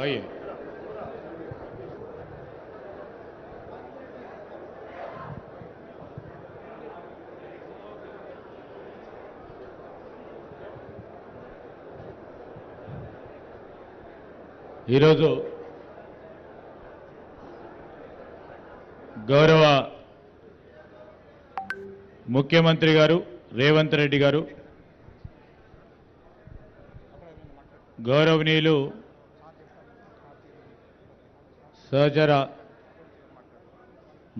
आइए। ఈరోజు గౌరవ ముఖ్యమంత్రి గారు రేవంత్ రెడ్డి గారు, గౌరవనీయులు సహచర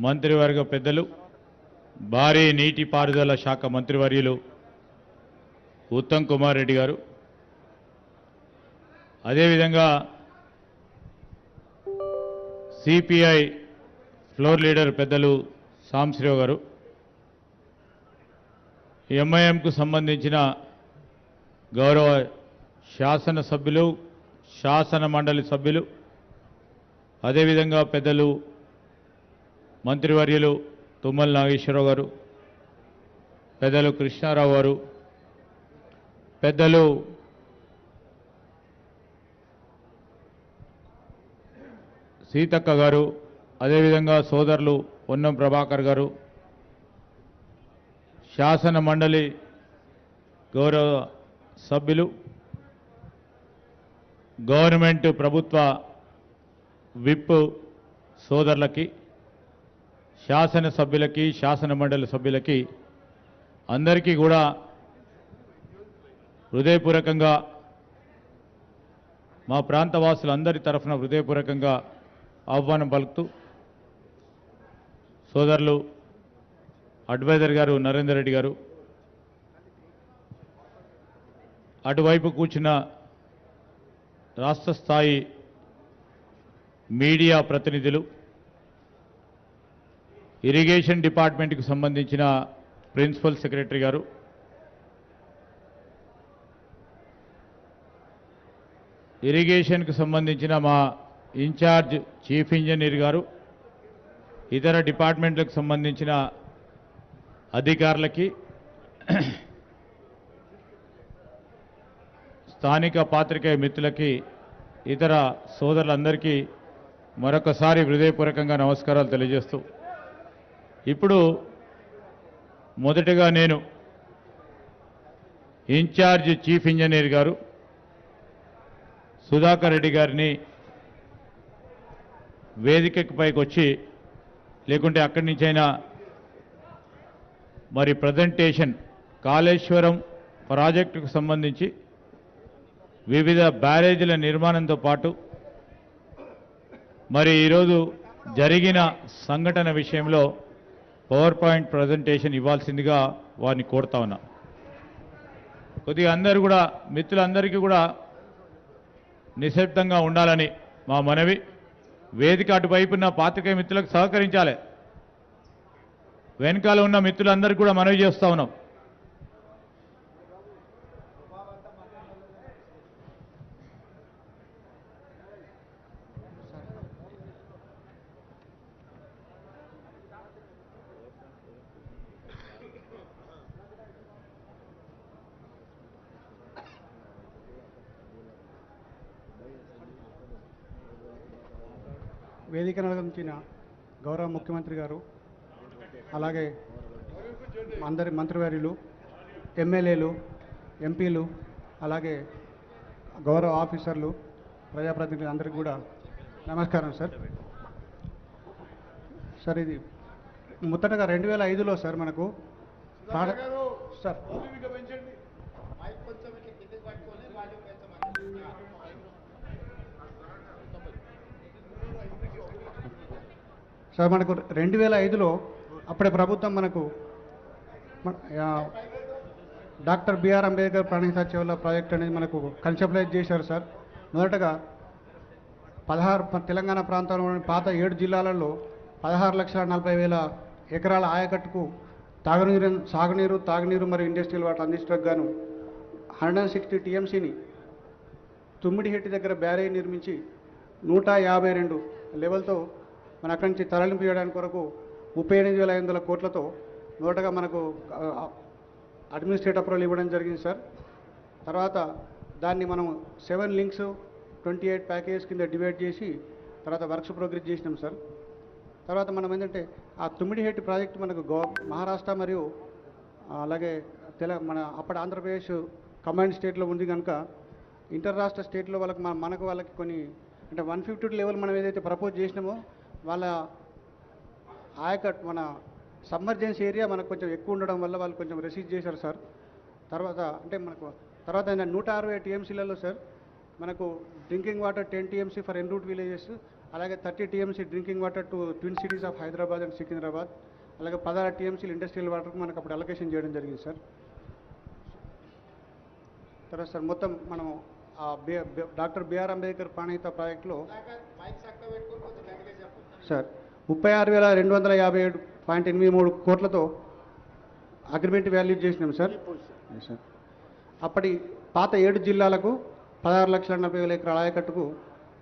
మంత్రివర్గ పెద్దలు, భారీ నీటిపారుదల శాఖ మంత్రివర్యులు ఉత్తమ్ కుమార్ రెడ్డి గారు, అదేవిధంగా సిపిఐ ఫ్లోర్ లీడర్ పెద్దలు సాంశ్రీరావు గారు, ఎంఐఎంకు సంబంధించిన గౌరవ శాసనసభ్యులు, శాసన మండలి సభ్యులు, అదేవిధంగా పెద్దలు మంత్రివర్యులు తుమ్మల నాగేశ్వరరావు గారు, పెద్దలు కృష్ణారావు గారు, పెద్దలు సీతక్క గారు, అదేవిధంగా సోదరులు పొన్నం ప్రభాకర్ గారు, శాసన మండలి గౌరవ సభ్యులు, గవర్నమెంట్ ప్రభుత్వ విప్ సోదరులకి, శాసన సభ్యులకి, శాసన మండలి సభ్యులకి అందరికీ కూడా హృదయపూర్వకంగా మా ప్రాంతవాసులందరి తరఫున హృదయపూర్వకంగా ఆహ్వానం పలుకుతూ, సోదరులు అడ్వైజర్ గారు నరేందర్ రెడ్డి గారు, అటువైపు కూర్చున్న రాష్ట్ర స్థాయి మీడియా ప్రతినిధులు, ఇరిగేషన్ డిపార్ట్మెంట్కి సంబంధించిన ప్రిన్సిపల్ సెక్రటరీ గారు, ఇరిగేషన్కి సంబంధించిన మా ఇన్ఛార్జ్ చీఫ్ ఇంజనీర్ గారు, ఇతర డిపార్ట్మెంట్లకు సంబంధించిన అధికారులకి, స్థానిక పాత్రికేయ మిత్రులకి, ఇతర సోదరులందరికీ మరొకసారి హృదయపూర్వకంగా నమస్కారాలు తెలియజేస్తూ, ఇప్పుడు మొదటగా నేను ఇన్ఛార్జ్ చీఫ్ ఇంజనీర్ గారు సుధాకర్ రెడ్డి గారిని వేదికకి పైకి వచ్చి, లేకుంటే అక్కడి నుంచైనా మరి ప్రజెంటేషన్ కాళేశ్వరం ప్రాజెక్టుకు సంబంధించి వివిధ బ్యారేజీల నిర్మాణంతో పాటు మరి ఈరోజు జరిగిన సంఘటన విషయంలో పవర్ పాయింట్ ప్రజెంటేషన్ ఇవ్వాల్సిందిగా వారిని కోరుతా ఉన్నా. కొద్దిగా అందరూ కూడా మిత్రులందరికీ కూడా నిశ్శబ్దంగా ఉండాలని మా మనవి. వేదిక అటువైపున్న పాత్రికేయ మిత్రులకు సహకరించాలి. వెనకాల ఉన్న మిత్రులందరికీ కూడా మనవి చేస్తా ఉన్నాం. వేదికను అలంకరించిన గౌరవ ముఖ్యమంత్రి గారు, అలాగే అందరి మంత్రివర్యులు, ఎమ్మెల్యేలు, ఎంపీలు, అలాగే గౌరవ ఆఫీసర్లు, ప్రజాప్రతినిధులు అందరికీ కూడా నమస్కారం సార్. సార్ ఇది మొదటగా 2005లో సార్ మనకు సార్ సార్ మనకు 2005లో అప్పుడే ప్రభుత్వం మనకు డాక్టర్ బిఆర్ అంబేద్కర్ ప్రాణహిత చెవుల ప్రాజెక్ట్ అనేది మనకు కన్సెప్టలైజ్ చేశారు సార్. మొదటగా 16 తెలంగాణ ప్రాంతంలోని పాత 7 జిల్లాలలో 16,40,000 ఎకరాల ఆయకట్టుకు తాగునీరు మరియు ఇండస్ట్రియల్ వాటర్ అందించడానికి గాను 160 టీఎంసీని తుమ్మిడిహెట్టి దగ్గర బ్యారేజ్ నిర్మించి 152 లెవెల్తో మన అక్కడి నుంచి తరలింపు చేయడానికి కొరకు 38,500 కోట్లతో మొదటగా మనకు అడ్మినిస్ట్రేటివ్ అప్రూవల్ ఇవ్వడం జరిగింది సార్. తర్వాత దాన్ని మనం 7 లింక్స్ 28 ప్యాకేజెస్ కింద డివైడ్ చేసి తర్వాత వర్క్స్ ప్రోగ్రెస్ చేసినాం సార్. తర్వాత మనం ఏంటంటే ఆ తుమ్మిడిహెట్టి ప్రాజెక్ట్ మనకు మహారాష్ట్ర మరియు అలాగే మన అప్పటి ఆంధ్రప్రదేశ్ కంబైన్డ్ స్టేట్లో ఉంది కనుక ఇంటర్ రాష్ట్ర స్టేట్లో వాళ్ళకి కొన్ని అంటే 152 లెవెల్ మనం ఏదైతే ప్రపోజ్ చేసినామో వాళ్ళ ఆయకట్ మన సబ్మర్జెన్సీ ఏరియా మనకు కొంచెం ఎక్కువ ఉండడం వల్ల వాళ్ళు కొంచెం రెసీజ్ చేశారు సార్. తర్వాత అంటే మనకు తర్వాత 160 టీఎంసీలలో సార్ మనకు drinking water 10 TMC for en route villages, అలాగే 30 TMC drinking water to twin cities of Hyderabad and Secunderabad, అలాగే 16 టీఎంసీలు ఇండస్ట్రియల్ వాటర్కి మనకు అప్పుడు అలొకేషన్ చేయడం జరిగింది సార్. తర్వాత సార్ మొత్తం మనం డాక్టర్ బిఆర్ అంబేద్కర్ ప్రాణహిత ప్రాజెక్టులో సార్ 36,257.83 కోట్లతో అగ్రిమెంట్ వాల్యూట్ చేసినాం సార్. అప్పటి పాత 7 జిల్లాలకు 16,40,000 ఎకరాల ఆయకట్టుకు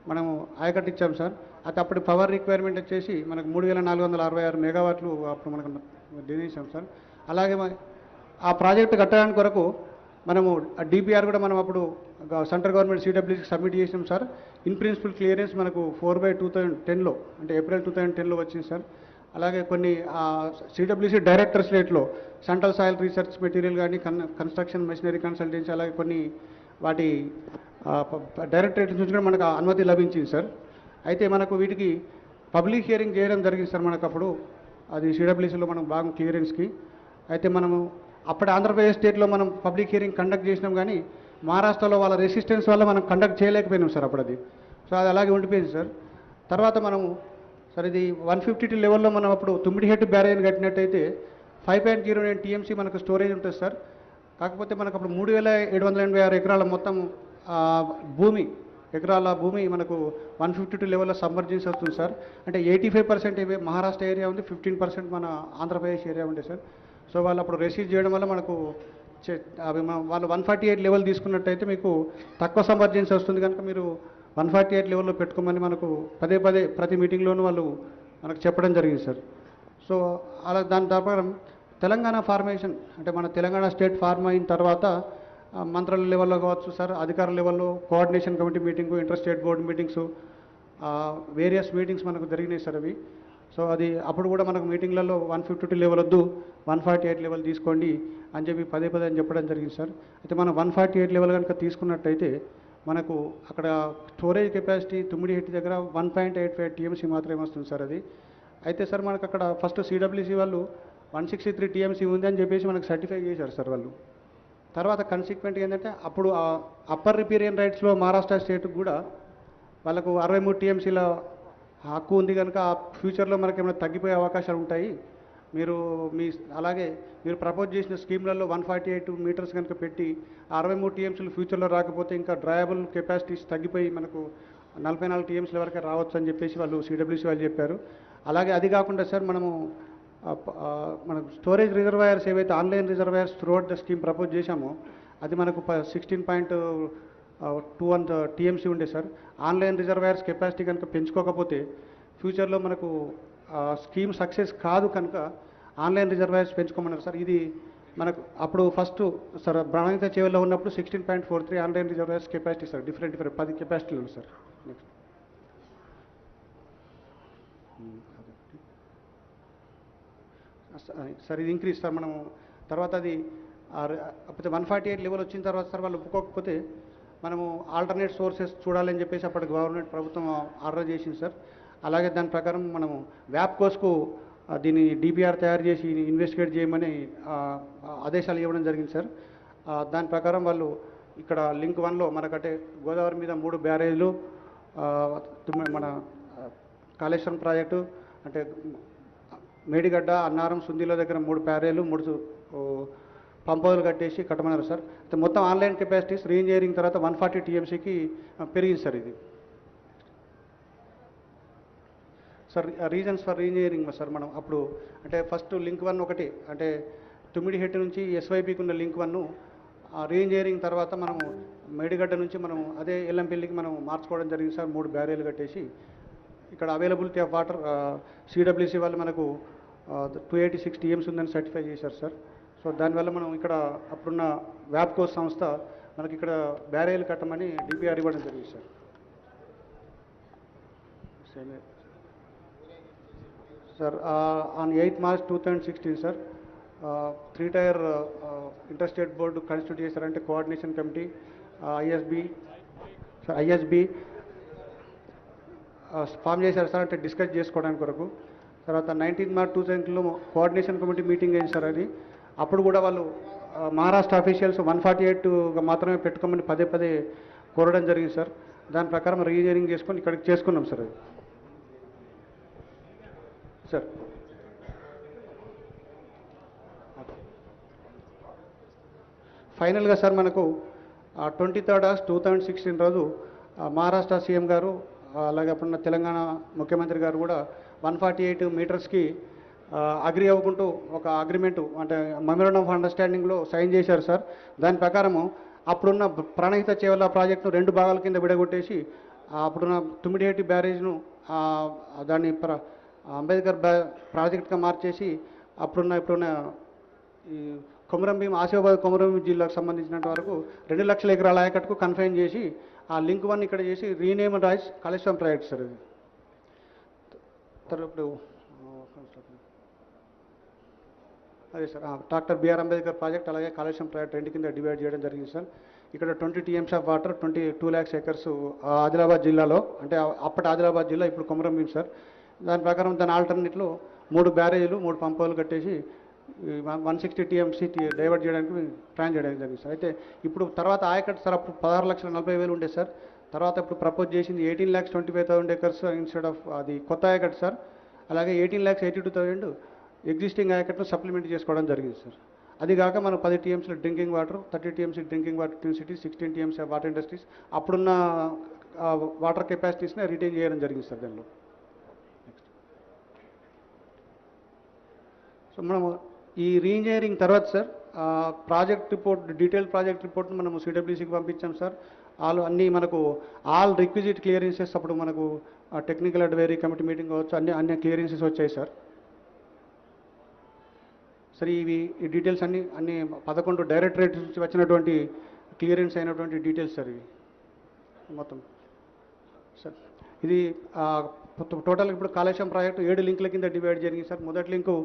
మనము ఆయకట్టు ఇచ్చాం సార్. అయితే అప్పటి పవర్ రిక్వైర్మెంట్ వచ్చేసి మనకు 3,466 మెగావాట్లు అప్పుడు మనకు నిర్ణయించాం సార్. అలాగే ఆ ప్రాజెక్టు కట్టడానికి కొరకు మనము డిపిఆర్ కూడా మనం అప్పుడు సెంట్రల్ గవర్నమెంట్ సిడబ్ల్యూసీకి సబ్మిట్ చేసినాం సార్. ఇన్ ప్రిన్సిపల్ క్లియరెన్స్ మనకు 4/2010లో అంటే ఏప్రిల్ 2010లో వచ్చింది సార్. అలాగే కొన్ని సిడబ్ల్యూసీ డైరెక్టర్స్ రేట్లో సెంట్రల్ సాయిల్ రీసెర్చ్ మెటీరియల్ కానీ కన్స్ట్రక్షన్ మెషినరీ కన్సల్టెన్సీ అలాగే కొన్ని వాటి డైరెక్టరేట్ నుంచి కూడా మనకు అనుమతి లభించింది సార్. అయితే మనకు వీటికి పబ్లిక్ హియరింగ్ చేయడం జరిగింది సార్ మనకు అప్పుడు అది సిడబ్ల్యూసీలో మనం భాగం క్లియరెన్స్కి. అయితే మనము అప్పటి ఆంధ్రప్రదేశ్ స్టేట్లో మనం పబ్లిక్ హియరింగ్ కండక్ట్ చేసినాం కానీ మహారాష్ట్రలో వాళ్ళ రెసిస్టెన్స్ వల్ల మనం కండక్ట్ చేయలేకపోయినాం సార్ అప్పుడు అది. సో అది అలాగే ఉండిపోయింది సార్. తర్వాత మనము సార్ ఇది 152 లెవెల్లో మనం అప్పుడు తుమ్మిడిహెట్టి బ్యారేజ్ కట్టినట్టయితే 5.09 టీఎంసీ మనకు స్టోరేజ్ ఉంటుంది సార్. కాకపోతే మనకు అప్పుడు 3,786 ఎకరాల మొత్తం ఎకరాల భూమి మనకు 152 లెవెల్లో సబ్మర్జెన్స్ వస్తుంది సార్. అంటే 85% మహారాష్ట్ర ఏరియా ఉంది, 15% మన ఆంధ్రప్రదేశ్ ఏరియా ఉంది సార్. సో వాళ్ళు అప్పుడు రిసీవ్ చేయడం వల్ల మనకు వాళ్ళు 148 లెవెల్ తీసుకున్నట్టయితే మీకు తక్కువ సబ్మర్జెన్స్ వస్తుంది కనుక మీరు 148 లెవెల్లో పెట్టుకోమని మనకు పదే ప్రతి మీటింగ్లోనూ వాళ్ళు మనకు చెప్పడం జరిగింది సార్. సో అలా దాని ప్రకారం తెలంగాణ ఫార్మేషన్ అంటే మన తెలంగాణ స్టేట్ ఫార్మ్ అయిన తర్వాత మంత్రుల లెవెల్లో కావచ్చు సార్, అధికారుల లెవెల్లో coordination committee meeting, inter state board meetings, various meetings మనకు జరిగినాయి సార్ అవి. సో అది అప్పుడు కూడా మనకు మీటింగ్లలో 152 లెవెల్ వద్దు 148 లెవెల్ తీసుకోండి అని చెప్పి పదే అని చెప్పడం జరిగింది సార్. అయితే మనం 148 లెవెల్ కనుక తీసుకున్నట్టయితే మనకు అక్కడ స్టోరేజ్ కెపాసిటీ తుమ్మిడిహెట్టి దగ్గర 1.85 టీఎంసీ మాత్రమే వస్తుంది సార్ అది. అయితే సార్ మనకు అక్కడ ఫస్ట్ సిడబ్ల్యూసీ వాళ్ళు 163 టీఎంసీ ఉంది అని చెప్పేసి మనకు సర్టిఫై చేశారు సార్ వాళ్ళు. తర్వాత కన్సిక్వెంట్గా ఏంటంటే అప్పుడు అప్పర్ రిపీరియన్ రైట్స్లో మహారాష్ట్ర స్టేట్కి కూడా వాళ్ళకు 63 టీఎంసీల హక్కు ఉంది కనుక ఫ్యూచర్లో మనకి ఏమైనా తగ్గిపోయే అవకాశాలు ఉంటాయి. అలాగే మీరు ప్రపోజ్ చేసిన స్కీమ్లలో 148 మీటర్స్ కనుక పెట్టి 63 టీఎంసీలు ఫ్యూచర్లో రాకపోతే ఇంకా డ్రాయబుల్ కెపాసిటీస్ తగ్గిపోయి మనకు 44 టీఎంసీల వరకే రావచ్చు అని చెప్పేసి వాళ్ళు సిడబ్ల్యూసీ వాళ్ళు చెప్పారు. అలాగే అది కాకుండా సార్ మనకు స్టోరేజ్ రిజర్వాయర్స్ ఏవైతే online reservoirs throughout the scheme propose చేశామో అది మనకు 16.21 టీఎంసీ ఉండే సార్. ఆన్లైన్ రిజర్వాయర్స్ కెపాసిటీ కనుక పెంచుకోకపోతే ఫ్యూచర్లో మనకు స్కీమ్ సక్సెస్ కాదు కనుక ఆన్లైన్ రిజర్వాయర్స్ పెంచుకోమన్నారు సార్. ఇది మనకు అప్పుడు ఫస్ట్ సార్ ప్రాణహిత చెవుల్లో ఉన్నప్పుడు 16.43 online reservoirs capacity sir, different 10 కెపాసిటీలు సార్. నెక్స్ట్ సార్ ఇది ఇంక్రీజ్ సార్ మనము తర్వాత అది 148 లెవెల్ వచ్చిన తర్వాత సార్ వాళ్ళు ఒప్పుకోకపోతే మనము ఆల్టర్నేట్ సోర్సెస్ చూడాలని చెప్పేసి అప్పటి గవర్నమెంట్ ప్రభుత్వం ఆర్డర్ చేసింది సార్. అలాగే దాని ప్రకారం మనము వ్యాప్కోస్కు దీన్ని డిపిఆర్ తయారు చేసి ఇన్వెస్టిగేట్ చేయమని ఆదేశాలు ఇవ్వడం జరిగింది సార్. దాని ప్రకారం వాళ్ళు ఇక్కడ లింక్ 1లో మనకంటే గోదావరి మీద 3 బ్యారేజ్లు, మన కాళేశ్వరం ప్రాజెక్టు అంటే మేడిగడ్డ, అన్నారం, సుందిలో దగ్గర 3 బ్యారేజ్లు, 3 పంపులు కట్టమన్నారు సార్. మొత్తం ఆన్లైన్ కెపాసిటీస్ రీఇంజనీరింగ్ తర్వాత 140 టీఎంసీకి పెరిగింది సార్. ఇది sir reasons for re-engineering sir. మనం అప్పుడు అంటే ఫస్ట్ లింక్ 1 ఒకటి అంటే తుమ్మిడిహెట్టి నుంచి ఎస్వైపికి ఉన్న లింక్ 1 రీఇంజనీరింగ్ తర్వాత మనము మేడిగడ్డ నుంచి మనం అదే ఎల్లంపల్లికి మనం మార్చుకోవడం జరిగింది సార్. 3 బ్యారేజ్లు కట్టేసి ఇక్కడ అవైలబిలిటీ ఆఫ్ వాటర్ సిడబ్ల్యూసి వాళ్ళు మనకు 286 టీఎంసీ ఉందని సర్టిఫై చేశారు సార్. సో దానివల్ల మనం ఇక్కడ అప్పుడున్న వ్యాప్కోస్ సంస్థ మనకి ఇక్కడ బ్యారేజ్లు కట్టమని డిపిఆర్ ఇవ్వడం జరిగింది sir. Sir on 8 March 2016 sir 3-tier interstate board constitute చేశారంటే కోఆర్డినేషన్ కమిటీ ఐఎస్బి ఫామ్ చేశారు సార్. అంటే డిస్కస్ చేసుకోవడానికి కొరకు. తర్వాత 19 March 2000లో కోఆర్డినేషన్ కమిటీ మీటింగ్ అయింది సార్. అది అప్పుడు కూడా వాళ్ళు మహారాష్ట్ర అఫీషియల్స్ 148గా మాత్రమే పెట్టుకోమని పదే కోరడం జరిగింది సార్. దాని ప్రకారం రీఇంజనీరింగ్ చేసుకొని ఇక్కడికి చేసుకున్నాం సార్. అది సార్ ఫైనల్గా సార్ మనకు 23rd August 2016 రోజు మహారాష్ట్ర సీఎం గారు అలాగే అప్పుడున్న తెలంగాణ ముఖ్యమంత్రి గారు కూడా 148 మీటర్స్కి అగ్రి అవ్వకుంటూ ఒక అగ్రిమెంటు అంటే మెమోరాండం ఆఫ్ అండర్స్టాండింగ్లో సైన్ చేశారు సార్. దాని ప్రకారము అప్పుడున్న ప్రాణహిత చేవల ప్రాజెక్టును 2 భాగాల కింద విడగొట్టేసి అప్పుడున్న తుమ్మిడిహెట్టి బ్యారేజ్ను దాన్ని అంబేద్కర్ ప్రాజెక్ట్గా మార్చేసి ఇప్పుడున్న ఈ కొమరం భీం ఆసిఫాబాద్ కొమరం భీం జిల్లాకు సంబంధించినంత వరకు 2 లక్షల ఎకరాల ఆయకట్టుకు కన్ఫైన్ చేసి ఆ లింక్ 1 ఇక్కడ చేసి rename Raj Kaleshwaram project sir. ఇది ఇప్పుడు అదే sir doctor BR Ambedkar project అలాగే కాళేశ్వరం ప్రాజెక్ట్ 2 కింద డివైడ్ చేయడం జరిగింది సార్. ఇక్కడ 20 TMC of water 22 lakhs acres Adilabad జిల్లాలో అంటే అప్పటి ఆదిలాబాద్ జిల్లా ఇప్పుడు కొమరం భీం సార్. దాని ప్రకారం దాని ఆల్టర్నేట్లో 3 బ్యారేజీలు 3 పంపులు కట్టేసి 160 టీఎంసీ డైవర్ట్ చేయడానికి ప్లాన్ చేయడానికి జరిగింది సార్. అయితే ఇప్పుడు తర్వాత ఆయకట్టు సార్ అప్పుడు 16,40,000 ఉండే సార్. తర్వాత ఇప్పుడు ప్రపోజ్ చేసింది 18,25,000 acres ఇన్స్టెడ్ ఆఫ్ అది కొత్త ఆయకట్టు సార్. అలాగే 18,82,000 ఎగ్జిస్టింగ్ ఆయకట్ను సప్లిమెంట్ చేసుకోవడం జరిగింది సార్. అది కాక మనం 10 TMC drinking water, 30 TMC drinking water twin cities, 16 TMC water industries అప్పుడున్న వాటర్ కెపాసిటీస్ని రిటైన్ చేయడం జరిగింది సార్. దానిలో సో మనము ఈ రీఇంజనీరింగ్ తర్వాత sir project report detail project రిపోర్ట్ను మనము సిడబ్ల్యూసీకి పంపించాం సార్. అన్నీ మనకు ఆల్ రిక్విజిట్ క్లియరెన్సెస్ అప్పుడు మనకు టెక్నికల్ అడ్వైజరీ కమిటీ మీటింగ్ కావచ్చు అన్ని క్లియరెన్సెస్ వచ్చాయి సార్. సరే ఈ డీటెయిల్స్ అన్ని 11 డైరెక్టరేట్ నుంచి వచ్చినటువంటి క్లియరెన్స్ అయినటువంటి డీటెయిల్స్ సార్ ఇవి మొత్తం సార్. ఇది టోటల్ ఇప్పుడు కాళేశ్వరం ప్రాజెక్టు 7 లింకుల కింద డివైడ్ జరిగింది సార్. మొదటి లింకు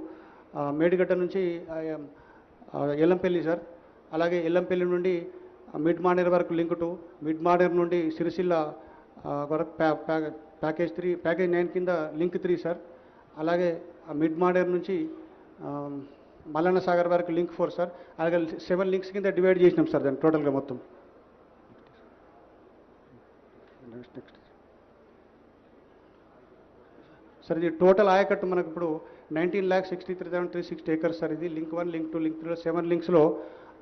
మేడిగడ్డ నుంచి ఎల్లంపల్లి సార్. అలాగే ఎల్లంపల్లి నుండి మిడ్ మానేర్ వరకు లింక్ 2, మిడ్ మానేర్ నుండి సిరిసిల్ల వరకు ప్యాకేజ్ 9 కింద లింక్ 3 సార్. అలాగే మిడ్ మానేర్ నుంచి మల్లన్న సాగర్ వరకు లింక్ 4 సార్. అలాగే 7 లింక్స్ కింద డివైడ్ చేసినాం సార్ దాన్ని టోటల్గా మొత్తం. నెక్స్ట్ సార్ ఇది టోటల్ ఆయకట్టు మనకు ఇప్పుడు 19,63,360 acres సార్. ఇది లింక్ 1, లింక్ 2, లింక్ 3లో 7 లింక్స్లో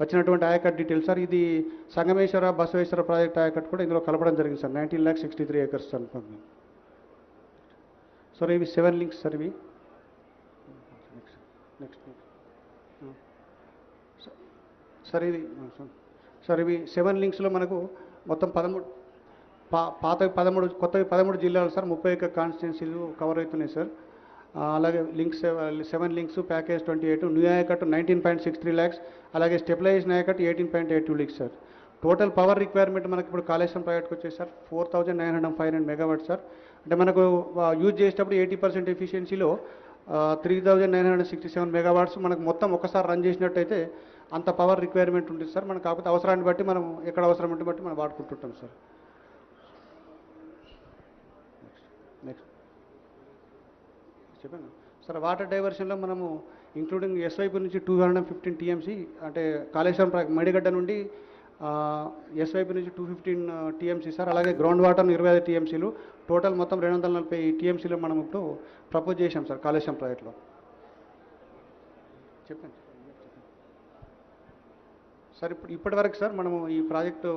వచ్చినటువంటి ఆయకట్టు డీటెయిల్స్ సార్. ఇది సంగమేశ్వర బసవేశ్వర ప్రాజెక్ట్ ఆయకట్టు కూడా ఇందులో కలపడం జరిగింది సార్. 19,63 acres sir. సార్ ఇవి 7 లింక్స్ సార్. ఇవి నెక్స్ట్ సార్ ఇవి 7 లింక్స్లో మనకు మొత్తం 13 కొత్తవి 13 జిల్లాలు సార్. 31 కాన్స్టిట్యున్సీలు కవర్ అవుతున్నాయి సార్. అలాగే లింక్స్ 7 లింక్స్ ప్యాకేజ్ 28, న్యూ ఆయకట్టు 19.63 lakhs, అలాగే స్టెబిలైజేషన్ ఆయకట్టు 18.82 lakhs sir. Total power requirement మనకి ఇప్పుడు కాళేశ్వరం ప్రాజెక్ట్కి వచ్చేసి సార్ 4,905 megawatts సార్. అంటే మనకు యూజ్ చేసేటప్పుడు 80% ఎఫిషియన్సీలో 3,967 megawatts మనకు మొత్తం ఒకసారి రన్ చేసినట్టయితే అంత పవర్ రిక్వైర్మెంట్ ఉంటుంది సార్. మనం కాకపోతే అవసరాన్ని బట్టి మనం ఎక్కడ అవసరం ఉంటే బట్టి మనం వాడుకుంటుంటాం సార్. నెక్స్ట్ చెప్పాను సార్. వాటర్ డైవర్షన్లో మనము ఇంక్లూడింగ్ ఎస్ వైపు నుంచి 215 టీఎంసీ అంటే కాళేశ్వరం మేడిగడ్డ నుండి ఎస్ వైపు నుంచి 215 టీఎంసీ సార్. అలాగే గ్రౌండ్ వాటర్ 25 టీఎంసీలు, టోటల్ మొత్తం 240 టీఎంసీలు మనం ఇప్పుడు ప్రపోజ్ చేశాం సార్ కాళేశ్వరం ప్రాజెక్టులో. చెప్పండి సార్. ఇప్పటివరకు సార్ మనము ఈ ప్రాజెక్టు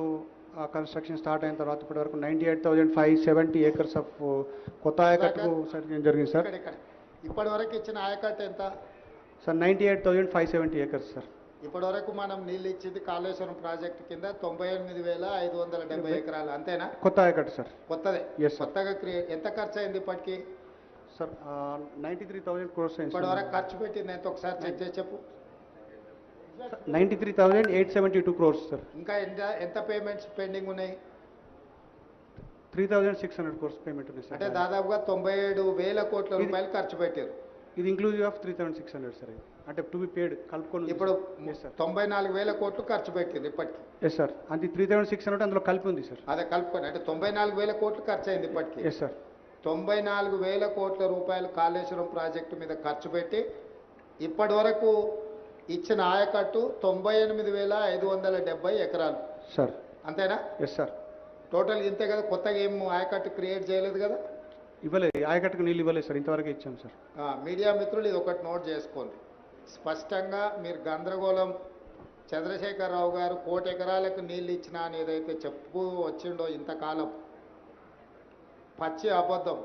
కన్స్ట్రక్షన్ స్టార్ట్ అయిన తర్వాత ఇప్పటివరకు 98,570 ఏకర్స్ ఆఫ్ కొత్త ఆయకట్టుకు సర్టిఫికేషన్ జరిగింది సార్. ఇప్పటివరకు ఇచ్చిన ఆయకట్టు ఎంత సార్? 98,570 acres sir. ఇప్పటివరకు మనం నీళ్ళు ఇచ్చింది కాళేశ్వరం ప్రాజెక్టు కింద 98,570 ఎకరాలు అంతేనా? కొత్త ఆయకట్టు సార్. కొత్తదే. Yes sir. కొత్తగా ఎంత ఖర్చు అయింది ఇప్పటికి సార్? 93,000 crores అయింది. ఇప్పటివరకు ఖర్చు పెట్టింది ఎంత ఒకసారి చెక్ చేసి చెప్పు. 93,872 crores సార్. ఇంకా ఎంత పేమెంట్స్ పెండింగ్ ఉన్నాయి? 3,600 crores పేమెంట్ ఉంది సార్. అంటే దాదాపుగా 97,000 కోట్ల రూపాయలు ఖర్చు పెట్టారు. ఇది ఇంక్లూజివ్ ఆఫ్ 3,600 సార్. అంటే టు బి పేడ్ కలుపుకొని ఇప్పుడు 94,000 కోట్లు ఖర్చు పెట్టింది ఇప్పటికి. Yes sir. అది 3,600 అందులో కలిపి ఉంది సార్. అదే కలుపుకొని అంటే 94,000 కోట్లు ఖర్చు అయింది ఇప్పటికి. Yes sir. 94,000 కోట్ల రూపాయలు కాళేశ్వరం ప్రాజెక్టు మీద ఖర్చు పెట్టి ఇప్పటి వరకు ఇచ్చిన ఆయకట్టు 98,570 ఎకరాలు సార్. అంతేనా? Yes sir. టోటల్ ఇంతే కదా, కొత్తగా ఏం ఆయకట్టు క్రియేట్ చేయలేదు కదా? ఇవ్వలేదు, ఆయకట్టుకు నీళ్ళు ఇవ్వలేదు సార్, ఇంతవరకు ఇచ్చాం సార్. మీడియా మిత్రులు ఇది ఒకటి నోట్ చేసుకోండి. స్పష్టంగా మీరు గందరగోళం చంద్రశేఖరరావు గారు 1,00,00,000 ఎకరాలకు నీళ్ళు ఇచ్చినా అని ఏదైతే చెప్పు వచ్చిండో ఇంతకాలం పచ్చి అబద్ధం.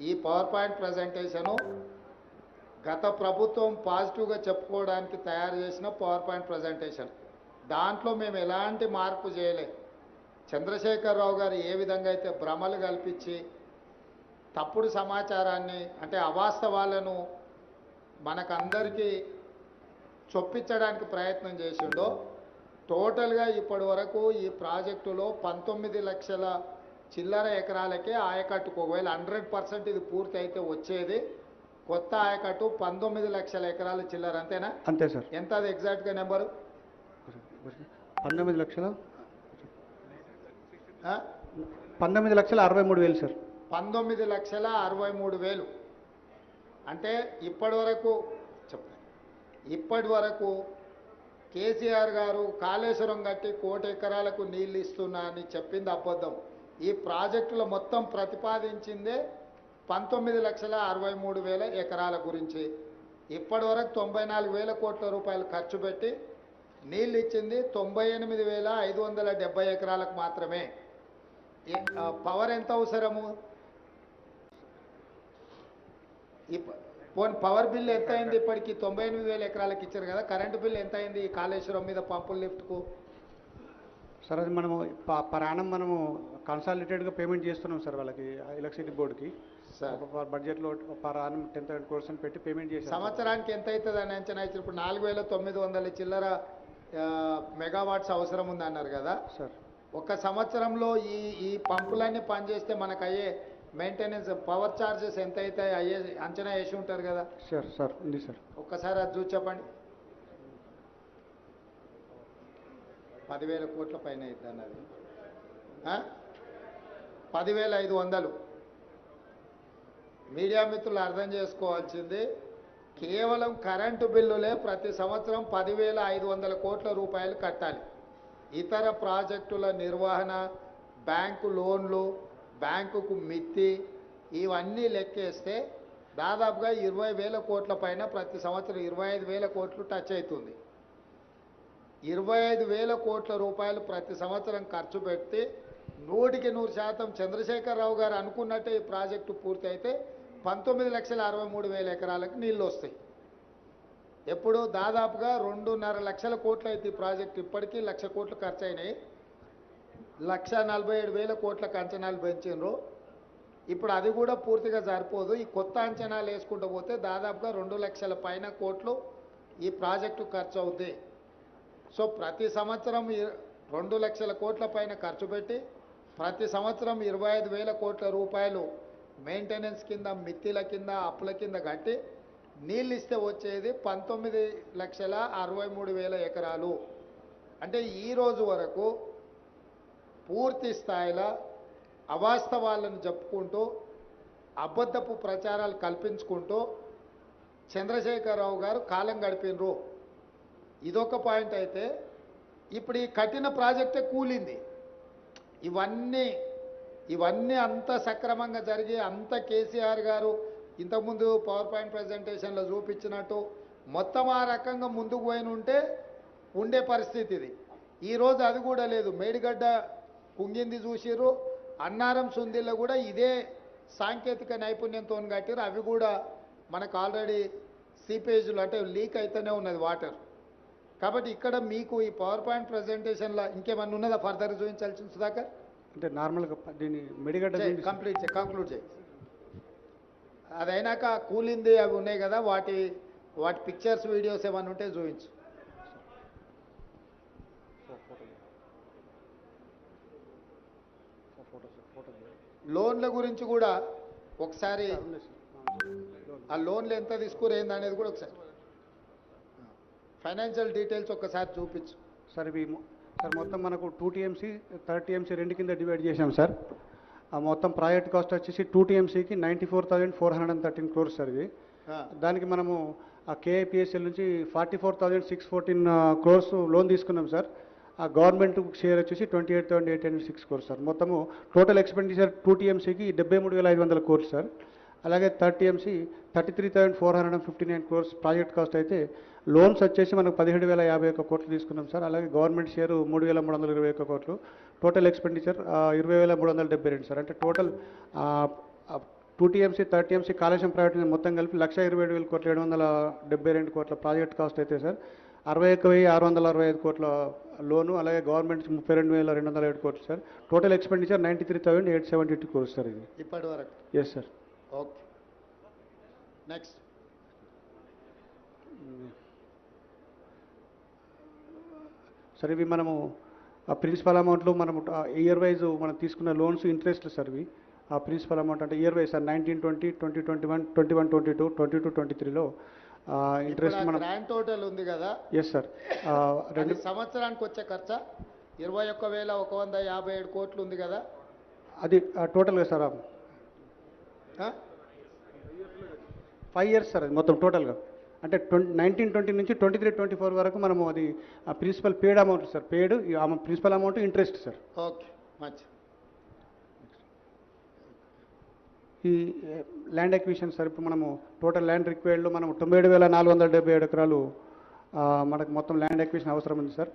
ఈ పవర్ పాయింట్ ప్రజెంటేషను గత ప్రభుత్వం పాజిటివ్గా చెప్పుకోవడానికి తయారు చేసిన పవర్ పాయింట్ ప్రజెంటేషన్. దాంట్లో మేము ఎలాంటి మార్పు చేయలే. చంద్రశేఖరరావు గారు ఏ విధంగా అయితే భ్రమలు కల్పించి తప్పుడు సమాచారాన్ని అంటే అవాస్తవాలను మనకందరికీ చొప్పించడానికి ప్రయత్నం చేసిండో టోటల్గా ఇప్పటి వరకు ఈ ప్రాజెక్టులో 19 లక్షల చిల్లర ఎకరాలకే ఆయకట్టుకు ఒకవేళ 100% ఇది పూర్తి అయితే వచ్చేది కొత్త ఆయకట్టు 19 లక్షల ఎకరాల చిల్లర. అంతేనా? అంతే సార్. ఎంత అది ఎగ్జాక్ట్గా నెంబరు? 19 లక్షల 19,63,000 సార్. 19,63,000 అంటే ఇప్పటి వరకు కేసీఆర్ గారు కాళేశ్వరం కట్టి 1,00,00,000 ఎకరాలకు నీళ్ళు ఇస్తున్నా అని చెప్పింది అబద్ధం. ఈ ప్రాజెక్టులో మొత్తం ప్రతిపాదించిందే 19,63,000 ఎకరాల గురించి. ఇప్పటి వరకు 94,000 కోట్ల రూపాయలు ఖర్చు పెట్టి నీళ్ళు ఇచ్చింది 98,570 ఎకరాలకు మాత్రమే. పవర్ ఎంత అవసరము? పవర్ బిల్ ఎంత అయింది ఇప్పటికి? 98,000 ఎకరాలకు ఇచ్చారు కదా. కరెంటు బిల్ ఎంత అయింది కాళేశ్వరం మీద పంపుల లిఫ్ట్కు? సార్ అది మనము పరాణం మనము కన్సాలిడేటెడ్గా పేమెంట్ చేస్తున్నాం సార్ వాళ్ళకి, ఎలక్ట్రిసిటీ బోర్డుకి. బడ్జెట్లో పరాణం 10,000 crores పెట్టి పేమెంట్ చేసి సంవత్సరానికి ఎంత అవుతుంది అని అంచనా ఇచ్చారు. ఇప్పుడు 4,900 చిల్లర మెగావాట్స్ అవసరం ఉంది అన్నారు కదా సార్. ఒక సంవత్సరంలో ఈ పంపులన్నీ పనిచేస్తే మనకు అయ్యే మెయింటెనెన్స్ పవర్ ఛార్జెస్ ఎంత అయితే అయ్యే అంచనా వేసి ఉంటారు కదా సార్. సార్ ఉంది సార్. ఒక్కసారి అది చూసి చెప్పండి. 10,000 కోట్ల పైన అవుతుంది అన్నది 10,500. మీడియా మిత్రులు అర్థం చేసుకోవాల్సింది కేవలం కరెంటు బిల్లులే ప్రతి సంవత్సరం 10,500 కోట్ల రూపాయలు కట్టాలి. ఇతర ప్రాజెక్టుల నిర్వహణ, బ్యాంకు లోన్లు, బ్యాంకుకు మిత్తి ఇవన్నీ లెక్కేస్తే దాదాపుగా 20,000 కోట్ల పైన ప్రతి సంవత్సరం 25,000 కోట్లు టచ్ అవుతుంది. 25,000 కోట్ల రూపాయలు ప్రతి సంవత్సరం ఖర్చు పెడితే 100% చంద్రశేఖరరావు గారు అనుకున్నట్టే ఈ ప్రాజెక్టు పూర్తి అయితే 19,63,000 ఎకరాలకు నీళ్ళు వస్తాయి. ఎప్పుడు దాదాపుగా 2.5 లక్షల కోట్లు అయితే ఈ ప్రాజెక్టు ఇప్పటికీ 1,00,000 కోట్లు ఖర్చు అయినాయి. 1,47,000 కోట్లకు అంచనాలు పెంచినరు. ఇప్పుడు అది కూడా పూర్తిగా సరిపోదు. ఈ కొత్త అంచనాలు వేసుకుంటూ పోతే దాదాపుగా 2 లక్షల పైన కోట్లు ఈ ప్రాజెక్టు ఖర్చు అవుతుంది. సో ప్రతి సంవత్సరం 2 లక్షల కోట్ల పైన ఖర్చు పెట్టి ప్రతి సంవత్సరం 25,000 కోట్ల రూపాయలు మెయింటెనెన్స్ కింద, మిత్తిల కింద, అప్పుల కింద కట్టి నీళ్ళు ఇస్తే వచ్చేది 19,63,000 ఎకరాలు. అంటే ఈ రోజు వరకు పూర్తి స్థాయిలో అవాస్తవాలను చెప్పుకుంటూ అబద్ధపు ప్రచారాలు కల్పించుకుంటూ చంద్రశేఖరరావు గారు కాలం గడిపినరు. ఇదొక పాయింట్ అయితే, ఇప్పుడు ఈ కఠిన ప్రాజెక్టే కూలింది. ఇవన్నీ అంత సక్రమంగా జరిగి అంత కేసీఆర్ గారు ఇంతకుముందు పవర్ పాయింట్ ప్రజెంటేషన్లో చూపించినట్టు మొత్తం ఆ రకంగా ముందుకు పోయిన ఉంటే ఉండే పరిస్థితి ఇది. ఈరోజు అది కూడా లేదు. మేడిగడ్డ కుంగింది చూసిర్రు, అన్నారం సుందిల్లో కూడా ఇదే సాంకేతిక నైపుణ్యంతో కట్టిరు. అవి కూడా మనకు ఆల్రెడీ సీపేజ్లు అంటే లీక్ అయితేనే ఉన్నది వాటర్. కాబట్టి ఇక్కడ మీకు ఈ పవర్ పాయింట్ ప్రజెంటేషన్లో ఇంకేమన్నా ఉన్నదా ఫర్దర్ చూపించాల్సింది సుధాకర్? అంటే నార్మల్గా దీన్ని మెడిగడ్డ కంక్లూడ్ చేయి. అదైనాక కూలింది అవి ఉన్నాయి కదా, వాటి పిక్చర్స్ వీడియోస్ ఏమన్నా ఉంటే చూపించు. లోన్ల గురించి కూడా ఒకసారి ఆ లోన్లు ఎంత తీసుకురేంది అనేది కూడా ఒకసారి ఫైనాన్షియల్ డీటెయిల్స్ ఒకసారి చూపించు. సార్ మొత్తం మనకు 2 TMC 3 TMC రెండు కింద డివైడ్ చేసాం సార్. ఆ మొత్తం ప్రాజెక్ట్ కాస్ట్ వచ్చేసి 2 TMCకి 94,413 crores సార్ ఇది. దానికి మనము ఆ కేఐపిఎస్ఎల్ నుంచి 44,614 crores లోన్ తీసుకున్నాం సార్. ఆ గవర్నమెంట్ షేర్ వచ్చేసి 28,806 crores సార్. మొత్తము టోటల్ ఎక్స్పెండిచర్ 2 TMCకి 73,500 crores సార్. అలాగే 3 TMC 33,459 crores ప్రాజెక్ట్ కాస్ట్ అయితే లోన్స్ వచ్చేసి మనకు 17,051 కోట్లు తీసుకున్నాం సార్. అలాగే గవర్నమెంట్ షేరు 3,321 కోట్లు. Total expenditure 20,372 sir. అంటే total 2 TMC 3 TMC Kaleshwaram private మొత్తం కలిపి 1,27,000 కోట్ల 772 కోట్ల ప్రాజెక్ట్ కాస్ట్ అయితే సార్. 61,665 కోట్ల లోను, అలాగే గవర్నమెంట్ 32,207 కోట్లు sir. Total expenditure 93,872 crores sir ఇది ఇప్పటి వరకు. Yes sir. Okay, next. Sir ఇవి మనము ఆ ప్రిన్సిపల్ అమౌంట్లో మనము ఇయర్ వైజ్ మనం తీసుకున్న లోన్స్ ఇంట్రెస్ట్లు సార్ ఇవి. ఆ ప్రిన్సిపల్ అమౌంట్ అంటే ఇయర్ వైజ్ సార్ 19, 20, 2021, 21, 22, 22, 23లో ఇంట్రెస్ట్ మనం గ్రాండ్ టోటల్ ఉంది కదా. Yes sir. 2 సంవత్సరానికి వచ్చే ఖర్చా 21,157 కోట్లు ఉంది కదా. అది టోటల్గా సార్ 5 years సార్ అది మొత్తం టోటల్గా. అంటే 1920 నుంచి 23-24 వరకు మనము అది principal paid amount sir. Paid principal amount interest sir. Okay, మంచి. ఈ ల్యాండ్ ఎక్విజిషన్ సార్ ఇప్పుడు మనము టోటల్ ల్యాండ్ రిక్వైర్డ్లో మనం 97,477 ఎకరాలు మనకు మొత్తం ల్యాండ్ ఎక్విజిషన్ అవసరం ఉంది సార్.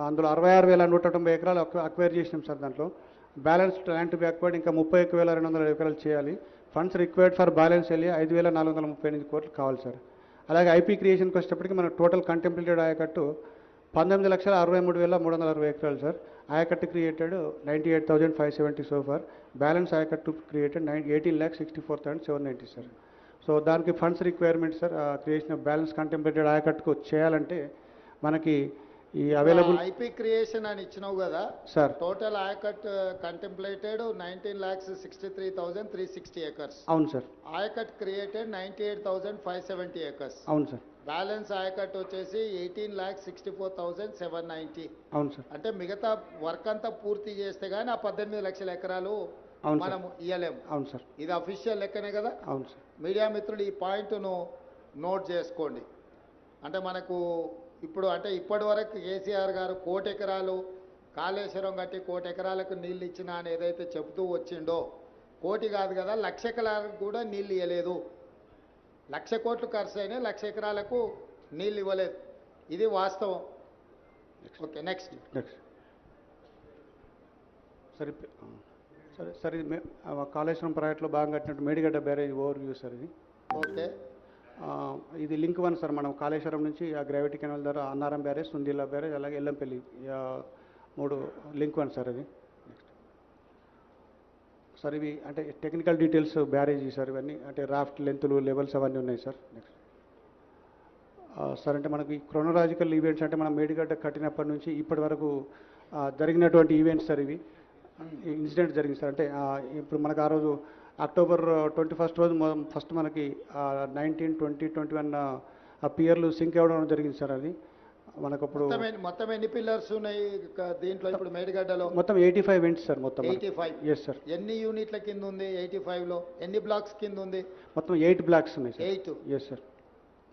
అందులో 66,190 ఎకరాలు అక్వైర్ చేసినాం సార్. దాంట్లో balance land to be acquired ఇంకా 31,200 ఎకరాలు చేయాలి. ఫండ్స్ రిక్వైర్డ్ ఫర్ బ్యాలెన్స్ వెళ్ళి 5,438 కోట్లు కావాలి సార్. అలాగే ఐపీ క్రియేషన్కి వచ్చేటప్పటికి మన టోటల్ కంటెంప్లేటెడ్ ఆయకట్టు 19,63,360 ఎకరాలు సార్. ఆయకట్టు క్రియేటెడ్ 98,570 సో ఫార్. బ్యాలెన్స్ ఆయకట్టు క్రియేటెడ్ 18,64,790 సార్. సో దానికి funds requirement sir creation of balance contemplated ఆయకట్టుకు చేయాలంటే మనకి ఈ అవైలబుల్ ఐపీ క్రియేషన్ అని ఇచ్చినావు కదా sir. Total ayacut contemplated 19,63,360 acres. అవును సార్. Ayacut created 98,570 acres. అవును సార్. బ్యాలెన్స్ ఆయకట్ వచ్చేసి 18,64,790. అవును సార్. అంటే మిగతా వర్క్ అంతా పూర్తి చేస్తే కానీ ఆ 18 లక్షల ఎకరాలు మనం ఇయ్యలేము. అవును సార్. ఇది అఫీషియల్ లెక్కనే కదా. అవును సార్. మీడియా మిత్రులు ఈ పాయింట్ను నోట్ చేసుకోండి. అంటే మనకు ఇప్పుడు అంటే ఇప్పటి వరకు కేసీఆర్ గారు 1,00,00,000 ఎకరాలు కాళేశ్వరం కట్టి 1,00,00,000 ఎకరాలకు నీళ్ళు ఇచ్చినా అని ఏదైతే చెబుతూ వచ్చిండో, 1,00,00,000 కాదు కదా 1,00,000 ఎకరాలకు కూడా నీళ్ళు ఇవ్వలేదు. 1,00,00,000 కోట్లు ఖర్చు అయినాయి, 1,00,00,000 ఎకరాలకు నీళ్ళు ఇవ్వలేదు. ఇది వాస్తవం. Okay, next. సరే సరే సార్. ఇది కాళేశ్వరం ప్రాజెక్టులో బాగా కట్టినట్టు Medigadda barrage over view sir ఇది. ఓకే, ఇది లింక్ 1 సార్. మనం కాళేశ్వరం నుంచి ఆ గ్రావిటీ కెనాల్ ద్వారా అన్నారం బ్యారేజ్, సుందిల్లా బ్యారేజ్, అలాగే ఎల్లంపల్లి 3 లింక్ 1 సార్ ఇది. సార్ ఇవి అంటే టెక్నికల్ డీటెయిల్స్ బ్యారేజ్ సార్. ఇవన్నీ అంటే రాఫ్ట్ లెంతులు, లెవెల్స్ అవన్నీ ఉన్నాయి సార్. నెక్స్ట్ సార్ అంటే మనకి క్రోనలాజికల్ ఈవెంట్స్ అంటే మనం మేడిగడ్డ కట్టినప్పటి నుంచి ఇప్పటి వరకు జరిగినటువంటి ఈవెంట్స్ సార్. ఇవి ఇన్సిడెంట్ జరిగింది సార్. అంటే ఇప్పుడు మనకు ఆ రోజు అక్టోబర్ 21 రోజు ఫస్ట్ మనకి 19, 20, 21 ఆ పియర్లు సింక్ అవ్వడం జరిగింది సార్. అది మనకు అప్పుడు మొత్తం ఎన్ని పిల్లర్స్ ఉన్నాయి దీంట్లో ఇప్పుడు మేడిగడ్డలో? మొత్తం 85 వెంట్స్ సార్. మొత్తం 85. Yes sir. ఎన్ని యూనిట్ల కింద ఉంది 85లో? ఎన్ని బ్లాక్స్ కింద ఉంది? మొత్తం 8 బ్లాక్స్ ఉన్నాయి సార్. 8. Yes sir.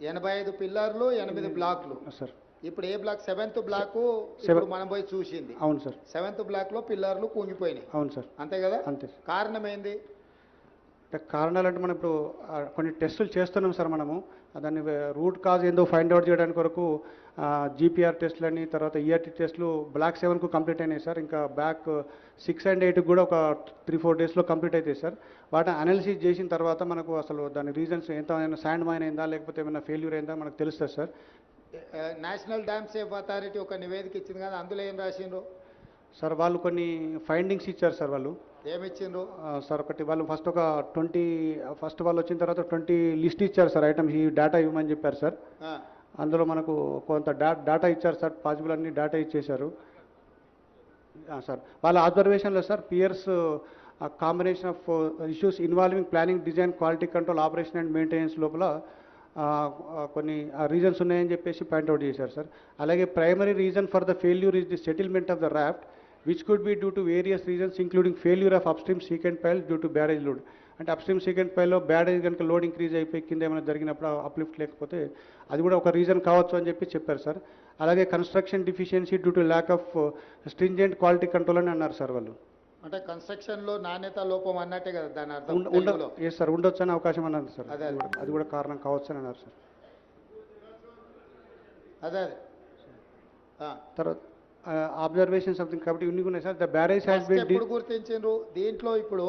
85 పిల్లర్లు, 8 బ్లాక్లు సార్. ఇప్పుడు ఏ బ్లాక్? 7th బ్లాక్ ఇప్పుడు మనం పోయి చూసింది. అవును సార్. 7th బ్లాక్ లో పిల్లర్లు కుంగిపోయినాయి. అవును సార్. అంతే కదా? అంతే. కారణం ఏంది? కారణాలు అంటే మనం ఇప్పుడు కొన్ని టెస్టులు చేస్తున్నాం సార్. మనము దాన్ని రూట్ కాజ్ ఏందో ఫైండ్ అవుట్ చేయడానికి వరకు జీపీఆర్ టెస్టులని, తర్వాత ఈఆర్టీ టెస్టులు బ్లాక్ 7కు కంప్లీట్ అయినాయి సార్. ఇంకా బ్లాక్ 6 and 8 కూడా ఒక 3-4 డేస్లో కంప్లీట్ అవుతాయి సార్. వాటిని అనాలిసిస్ చేసిన తర్వాత మనకు అసలు దాని రీజన్స్ ఏమైనా శాండ్ మైన్ అయిందా లేకపోతే ఏమైనా ఫెయిల్యూర్ అయిందా మనకు తెలుస్తుంది sir. National dam safe authority ఒక నివేదిక ఇచ్చింది కదా, అందులో ఏం రాసిండ్రు సార్? వాళ్ళు కొన్ని ఫైండింగ్స్ ఇచ్చారు సార్. వాళ్ళు ఏమిచ్చిండ్రు సార్? ఒకటి వాళ్ళు ఫస్ట్ ఒక 20 వాళ్ళు వచ్చిన తర్వాత 20 లిస్ట్ ఇచ్చారు సార్. ఐటమ్స్ ఈ డేటా ఇవ్వమని చెప్పారు సార్. అందులో మనకు కొంత డేటా ఇచ్చారు సార్. పాసిబుల్ అన్ని డేటా ఇచ్చేశారు సార్. వాళ్ళ అబ్జర్వేషన్లో sir piers combination of issues involving planning, design, quality control, operation and maintenance లోపల కొన్ని రీజన్స్ ఉన్నాయని చెప్పేసి పాయింట్అవుట్ చేశారు సార్. అలాగే primary reason for the failure is the settlement of the raft which could be due to various reasons including failure of upstream secant pile due to barrage load. అంటే upstream secant పైల్లో barrage కనుక load increase అయిపోయి కింద ఏమైనా జరిగినప్పుడు uplift లేకపోతే అది కూడా ఒక రీజన్ కావచ్చు అని చెప్పి చెప్పారు సార్. అలాగే construction deficiency due to lack of stringent quality control అని అన్నారు సార్ వాళ్ళు. అంటే కన్స్ట్రక్షన్లో నాణ్యత లోపం అన్నట్టే కదా దాని అర్థం? ఎస్ సార్, ఉండొచ్చు అని అవకాశం అన్నారు సార్. అది కూడా కారణం కావచ్చు అని అన్నారు సార్. అదే తర్వాత అబ్జర్వేషన్ సంథింగ్ కాబట్టి ఇన్ని ఉన్నాయి sir. The barrage has been ఎప్పుడు గుర్తించారు దీంట్లో? ఇప్పుడు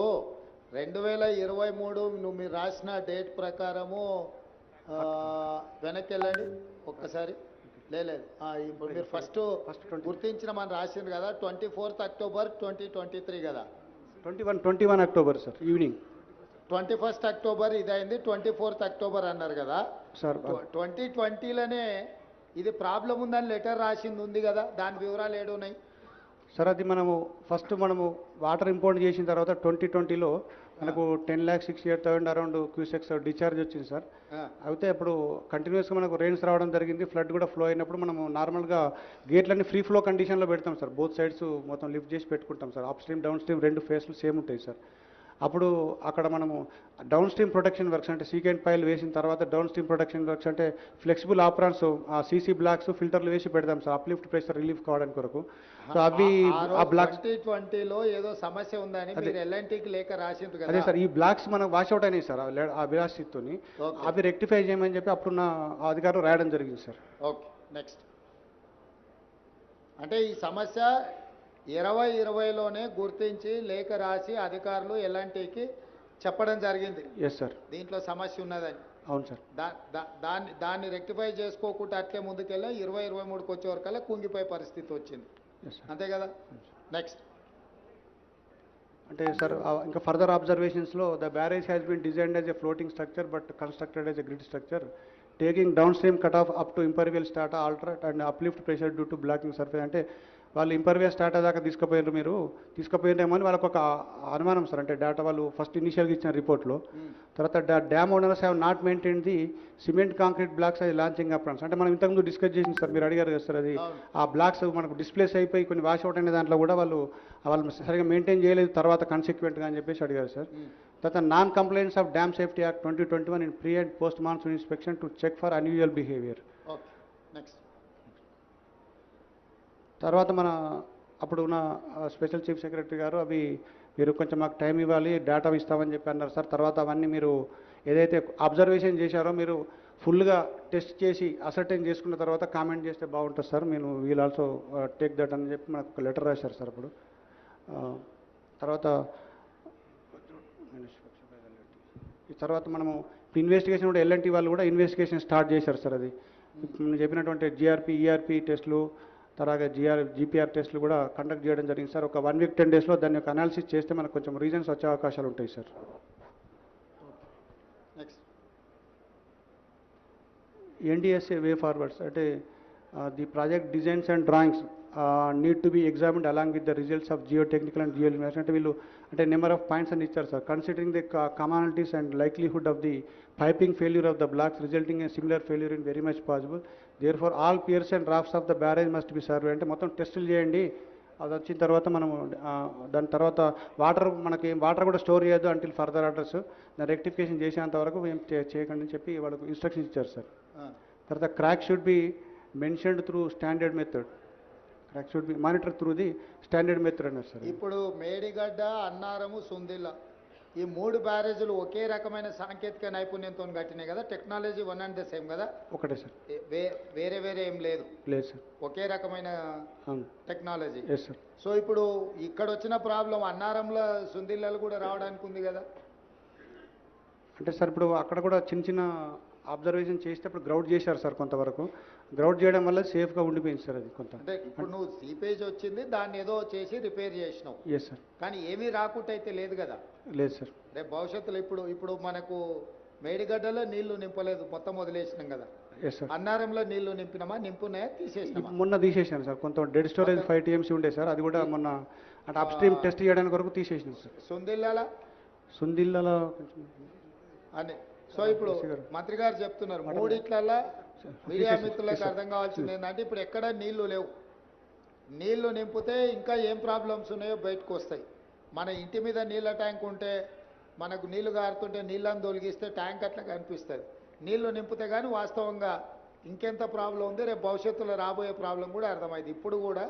2023 మీరు రాసిన డేట్ ప్రకారము వెనక్కి వెళ్ళండి ఒక్కసారి. లేదు ఇప్పుడు మీరు ఫస్ట్ గుర్తించిన మనం రాసింది కదా 24th అక్టోబర్ 2023 కదా? 21 October sir evening. 21st October ఇదైంది, 24th అక్టోబర్ అన్నారు కదా సార్. 2020లోనే ఇది ప్రాబ్లం ఉందని లెటర్ రాసింది ఉంది కదా, దాని వివరాలు ఏడున్నాయి సార్? అది మనము వాటర్ ఇంపోర్ట్ చేసిన తర్వాత 2020లో మనకు 10,68,000 అరౌండ్ క్యూసెక్స్ డిశ్చార్జ్ వచ్చింది సార్. అయితే అప్పుడు కంటిన్యూస్గా మనకు రెయిన్స్ రావడం జరిగింది, ఫ్లడ్ కూడా ఫ్లో అయినప్పుడు మనము నార్మల్గా గేట్లన్నీ ఫ్రీ ఫ్లో కండిషన్లో పెడతాం సార్. బోత్ సైడ్స్ మొత్తం లిఫ్ట్ చేసి పెట్టుకుంటాం sir. Upstream downstream 2 ఫేస్లు సేమ్ ఉంటాయి సార్. అప్పుడు అక్కడ మనము డౌన్ స్ట్రీమ్ ప్రొటెక్షన్ వర్క్స్ అంటే సీకెంట్ పైల్ వేసిన తర్వాత డౌన్ స్ట్రీమ్ ప్రొటెక్షన్ వర్క్స్ అంటే ఫ్లెక్సిబుల్ ఆపరాన్స్, సీసీ బ్లాక్స్, ఫిల్టర్లు వేసి పెడతాం సార్ అప్లిఫ్ట్ ప్రెషర్ రిలీఫ్ కావడానికి కొరకు. సో అవి ఆ బ్లాక్స్ 2020లో ఏదో సమస్య ఉందని మీరు ఎల్ఎన్టీకి లేఖ రాసిండ్రు కదా? అదే సార్, ఈ బ్లాక్స్ మనకు వాష్అవుట్ అయినాయి సార్ ఆ విలాసితోని. అవి రెక్టిఫై చేయమని చెప్పి అప్పుడున్న అధికారులు రాయడం జరిగింది సార్. Okay, next. అంటే ఈ సమస్య 2020లోనే గుర్తించి లేఖ రాసి అధికారులు ఎల్ఎన్టీకి చెప్పడం జరిగింది. Yes sir. దీంట్లో సమస్య ఉన్నదని. అవును సార్. దాన్ని రెక్టిఫై చేసుకోకుండా అట్లే ముందుకెళ్ళి 2023కి వచ్చే వరకల్లా కుంగిపోయే పరిస్థితి వచ్చింది. అంతే కదా? నెక్స్ట్. అంటే సార్ ఇంకా ఫర్దర్ అబ్జర్వేషన్స్లో the barrage has been designed as a floating structure but constructed as a grid structure taking downstream cut off up to impervious strata alternate and uplift pressure due to blocking surface. అంటే వాళ్ళు ఇంపర్వియల్ స్టాటా దాకా తీసుకుపోయినారేమో అని వాళ్ళకు ఒక అనుమానం sir. అంటే data వాళ్ళు first ఇనిషియల్గా ఇచ్చిన రిపోర్ట్లో. తర్వాత dam owners have not maintain the cement concrete blocks అది లాంచింగ్ అప్రాన్స్. అంటే మనం ఇంతకుముందు డిస్కస్ చేసింది సార్, మీరు అడిగారు కదా సార్. అది ఆ బ్లాక్స్ మనకు డిస్ప్లేస్ అయిపోయి కొన్ని వాష్అవుట్ అయిన దాంట్లో కూడా వాళ్ళు సరిగా మెయింటైన్ చేయలేదు తర్వాత కన్సిక్వెంట్గా అని చెప్పేసి అడిగారు సార్. తర్వాత non complaints of dam safety act 2021 in pre and post monsoon inspection to check for unusual behaviour. Next. తర్వాత అప్పుడు ఉన్న స్పెషల్ చీఫ్ సెక్రటరీ గారు అవి మీరు కొంచెం మాకు టైం ఇవ్వాలి, డేటా ఇస్తామని చెప్పి అన్నారు సార్. తర్వాత అవన్నీ మీరు ఏదైతే అబ్జర్వేషన్ చేశారో మీరు ఫుల్గా టెస్ట్ చేసి అసర్టైన్ చేసుకున్న తర్వాత కామెంట్ చేస్తే బాగుంటుంది సార్. నేను వీల్ ఆల్సో టేక్ దట్ అని చెప్పి మనకు ఒక లెటర్ రాశారు సార్ అప్పుడు. తర్వాత మనము ఇన్వెస్టిగేషన్ కూడా ఎల్ఎన్టీ వాళ్ళు కూడా ఇన్వెస్టిగేషన్ స్టార్ట్ చేశారు సార్. అది నేను చెప్పినటువంటి జిఆర్పి, ఈఆర్పి టెస్టులు, తర్వాత జీపీఆర్ టెస్టులు కూడా కండక్ట్ చేయడం జరిగింది సార్. ఒక 1 week 10 daysలో దాని యొక్క అనాలిసిస్ చేస్తే మనకు కొంచెం రీజన్స్ వచ్చే అవకాశాలు ఉంటాయి sir. Next. NDSA way forwards అంటే the project designs and drawings need to be examined along with the results of geotechnical and geo investigation. అంటే వీళ్ళు అంటే నెంబర్ ఆఫ్ పాయింట్స్ అని ఇచ్చారు sir. Considering the commonalities and likelihood of the piping failure of the blocks resulting in similar failure in very much possible. Therefore all piers and drafts of the barrage must be survey. అంటే మొత్తం టెస్టులు చేయండి, అది వచ్చిన తర్వాత మనం దాని తర్వాత మనకి వాటర్ కూడా స్టోర్ చేయొద్దు అంటిల్ ఫర్దర్ ఆర్డర్స్, దాన్ని రెక్టిఫికేషన్ చేసేంత వరకు ఏం చేయకండి అని చెప్పి వాళ్ళకు ఇన్స్ట్రక్షన్స్ ఇచ్చారు సార్. తర్వాత crack should be mentioned through standard method. Crack should be monitor through the standard method అన్నారు సార్. ఇప్పుడు మేడిగడ్డ, అన్నారము, సుందిల్ల ఈ 3 బ్యారేజీలు ఒకే రకమైన సాంకేతిక నైపుణ్యంతో కట్టినాయి కదా, technology one and the same కదా? ఒకటే సార్, వేరే వేరే ఏం లేదు. లేదు సార్, ఒకే రకమైన టెక్నాలజీ. Yes sir. సో ఇప్పుడు ఇక్కడ వచ్చిన ప్రాబ్లం అన్నారంలో, సుందిల్లలు కూడా రావడానికి ఉంది కదా? అంటే సార్ ఇప్పుడు అక్కడ కూడా చిన్న చిన్న అబ్జర్వేషన్ చేసేటప్పుడు గ్రౌడ్ చేశారు సార్, కొంతవరకు గ్రౌడ్ చేయడం వల్ల సేఫ్గా ఉండిపోయింది సార్ అది కొంత. అంటే ఇప్పుడు నువ్వు సీపేజ్ వచ్చింది, దాన్ని ఏదో చేసి రిపేర్ చేసినావు. Yes sir. కానీ ఏమీ రాకుండా అయితే లేదు కదా? లేదు సార్. రేపు భవిష్యత్తులో ఇప్పుడు మనకు మేడిగడ్డలో నీళ్లు నింపలేదు, మొత్తం వదిలేసినాం కదా. Yes sir. అన్నారంలో నీళ్లు నింపున్నాయా, తీసేసినామా? మొన్న తీసేసాను సార్, కొంత డెడ్ స్టోరేజ్ 5 TMC ఉండే సార్, అది కూడా మొన్న అంటే అప్ స్ట్రీమ్ టెస్ట్ చేయడానికి వరకు తీసేసినాం సార్. సుందిల్లాల అని. సో ఇప్పుడు మంత్రి గారు చెప్తున్నారు మూడిట్లల్లా మీడియా మిత్రులకు అర్థం కావాల్సింది ఏంటంటే ఇప్పుడు ఎక్కడ నీళ్లు లేవు. నీళ్లు నింపితే ఇంకా ఏం ప్రాబ్లమ్స్ ఉన్నాయో బయటకు వస్తాయి. మన ఇంటి మీద నీళ్ళ ట్యాంక్ ఉంటే మనకు నీళ్లు గారుతుంటే నీళ్ళని తొలగిస్తే ట్యాంక్ అట్లా కనిపిస్తుంది. నీళ్లు నింపితే కానీ వాస్తవంగా ఇంకెంత ప్రాబ్లం ఉంది, రేపు భవిష్యత్తులో రాబోయే ప్రాబ్లం కూడా అర్థమైంది. ఇప్పుడు కూడా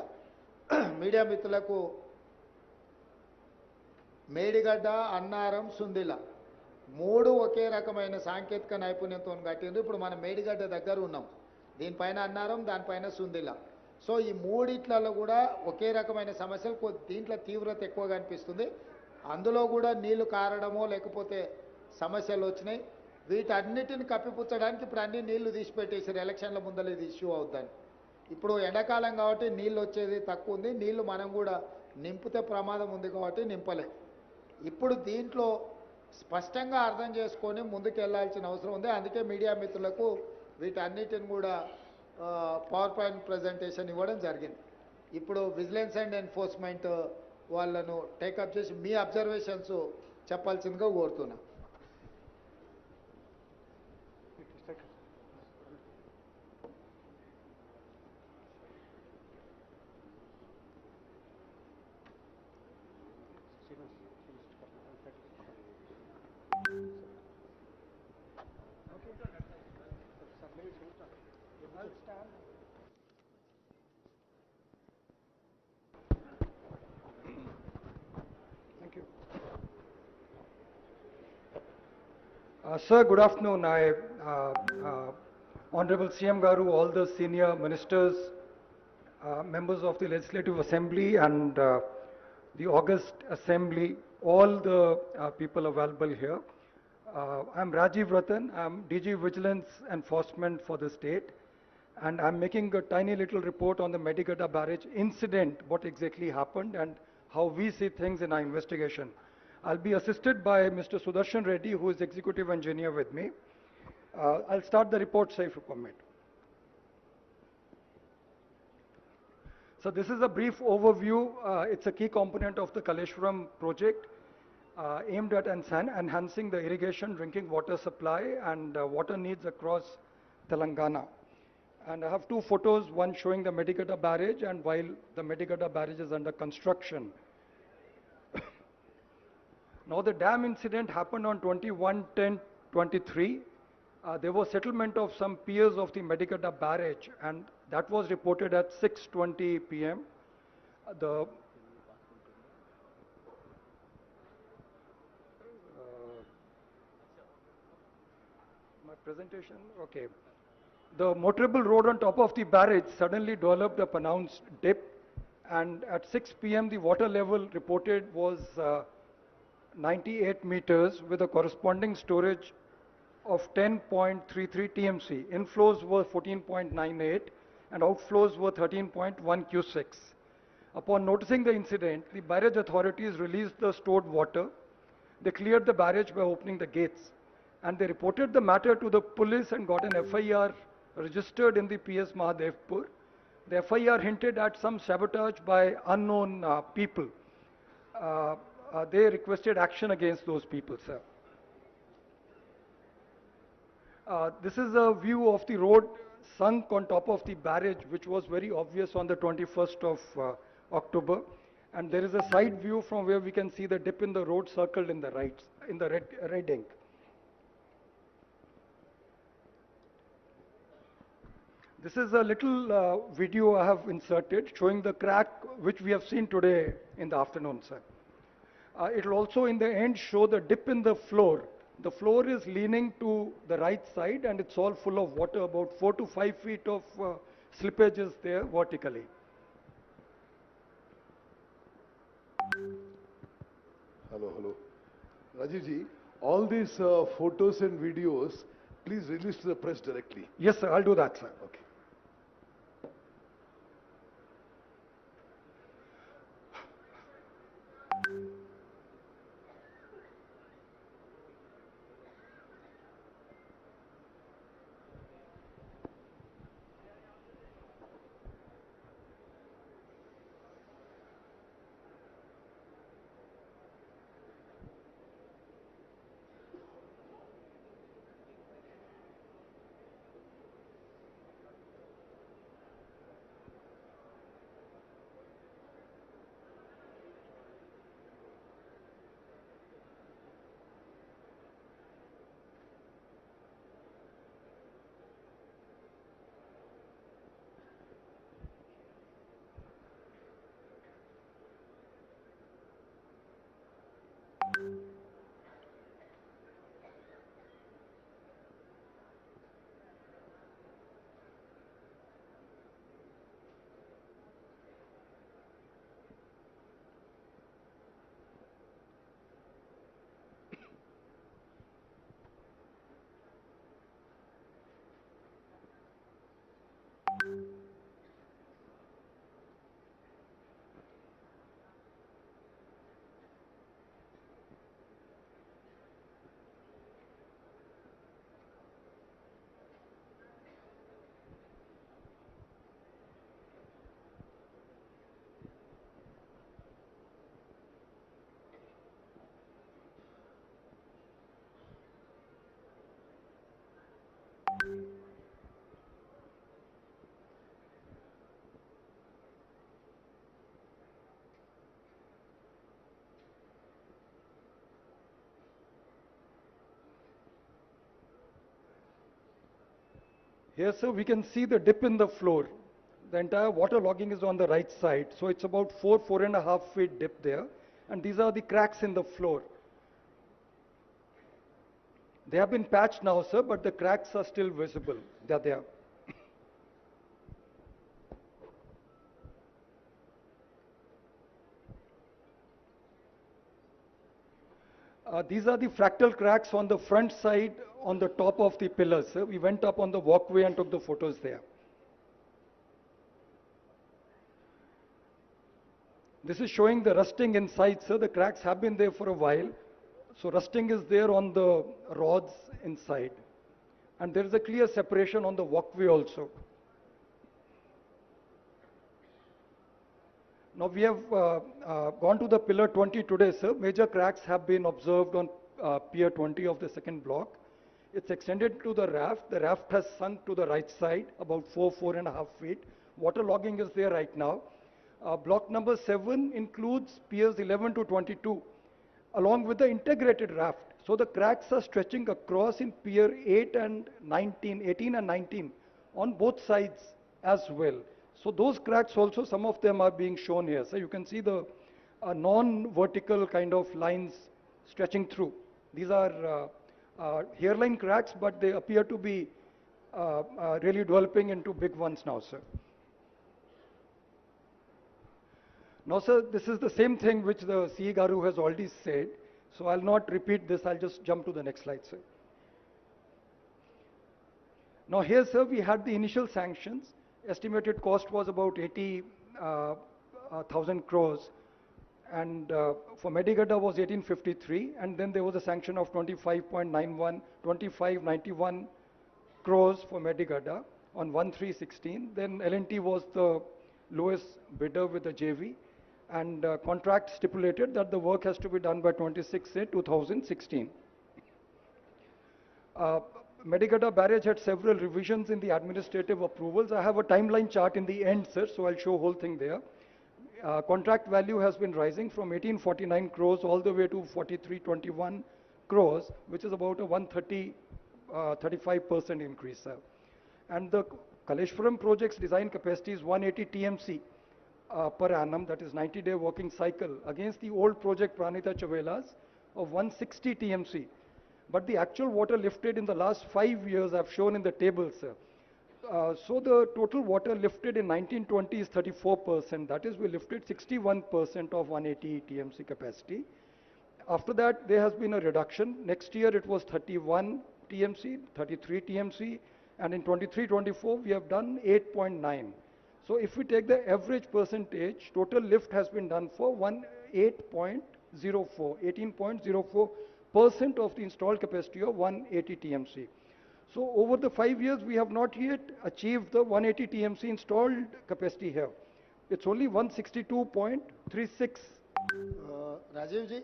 మీడియా మిత్రులకు మేడిగడ్డ, అన్నారం, సుందిల 3 ఒకే రకమైన సాంకేతిక నైపుణ్యంతో కట్టిండ్రు. ఇప్పుడు మనం మేడిగడ్డ దగ్గర ఉన్నాం, దీనిపైన అన్నారం, దానిపైన సుందిల. సో ఈ మూడిట్లలో కూడా ఒకే రకమైన సమస్యలు, దీంట్లో తీవ్రత ఎక్కువగా అనిపిస్తుంది. అందులో కూడా నీళ్లు కారడమో లేకపోతే సమస్యలు వచ్చినాయి. వీటన్నిటిని కప్పిపుచ్చడానికి ఇప్పుడు అన్ని నీళ్లు తీసిపెట్టేసారు, ఎలక్షన్ల ముందర ఇది ఇష్యూ అవుద్దని. ఇప్పుడు ఎండాకాలం కాబట్టి నీళ్ళు వచ్చేది తక్కువ ఉంది, నీళ్లు మనం కూడా నింపితే ప్రమాదం ఉంది కాబట్టి నింపలే. ఇప్పుడు దీంట్లో స్పష్టంగా అర్థం చేసుకొని ముందుకు వెళ్ళాల్సిన అవసరం ఉంది. అందుకే మీడియా మిత్రులకు వీటన్నిటిని కూడా పవర్ పాయింట్ ప్రజెంటేషన్ ఇవ్వడం జరిగింది. ఇప్పుడు విజిలెన్స్ అండ్ ఎన్ఫోర్స్మెంట్ వాళ్ళను టేకప్ చేసి మీ అబ్జర్వేషన్స్ చెప్పాల్సిందిగా కోరుతున్నా. Sir, good afternoon. Honorable CM Garu, all the senior ministers, members of the Legislative Assembly and the August Assembly, all the people available here. I'm Rajiv Ratan. I'm DG Vigilance Enforcement for the state, and I'm making a tiny little report on the Medigada barrage incident, what exactly happened and how we see things in our investigation. I'll be assisted by Mr. Sudarshan Reddy, who is executive engineer with me. I'll start the report, sir, if you permit. So this is a brief overview. It's a key component of the Kaleshwaram project aimed at enhancing the irrigation, drinking water supply and water needs across Telangana. And I have 2 photos, one showing the Medigada barrage and while the Medigada barrage is under construction. Now the dam incident happened on 21/10/23. There was settlement of some piers of the Medigada barrage and that was reported at 6:20 p.m. My presentation, okay. The motorable road on top of the barrage suddenly developed a pronounced dip and at 6 p.m. the water level reported was 98 meters with a corresponding storage of 10.33 TMC. Inflows were 14.98 and outflows were 13.1 cusecs. Upon noticing the incident, the barrage authorities released the stored water. They cleared the barrage by opening the gates and they reported the matter to the police and got an FIR registered in the PS Mahadevpur. The FIR hinted at some sabotage by unknown people. they requested action against those people, sir. This is a view of the road sunk on top of the barrage, which was very obvious on the 21st of October. And there is a side view from where we can see the dip in the road circled in the right, in the red ink. This is a little video I have inserted showing the crack which we have seen today in the afternoon, sir. It will also in the end show the dip in the floor. The floor is leaning to the right side and it's all full of water, about 4 to 5 feet of slippage is there vertically. Hello. Rajiv ji, all these photos and videos, please release to the press directly. Yes, sir, I'll do that, sir. Okay. Here, sir, we can see the dip in the floor. The entire water logging is on the right side. So it's about 4.5 feet dip there. And these are the cracks in the floor. They have been patched now, sir, but the cracks are still visible. They're there. These are the fractal cracks on the front side on the top of the pillars, sir. We went up on the walkway and took the photos there. This is showing the rusting inside, sir. The cracks have been there for a while. So rusting is there on the rods inside. And there is a clear separation on the walkway also. Now we have gone to the pillar 20 today, sir. Major cracks have been observed on pier 20 of the second block. It's extended to the raft. The raft has sunk to the right side, about 4.5 feet. Water logging is there right now. Block number 7 includes piers 11 to 22, along with the integrated raft. So the cracks are stretching across in pier 8 and 19, 18 and 19 on both sides as well. So those cracks also, some of them are being shown here. So you can see the non-vertical kind of lines stretching through. These are hairline cracks, but they appear to be really developing into big ones now, sir. Now, sir, this is the same thing which the CE Garu has already said. So I'll not repeat this. I'll just jump to the next slide, sir. Now here, sir, we had the initial sanctions. Estimated cost was about 80,000 crores. And for Medigada was 1853. And then there was a sanction of 25.91, 2591 crores for Medigada on 1316. Then L&T was the lowest bidder with the JV. and contract stipulated that the work has to be done by 26/8/2016. Medigada barrage had several revisions in the administrative approvals. I have a timeline chart in the end, sir, so I'll show whole thing there. Contract value has been rising from 1849 crores all the way to 4321 crores, which is about a 35% increase, sir. And the Kaleshwaram project's design capacity is 180 TMC per annum, that is 90-day working cycle, against the old project Pranita Chavela's of 160 TMC. But the actual water lifted in the last 5 years I've shown in the table, sir. So the total water lifted in 1920 is 34%. That is, we lifted 61% of 180 TMC capacity. After that, there has been a reduction. Next year, it was 31 TMC, 33 TMC, and in 23-24, we have done 8.9. So if we take the average percentage, total lift has been done for 18.04% of the installed capacity of 180 TMC. So over the 5 years, we have not yet achieved the 180 TMC installed capacity here. It's only 162.36. Rajiv ji,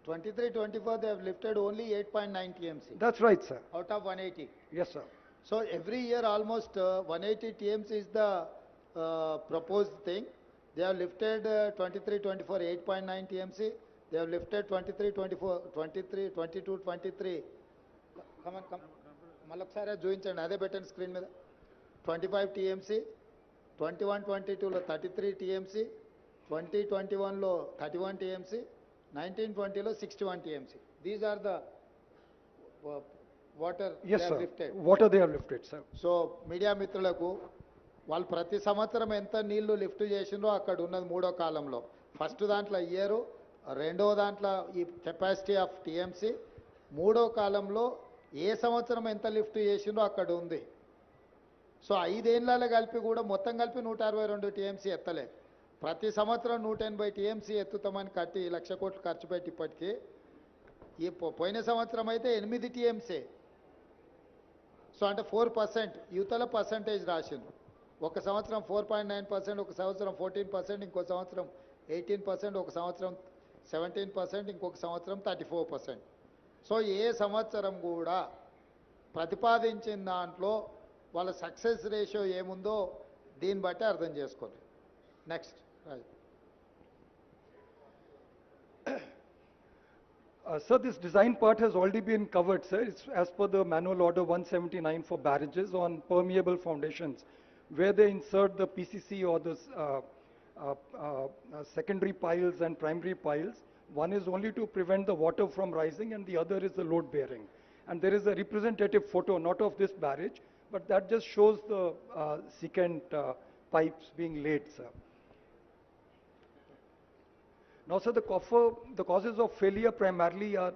23-24 they have lifted only 8.9 TMC. That's right, sir. Out of 180. Yes, sir. So every year almost 180 TMC is the proposed thing. They have lifted 23-24 8.9 TMC. They have lifted 23-24, 22-23. Come on. మళ్ళొకసారి చూపించండి, అదే పెట్టండి screen మీద. 25 TMC, 21-22లో 33 TMC, 20-21లో 31 TMC, 19-20లో 61 TMC. These are the water yes, they have sir. lifted. Water they have lifted, sir. So media మిత్రులకు వాళ్ళు ప్రతి సంవత్సరం ఎంత నీళ్లు లిఫ్ట్ చేసిండ్రో అక్కడ ఉన్నది మూడో కాలంలో. ఫస్ట్ దాంట్లో ఇయరు, రెండో దాంట్లో ఈ కెపాసిటీ ఆఫ్ టీఎంసీ, మూడో కాలంలో ఏ సంవత్సరం ఎంత లిఫ్ట్ చేసిందో అక్కడ ఉంది. సో 5 ఏళ్ళలో కలిపి కూడా మొత్తం కలిపి 162 TMC ఎత్తలే. ప్రతి సంవత్సరం 180 TMC ఎత్తుతామని కట్టి 1,00,000 కోట్లు ఖర్చు పెట్టి ఇప్పటికీ ఈ పోయిన సంవత్సరం అయితే 8 TMC. సో అంటే 4% యువతల పర్సంటేజ్ రాసిండ్రు. ఒక సంవత్సరం 4.9%, ఒక సంవత్సరం 14%, ఇంకో సంవత్సరం 18%, ఒక సంవత్సరం 17%, ఇంకొక సంవత్సరం 34%. సో ఏ సంవత్సరం కూడా ప్రతిపాదించిన దాంట్లో వాళ్ళ సక్సెస్ రేషియో ఏముందో దీన్ని బట్టి అర్థం చేసుకోండి. Next. Sir, this design part has already been covered, sir. It's as per the manual order 179 for barrages on permeable foundations, where they insert the PCC or the secondary piles and primary piles. One is only to prevent the water from rising and the other is the load bearing. And there is a representative photo, not of this barrage, but that just shows the secant pipes being laid, sir. Now, sir, the causes of failure primarily are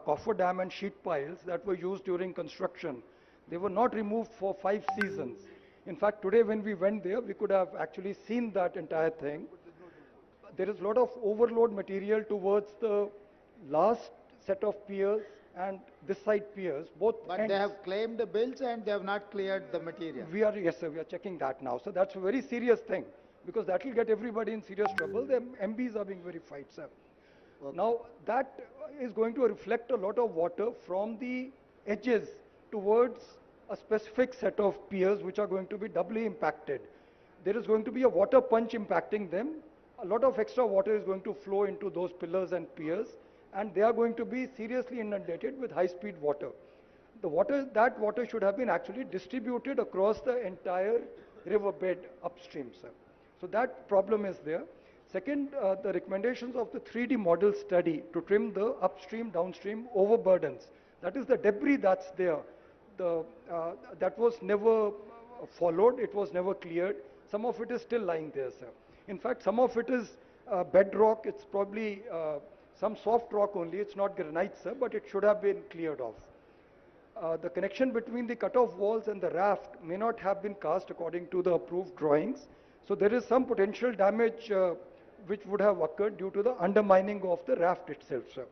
coffer dam and sheet piles that were used during construction. They were not removed for 5 seasons. In fact, today when we went there, we could have actually seen that entire thing. There is a lot of overload material towards the last set of piers and this side piers, both But ends. they have claimed the bills and they have not cleared the material. Yes, sir, we are checking that now. So that's a very serious thing, because that will get everybody in serious trouble. The MBs are being verified, sir. Okay. Now, that is going to reflect a lot of water from the edges towards a specific set of piers, which are going to be doubly impacted. There is going to be a water punch impacting them. A lot of extra water is going to flow into those pillars and piers, and they are going to be seriously inundated with high-speed water. That water should have been actually distributed across the entire riverbed upstream, sir. So that problem is there. Second, the recommendations of the 3D model study to trim the upstream, downstream overburdens. That is the debris that's there. That was never followed. It was never cleared. Some of it is still lying there, sir. In fact, some of it is bedrock. It's probably some soft rock only. It's not granite, sir, but it should have been cleared off. The connection between the cut-off walls and the raft may not have been cast according to the approved drawings. So there is some potential damage which would have occurred due to the undermining of the raft itself, sir.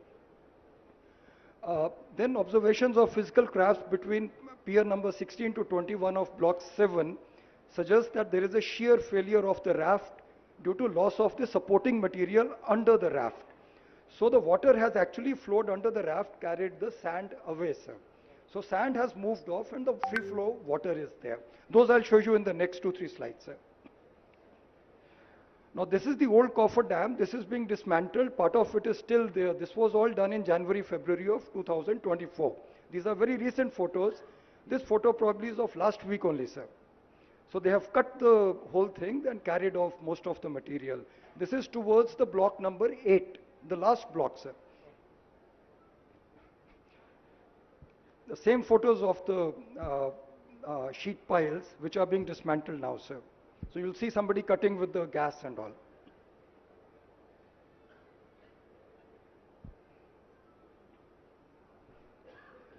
Then observations of physical cracks between pier number 16 to 21 of block 7 suggest that there is a shear failure of the raft due to loss of the supporting material under the raft. So the water has actually flowed under the raft, carried the sand away, sir. So sand has moved off and the free flow water is there. Those I'll show you in the next 2-3 slides, sir. Now this is the old coffer dam. This is being dismantled. Part of it is still there. This was all done in January, February of 2024. These are very recent photos. This photo probably is of last week only, sir. So they have cut the whole thing and carried off most of the material. This is towards the block number 8, the last block, sir. The same photos of the sheet piles which are being dismantled now, sir. So you'll see somebody cutting with the gas and all.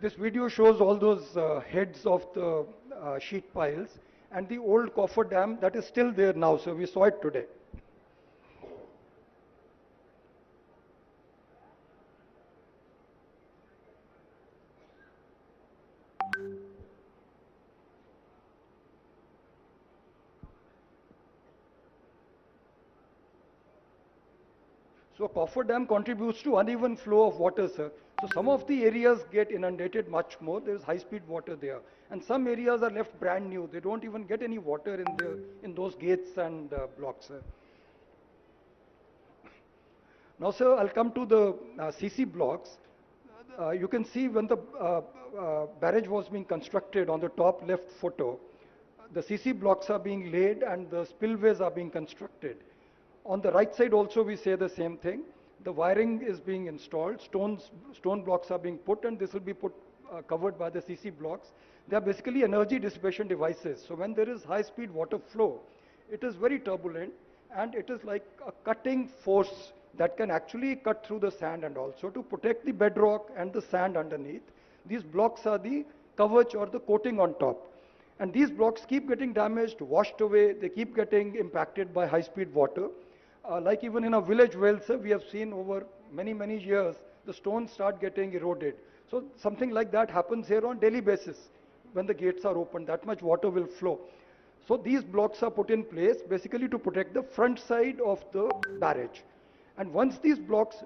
This video shows all those heads of the sheet piles and the old coffer dam that is still there now, so we saw it today. So coffer dam contributes to uneven flow of water, sir. So some of the areas get inundated much more. There is high-speed water there, and some areas are left brand new. They don't even get any water in those gates and blocks, sir. Now, sir, I'll come to the CC blocks. You can see when the barrage was being constructed on the top left photo, the CC blocks are being laid and the spillways are being constructed. On the right side also we say the same thing. The wiring is being installed, stone blocks are being put, and this will be covered by the CC blocks. They are basically energy dissipation devices. So when there is high-speed water flow, it is very turbulent and it is like a cutting force that can actually cut through the sand, and also to protect the bedrock and the sand underneath. These blocks are the coverage or the coating on top. And these blocks keep getting damaged, washed away, they keep getting impacted by high-speed water. Like even in a village well, sir, we have seen over many, many years, the stones start getting eroded. So something like that happens here on daily basis. When the gates are opened, that much water will flow. So these blocks are put in place basically to protect the front side of the barrage. And once these blocks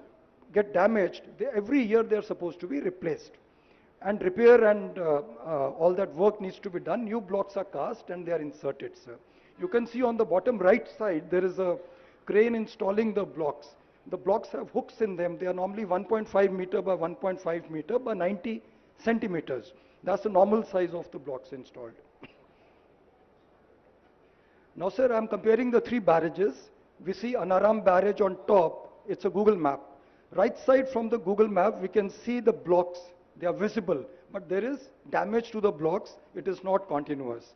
get damaged, every year they are supposed to be replaced. And repair and all that work needs to be done. New blocks are cast and they are inserted, sir. You can see on the bottom right side, there is a crane installing the blocks. The blocks have hooks in them. They are normally 1.5 meter by 1.5 meter by 90 centimeters. That's the normal size of the blocks installed. Now, sir, I'm comparing the 3 barrages. We see Anaram barrage on top. It's a Google map. Right side from the Google map, we can see the blocks. They are visible, but there is damage to the blocks. It is not continuous.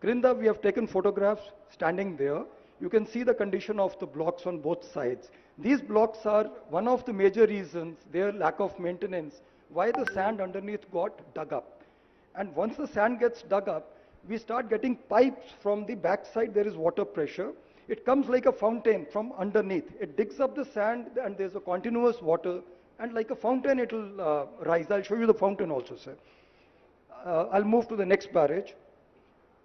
Grinda, we have taken photographs standing there. You can see the condition of the blocks on both sides. These blocks are one of the major reasons, their lack of maintenance, why the sand underneath got dug up. And once the sand gets dug up, we start getting pipes from the backside. There is water pressure. It comes like a fountain from underneath. It digs up the sand and there's a continuous water, and like a fountain it will rise. I'll show you the fountain also, sir. I'll move to the next barrage.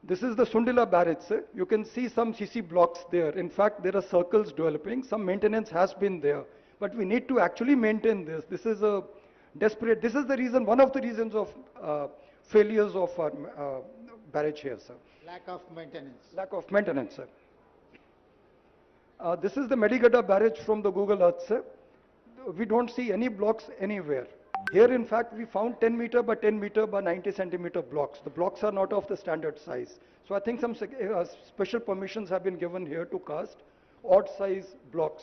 This is the Sundila barrage, sir. You can see some CC blocks there. In fact, there are circles developing. Some maintenance has been there. But we need to actually maintain this. This is a desperate, this is the reason, one of the reasons of failures of our barrage here, sir. Lack of maintenance. Lack of maintenance, sir. This is the Medigada barrage from the Google Earth, sir. We don't see any blocks anywhere. Here, in fact, we found 10 meter by 10 meter by 90 centimeter blocks. The blocks are not of the standard size. So I think some special permissions have been given here to cast odd size blocks.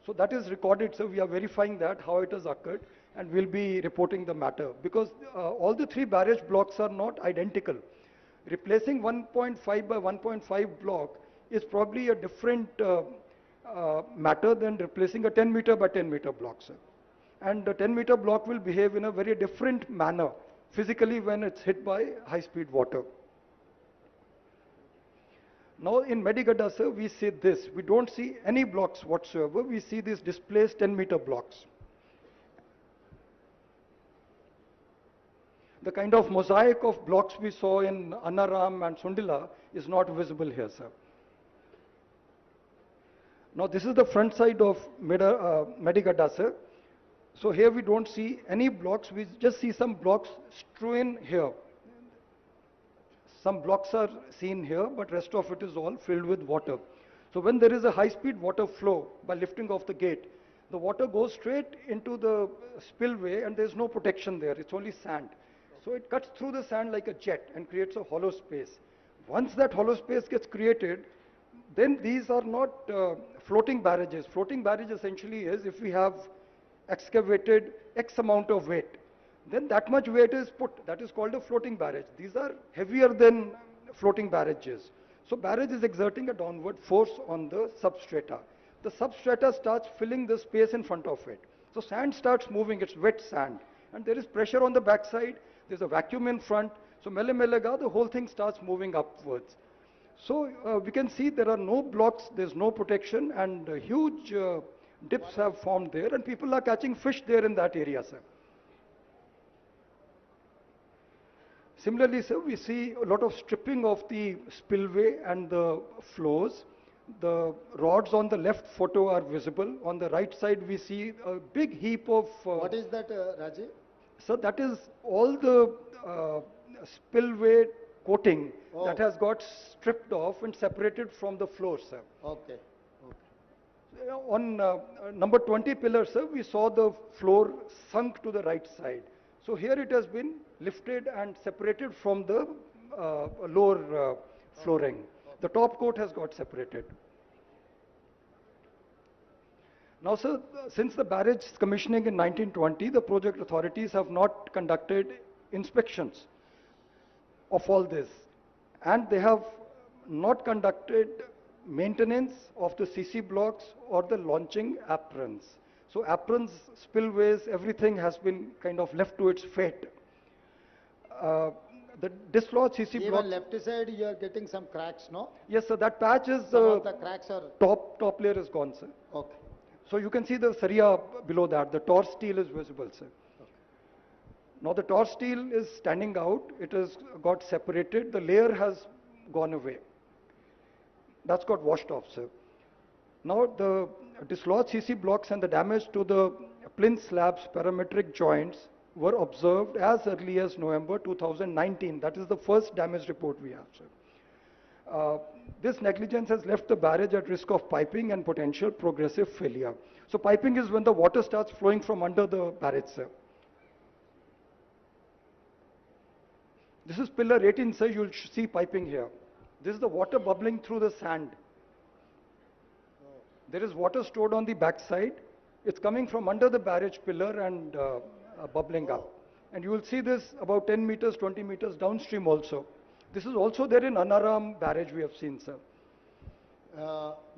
So that is recorded, so we are verifying that, how it has occurred, and we'll be reporting the matter. Because all the 3 barrage blocks are not identical. Replacing 1.5 by 1.5 block is probably a different matter than replacing a 10 meter by 10 meter block, sir. And the 10 meter block will behave in a very different manner physically when it's hit by high-speed water. Now in Medigada, sir, we see this. We don't see any blocks whatsoever. We see these displaced 10 meter blocks. The kind of mosaic of blocks we saw in Anaram and Sundila is not visible here, sir. Now this is the front side of Medigadda, sir. So here we don't see any blocks, we just see some blocks strewn here. Some blocks are seen here, but rest of it is all filled with water. So when there is a high-speed water flow by lifting off the gate, the water goes straight into the spillway and there's no protection there, it's only sand. So it cuts through the sand like a jet and creates a hollow space. Once that hollow space gets created, then these are not floating barrages. Floating barrage essentially is if we have excavated X amount of weight, then that much weight is put. That is called a floating barrage. These are heavier than floating barrages. So barrage is exerting a downward force on the substrata. The substrata starts filling the space in front of it. So sand starts moving, it's wet sand. And there is pressure on the backside, there's a vacuum in front. So mele melega, the whole thing starts moving upwards. So we can see there are no blocks, there's no protection, and huge dips have formed there, and people are catching fish there in that area, sir. Similarly, sir, we see a lot of stripping of the spillway and the flows. The rods on the left photo are visible. On the right side, we see a big heap of... What is that, Rajiv? So that is all the spillway coating that has got stripped off and separated from the floor, sir. Okay. On number 20 pillar, sir, we saw the floor sunk to the right side. So here it has been lifted and separated from the lower flooring. The top coat has got separated. Now, sir, since the barrage commissioning in 1920, the project authorities have not conducted inspections of all this, and they have not conducted maintenance of the CC blocks or the launching aprons. So aprons, spillways, everything has been kind of left to its fate. The dislodged CC Even blocks... left side, you are getting some cracks, no? Yes, sir, that patch is... Some of the cracks are... Top layer is gone, sir. Okay. So you can see the saria below that. The torch steel is visible, sir. Now the torch steel is standing out. It has got separated. The layer has gone away. That's got washed off, sir. Now the dislodged CC blocks and the damage to the plinth slabs parametric joints were observed as early as November 2019. That is the first damage report we have, sir. This negligence has left the barrage at risk of piping and potential progressive failure. So piping is when the water starts flowing from under the barrage, sir. This is pillar 18, sir. You'll see piping here. This is the water bubbling through the sand. There is water stored on the backside. It's coming from under the barrage pillar and bubbling up. And you will see this about 10 meters, 20 meters downstream also. This is also there in Anaram barrage we have seen, sir.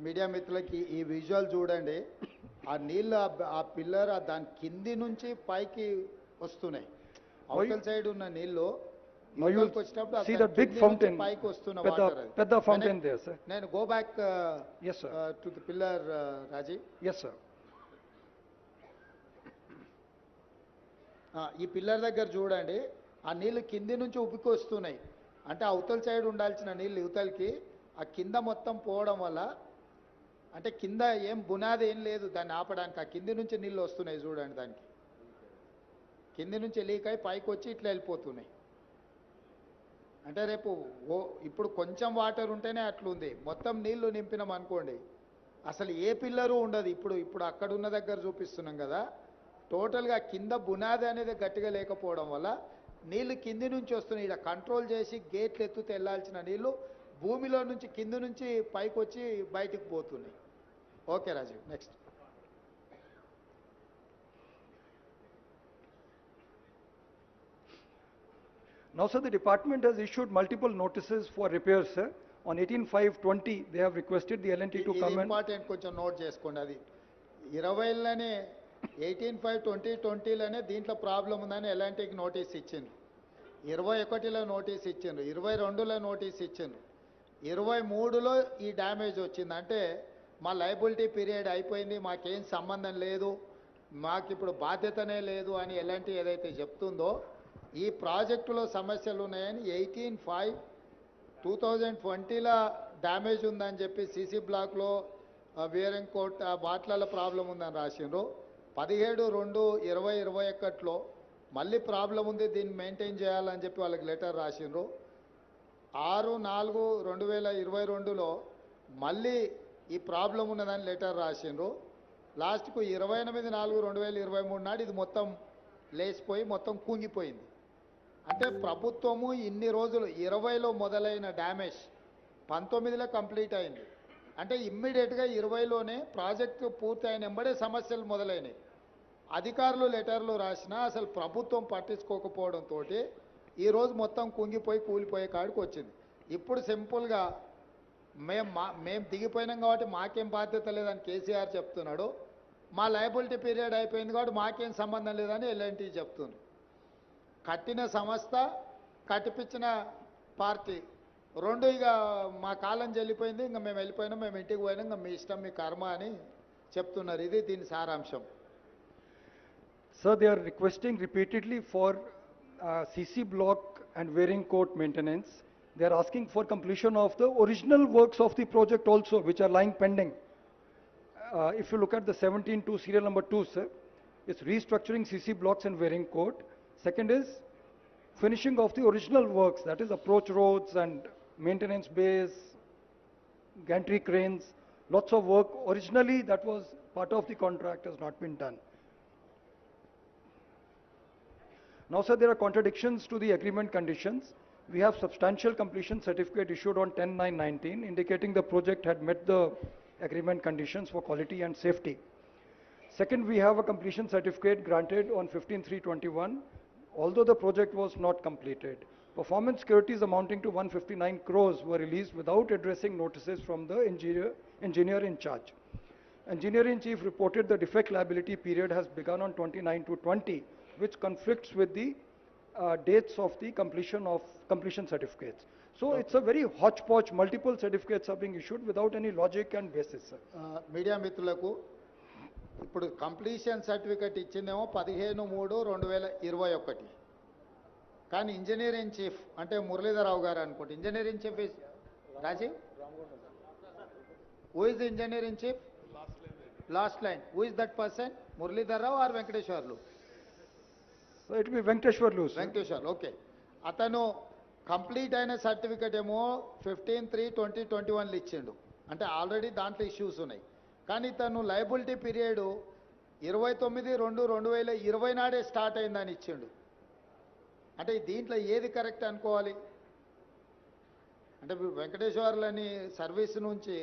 Media మిత్రులకి ఈ visual చూడండి. ఆ నీళ్ళు ఆ pillar దాని కింది నుంచి పైకి వస్తున్నాయి. అవతల సైడ్ ఉన్న నీళ్ళు వచ్చినప్పుడు see that big fountain, పైకి వస్తున్న పెద్ద fountain there, sir. నేను go back yes, sir. To the pillar Rajeev. Yes, sir. ఈ పిల్లర్ దగ్గర చూడండి, ఆ నీళ్లు కింది నుంచి ఉబ్బికి వస్తున్నాయి. అంటే అవతల సైడ్ ఉండాల్సిన నీళ్ళు యువతలకి ఆ కింద మొత్తం పోవడం వల్ల, అంటే కింద ఏం బునాది ఏం లేదు దాన్ని ఆపడానికి, ఆ కింది నుంచి నీళ్ళు వస్తున్నాయి చూడండి. దానికి కింది నుంచి లీక్ అయి పైకి వచ్చి ఇట్లా వెళ్ళిపోతున్నాయి. అంటే రేపు ఇప్పుడు కొంచెం వాటర్ ఉంటేనే అట్లుంది, మొత్తం నీళ్లు నింపినాం అనుకోండి అసలు ఏ పిల్లరు ఉండదు. ఇప్పుడు అక్కడ ఉన్న దగ్గర చూపిస్తున్నాం కదా, టోటల్గా కింద బునాది అనేది గట్టిగా లేకపోవడం వల్ల నీళ్లు కింది నుంచి వస్తున్నాయి. ఇక్కడ కంట్రోల్ చేసి గేట్లు ఎత్తుతే వెళ్ళాల్సిన నీళ్లు భూమిలో నుంచి కింది నుంచి పైకి వచ్చి బయటికి పోతున్నాయి. Okay Rajeev, next. Now, sir, the department has issued multiple notices for repairs, sir. On 18/5/20, they have requested the L&T to come and... important, కొంచెం నోట్ చేసుకోండి. అది 20లోనే 18/5/2020లోనే దీంట్లో ప్రాబ్లం ఉందని ఎలాంటికి నోటీస్ ఇచ్చిండ్రు, 21లో నోటీస్ ఇచ్చిండ్రు, 22లో నోటీస్ ఇచ్చిండ్రు, 23లో ఈ డ్యామేజ్ వచ్చింది. అంటే మా లయబిలిటీ పీరియడ్ అయిపోయింది, మాకేం సంబంధం లేదు, మాకు ఇప్పుడు బాధ్యతనే లేదు అని ఎలాంటి ఏదైతే చెప్తుందో, ఈ ప్రాజెక్టులో సమస్యలు ఉన్నాయని 18/5/2020లో డ్యామేజ్ ఉందని చెప్పి సీసీ బ్లాక్లో వేరింగ్ కోట్ బాట్ల ప్రాబ్లం ఉందని రాసిండ్రు. 17/2/2021లో మళ్ళీ ప్రాబ్లం ఉంది, దీన్ని మెయింటైన్ చేయాలని చెప్పి వాళ్ళకి లెటర్ రాసిండ్రు. 6/4/2022లో మళ్ళీ ఈ ప్రాబ్లం ఉన్నదని లెటర్ రాసిండ్రు. లాస్ట్కు 28/4/2023 నాడు ఇది మొత్తం లేచిపోయి మొత్తం కుంగిపోయింది. అంటే ప్రభుత్వము ఇన్ని రోజులు 20లో మొదలైన డ్యామేజ్ 19లో కంప్లీట్ అయింది. అంటే ఇమ్మీడియట్గా 20లోనే ప్రాజెక్టు పూర్తి అయిన వెంబడే సమస్యలు మొదలైనవి. అధికారులు లెటర్లు రాసినా అసలు ప్రభుత్వం పట్టించుకోకపోవడంతో ఈరోజు మొత్తం కుంగిపోయి కూలిపోయే కాడికి వచ్చింది. ఇప్పుడు సింపుల్గా మేము దిగిపోయినాం కాబట్టి మాకేం బాధ్యత లేదని కేసీఆర్ చెప్తున్నాడు. మా లయబిలిటీ పీరియడ్ అయిపోయింది కాబట్టి మాకేం సంబంధం లేదని ఎల్ఎన్టీ చెప్తుంది. కట్టిన సంస్థ, కట్టిపించిన పార్టీ రెండు ఇక మా కాలం చెల్లిపోయింది, ఇంకా మేము వెళ్ళిపోయినాం, మేము ఇంటికి పోయినాం, ఇంకా మీ ఇష్టం మీ కర్మ అని చెప్తున్నారు. ఇది దీని సారాంశం. Sir, they are requesting repeatedly for CC block and wearing court maintenance. They are asking for completion of the original works of the project also, which are lying pending. If you look at the 17-2 serial number 2, sir, it's restructuring CC blocks and wearing court. Second is finishing of the original works, that is approach roads and maintenance bays, gantry cranes, lots of work. Originally, that was part of the contract, has not been done. Now, sir, there are contradictions to the agreement conditions. We have substantial completion certificate issued on 10/9/19, indicating the project had met the agreement conditions for quality and safety. Second, we have a completion certificate granted on 15/3/21, although the project was not completed. Performance securities amounting to 159 crores were released without addressing notices from the engineer in charge. Engineer-in-chief reported the defect liability period has begun on 29/20, which conflicts with the dates of the completion certificates. So it's a very hodgepodge, multiple certificates are being issued without any logic and basis, sir. Media మిత్రులకు ఇప్పుడు completion certificate ఇచ్చిందేమో 15/3/2021, కానీ engineer in chief అంటే మురళీధరరావు గారు అనుకుంటే. Engineer in chief is Rajiv. Who is the engineer in chief? Last line. Who is that person? Muralidhara Rao or Venkateshwarlu? So it will be Venkateshwarlu, sir. Venkateshwarlu, okay. అతను complete అయిన certificate ఏమో 15/3/2021 ఇచ్చిండు, అంటే already దాంట్లో ఇష్యూస్ ఉన్నాయి. కానీ తను లయబిలిటీ పీరియడ్ 29/2/2020 నాడే స్టార్ట్ అయిందని ఇచ్చిండు. అంటే దీంట్లో ఏది కరెక్ట్ అనుకోవాలి? అంటే వెంకటేశ్వర్లని సర్వీస్ నుంచి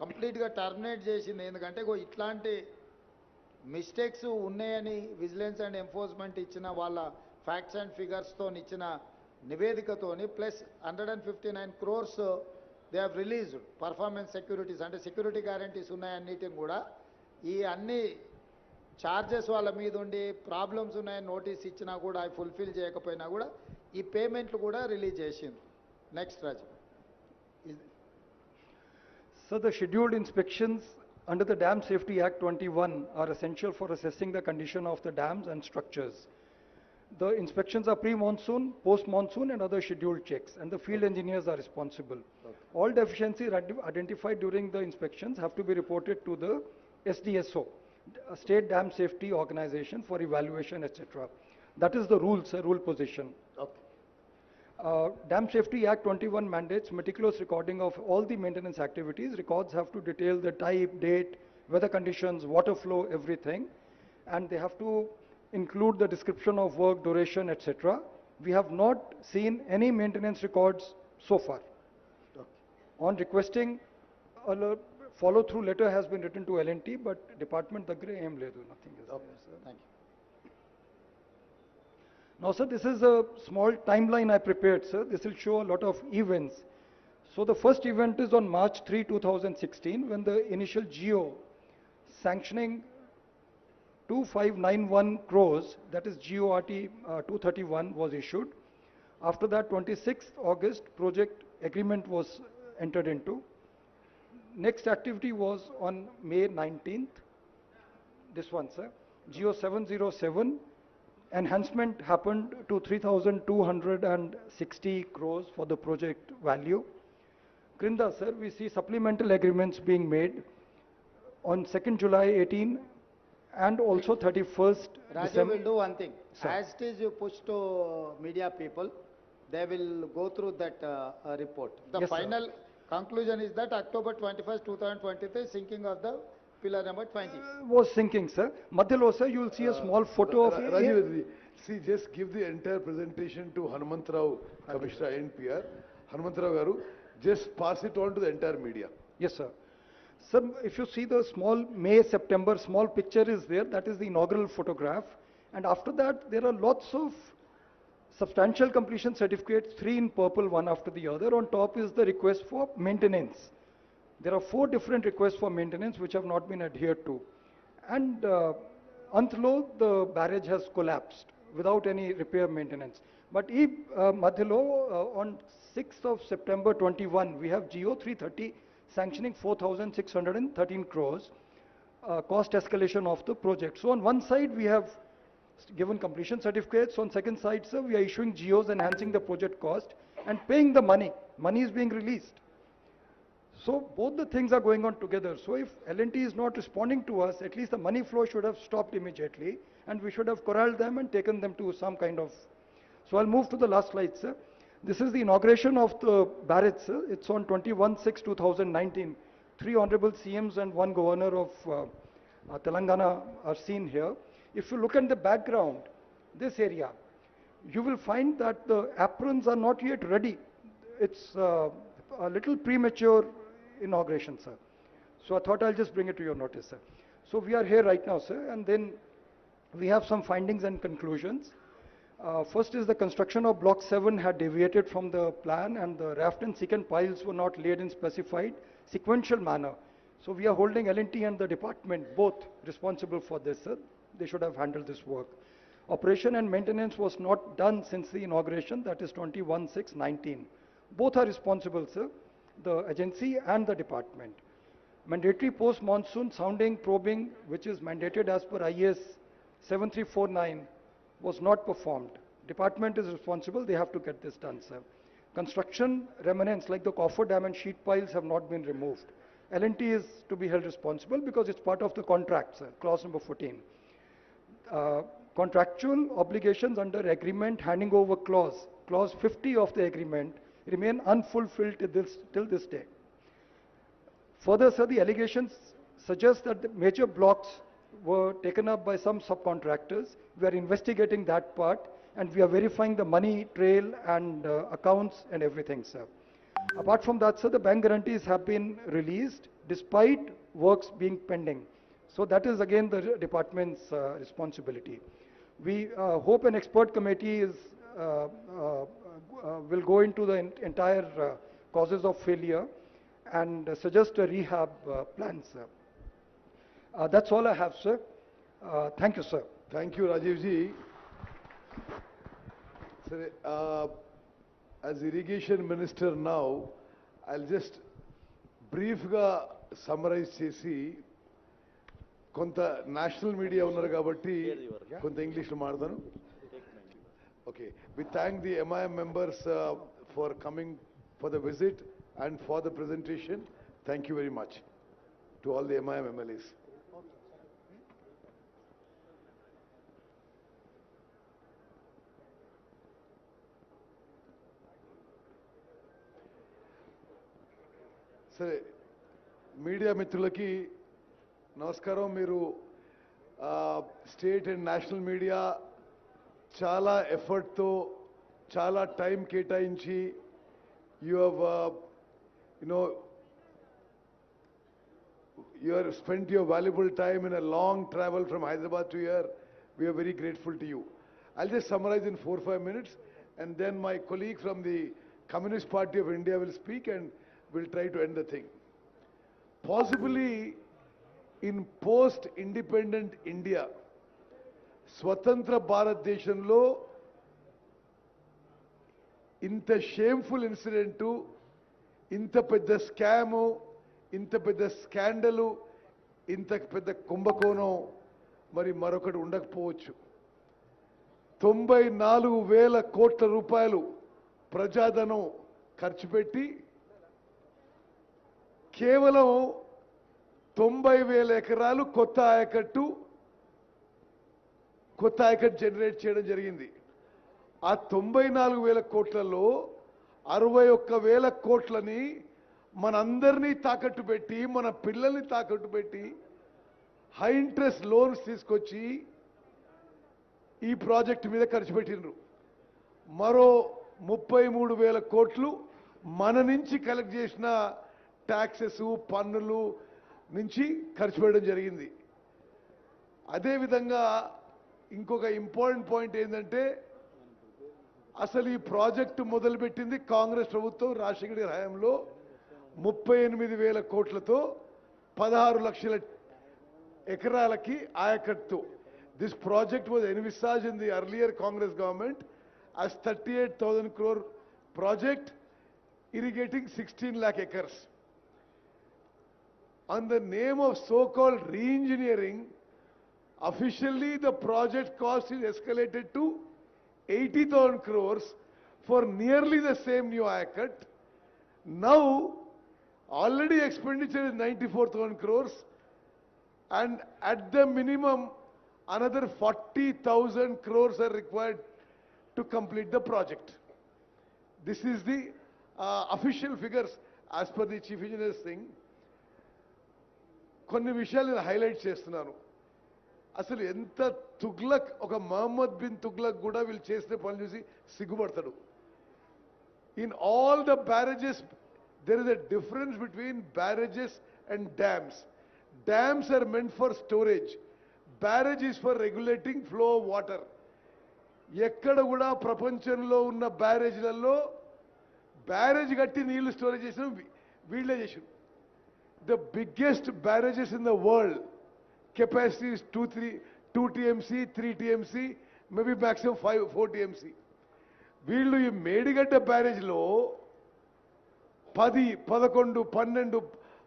కంప్లీట్గా టర్మినేట్ చేసింది ఎందుకంటే ఇట్లాంటి మిస్టేక్స్ ఉన్నాయని విజిలెన్స్ అండ్ ఎన్ఫోర్స్మెంట్ ఇచ్చిన వాళ్ళ ఫ్యాక్ట్స్ అండ్ ఫిగర్స్తో ఇచ్చిన నివేదికతోని plus 159 crores they have released performance securities, అంటే సెక్యూరిటీ గ్యారంటీస్ ఉన్నాయన్నిటిని కూడా ఈ అన్ని ఛార్జెస్ వాళ్ళ మీద ఉండి ప్రాబ్లమ్స్ ఉన్నాయని నోటీస్ ఇచ్చినా కూడా అవి ఫుల్ఫిల్ చేయకపోయినా కూడా ఈ పేమెంట్లు కూడా రిలీజ్ చేసింది. Next Raju. So the scheduled inspections under the Dam Safety Act 21 are essential for assessing the condition of the dams and structures. The inspections are pre-monsoon, post-monsoon and other scheduled checks, and the field engineers are responsible. All deficiencies identified during the inspections have to be reported to the SDSO, State Dam Safety Organization, for evaluation, etc. That is the rule, sir, rule position. Okay. Dam Safety Act 21 mandates meticulous recording of all the maintenance activities. Records have to detail the type, date, weather conditions, water flow, everything. And they have to include the description of work, duration, etc. We have not seen any maintenance records so far. On requesting, a follow-through letter has been written to L&T, but department దగ్గర ఏం లేదు, nothing is there, sir. Thank you. Now, sir, this is a small timeline I prepared, sir. This will show a lot of events. So the first event is on March 3, 2016, when the initial GO sanctioning 2591 crores, that is GORT 231, was issued. After that, 26th August, project agreement was entered into. Next activity was on May 19th. This one, sir. GO 707. Enhancement happened to 3,260 crores for the project value. Krinda, sir, we see supplemental agreements being made. on 2nd July 18 and also 31st Raju December. will do one thing. Sir. As it is you push to media people, they will go through that report. The Yes, sir. final conclusion is that October 21st, 2023, sinking of the pillar number 20. Was sinking, sir. Madhyalo, sir, you will see a small photo of Rajiv, see, just give the entire presentation to Hanumantrao, Commissioner NPR. Hanumantrao Garu, just pass it on to the entire media. Yes, sir. Sir, if you see the small May, September, small picture is there, that is the inaugural photograph. And after that, there are lots of substantial completion certificates, 3 in purple, one after the other. On top is the request for maintenance. There are 4 different requests for maintenance which have not been adhered to. And Antlo, the barrage has collapsed without any repair maintenance. But Madhyalo, on 6th of September 21, we have GO 330 sanctioning 4,613 crores, cost escalation of the project. So on one side, we have given completion certificates. On second side, sir, we are issuing GOs enhancing the project cost and paying the money. Money is being released. So both the things are going on together. So if L&T is not responding to us, at least the money flow should have stopped immediately, and we should have corralled them and taken them to some kind of. So I'll move to the last slide, sir. This is the inauguration of the barrage, sir. It's on 21/6/2019. 3 honorable CMs and 1 governor of Telangana are seen here. If you look at the background, this area, you will find that the aprons are not yet ready. It's a little premature inauguration, sir. So I thought I'll just bring it to your notice, sir. So we are here right now, sir, and then we have some findings and conclusions. First is the construction of Block 7 had deviated from the plan, and the raft and secant piles were not laid in specified sequential manner. So we are holding L&T and the department both responsible for this, sir. They should have handled this work. Operation and maintenance was not done since the inauguration, that is 21/6/19. Both are responsible, sir, the agency and the department. Mandatory post-monsoon sounding, probing, which is mandated as per IS 7349, was not performed. Department is responsible, they have to get this done, sir. Construction remnants like the coffer dam and sheet piles have not been removed. L&T is to be held responsible because it's part of the contract, sir, clause number 14. Contractual obligations under agreement handing over clause 50 of the agreement remain unfulfilled till this day. Further, sir, the allegations suggest that the major blocks were taken up by some subcontractors. We are investigating that part, and we are verifying the money trail and accounts and everything, sir. Apart from that, sir, the bank guarantees have been released despite works being pending. So that is again the department's responsibility. We hope an expert committee is, will go into the entire causes of failure and suggest a rehab plan, sir. That's all I have, sir. Thank you, sir. Thank you, Rajiv ji. Sir, as irrigation minister now, I'll just briefly summarize chesi. Konta national media unnaru kabatti konta English lo maadanu. Okay, we thank the MIM members for coming for the visit and for the presentation. Thank you very much to all the MIM MLAs. సరే media మిత్రులకి నమస్కారం. మీరు state and national media చాలా ఎఫర్ట్తో చాలా time కేటాయించి you have spent your valuable time in a long travel from Hyderabad to here. We are very grateful to you. I'll just summarize in 4 or 5 minutes, and then my colleague from the Communist Party of India will speak, and we'll try to end the thing. Possibly in post-independent India, Swatantra Bharat Deshanlo, ఇంత shameful incident, ఇంత పెద్ద scam, ఇంత పెద్ద స్కాండలు, ఇంత పెద్ద కుంభకోణం మరి మరొకటి ఉండకపోవచ్చు. 94,000 కోట్ల రూపాయలు ప్రజాధనం ఖర్చు పెట్టి కేవలం 90,000 ఎకరాలు కొత్త ఆయకట్టు జనరేట్ చేయడం జరిగింది. ఆ 94,000 కోట్లలో 61,000 కోట్లని మనందరినీ తాకట్టు పెట్టి, మన పిల్లల్ని తాకట్టు పెట్టి, హై ఇంట్రెస్ట్ లోన్స్ తీసుకొచ్చి ఈ ప్రాజెక్టు మీద ఖర్చు పెట్టిండ్రు. మరో 33,000 కోట్లు మన నుంచి కలెక్ట్ చేసిన ట్యాక్సెస్, పన్నులు నుంచి ఖర్చు పెట్టడం జరిగింది. అదేవిధంగా ఇంకొక ఇంపార్టెంట్ పాయింట్ ఏంటంటే, అసలు ఈ ప్రాజెక్టు మొదలుపెట్టింది కాంగ్రెస్ ప్రభుత్వం రాజశేఖర గారి హయాంలో 38,000 కోట్లతో 16 లక్షల ఎకరాలకి ఆయకట్టు. This project was envisaged in the earlier Congress government as 38,000 crore project irrigating 16 lakh acres. On the name of so-called re-engineering, officially the project cost is escalated to 80,000 crores for nearly the same new ayacut. Now, already expenditure is 94,000 crores, and at the minimum, another 40,000 crores are required to complete the project. This is the official figures as per the chief engineer's thing. కొన్ని విషయాలు నేను highlight చేస్తున్నాను. అసలు ఎంత తుగ్లక్, ఒక Mohammed bin Tughlaq కూడా వీళ్ళు చేసిన పనులు చూసి సిగ్గుపడతాడు. In all the barrages there is a difference between barrages and dams. Dams are meant for storage. Barrage is for regulating flow of water. ఎక్కడ కూడా ప్రపంచంలో ఉన్న బ్యారేజ్లలో బ్యారేజ్ కట్టి నీళ్లు స్టోరేజ్ చేసిన వీళ్ళే చేసారు. The biggest barrages in the world capacity is 2 TMC, 3 TMC, maybe maximum 4 TMC. వీళ్ళు ఈ మేడిగడ్డ బ్యారేజ్లో 10, 11, 12,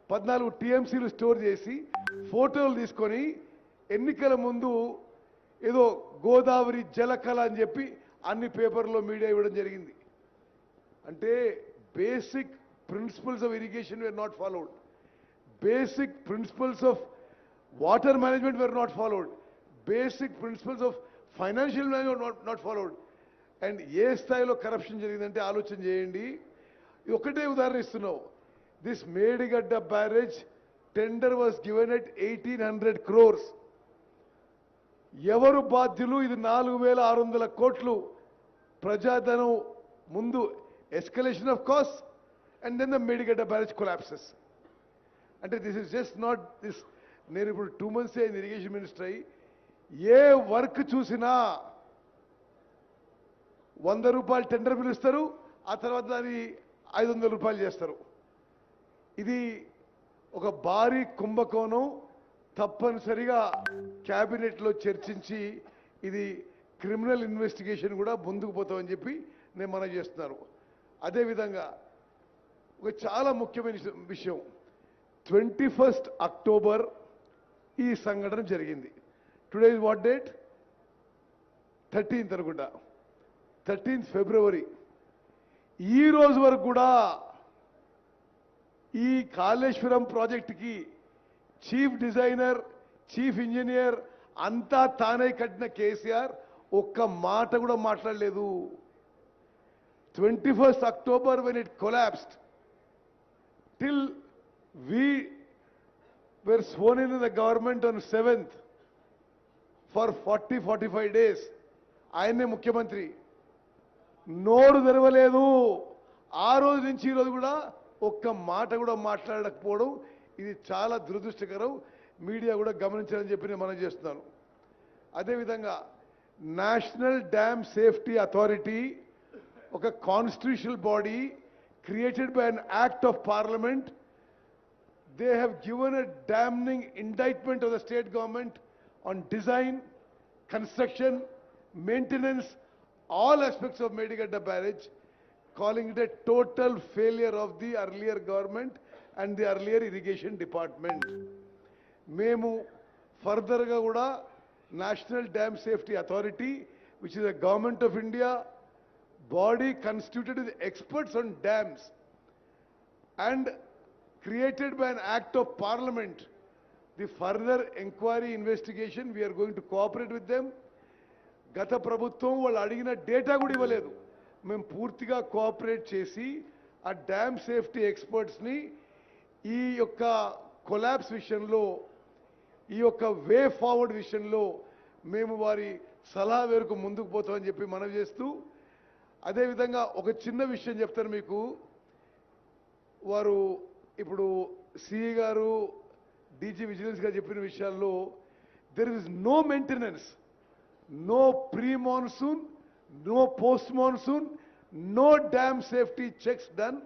14 TMCలు స్టోర్ చేసి ఫోటోలు తీసుకొని ఎన్నికల ముందు ఏదో గోదావరి జలకళ అని చెప్పి అన్ని పేపర్లో మీడియా ఇవ్వడం జరిగింది. అంటే basic principles of irrigation were not followed, basic principles of water management were not followed, basic principles of financial management not followed. And ఏ స్థాయిలో కరప్షన్ జరిగిందంటే ఆలోచన చేయండి. ఒకటే ఉదాహరణ ఇస్తున్నావు. This Medigadda barrage tender was given at 1,800 crores. ఎవరు బాధ్యులు? ఇది 4,600 కోట్లు ప్రజాధనం ముందు escalation of cost, and then the Medigadda barrage collapses. అంటే this is just not this. నేను ఇప్పుడు 2 months అయింది ఇరిగేషన్ మినిస్టర్ అయ్యి. ఏ వర్క్ చూసినా 100 రూపాయలు టెండర్ పిలుస్తారు, ఆ తర్వాత దాన్ని 500 రూపాయలు చేస్తారు. ఇది ఒక భారీ కుంభకోణం. తప్పనిసరిగా క్యాబినెట్లో చర్చించి ఇది క్రిమినల్ ఇన్వెస్టిగేషన్ కూడా ముందుకు పోతామని చెప్పి నేను మనవి చేస్తున్నాను. అదేవిధంగా ఒక చాలా ముఖ్యమైన విషయం, 21st October ఈ సంఘటన జరిగింది. Today is what date? 13th అనుకుంటా, 13th February. ఈ రోజు వరకు కూడా ఈ కాళేశ్వరం ప్రాజెక్టుకి చీఫ్ డిజైనర్, చీఫ్ ఇంజనీర్ అంతా తానే కట్టిన కేసీఆర్ ఒక్క మాట కూడా మాట్లాడలేదు. 21st October when it collapsed, till we were sworn in the government on 7th for 40-45 days, ఆయనే ముఖ్యమంత్రి, నోరు తెరవలేదు. ఆ రోజు నుంచి ఈ రోజు కూడా ఒక్క మాట కూడా మాట్లాడకపోవడం ఇది చాలా దురదృష్టకరం. మీడియా కూడా గమనించాలని చెప్పి నేను మనం చేస్తున్నాను. అదేవిధంగా నేషనల్ డ్యామ్ సేఫ్టీ అథారిటీ ఒక constitutional body created by an act of parliament. They have given a damning indictment of the state government on design, construction, maintenance, all aspects of Medigadda barrage, calling it a total failure of the earlier government and the earlier irrigation department. Memu further ga kuda National Dam Safety Authority, which is a government of India body constituted with experts on dams and created by an act of parliament, the further enquiry investigation we are going to cooperate with them. గత ప్రభుత్వం వాళ్ళు అడిగిన data కూడా ఇవ్వలేదు. మేము పూర్తిగా cooperate చేసి ఆ డ్యామ్ సేఫ్టీ ఎక్స్పర్ట్స్ని ఈ యొక్క కొలాప్స్ విషయంలో, ఈ యొక్క వే ఫార్వర్డ్ విషయంలో మేము వారి సలహా మేరకు ముందుకు పోతామని చెప్పి మనవి చేస్తూ, అదేవిధంగా ఒక చిన్న విషయం చెప్తాను మీకు. వారు ఇప్పుడు సిఈ గారు, డీజీ విజిలెన్స్ గారు చెప్పిన విషయాల్లో there is no maintenance, no pre-monsoon, no post-monsoon, no dam safety checks done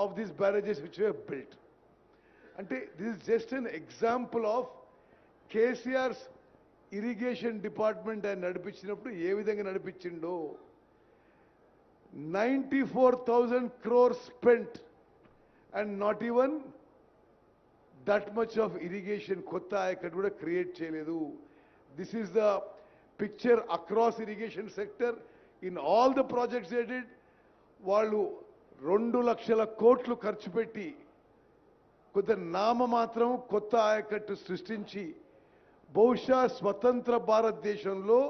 of these barrages which we have built. Ante this is just an example of KCR's irrigation department and నడిపించినప్పుడు ఏ విధంగా నడిపించిండో. 94,000 crores spent and not even that much of irrigation కొత్త ఆయకట్టు కూడా create చేయలేదు. This is the picture across irrigation sector in all the projects they did. వాళ్ళు 2 లక్షల కోట్లు ఖర్చు పెట్టి కొత్త నామమాత్రం కొత్త ఆయకట్టు సృష్టించి, బహుశా స్వతంత్ర భారతదేశంలో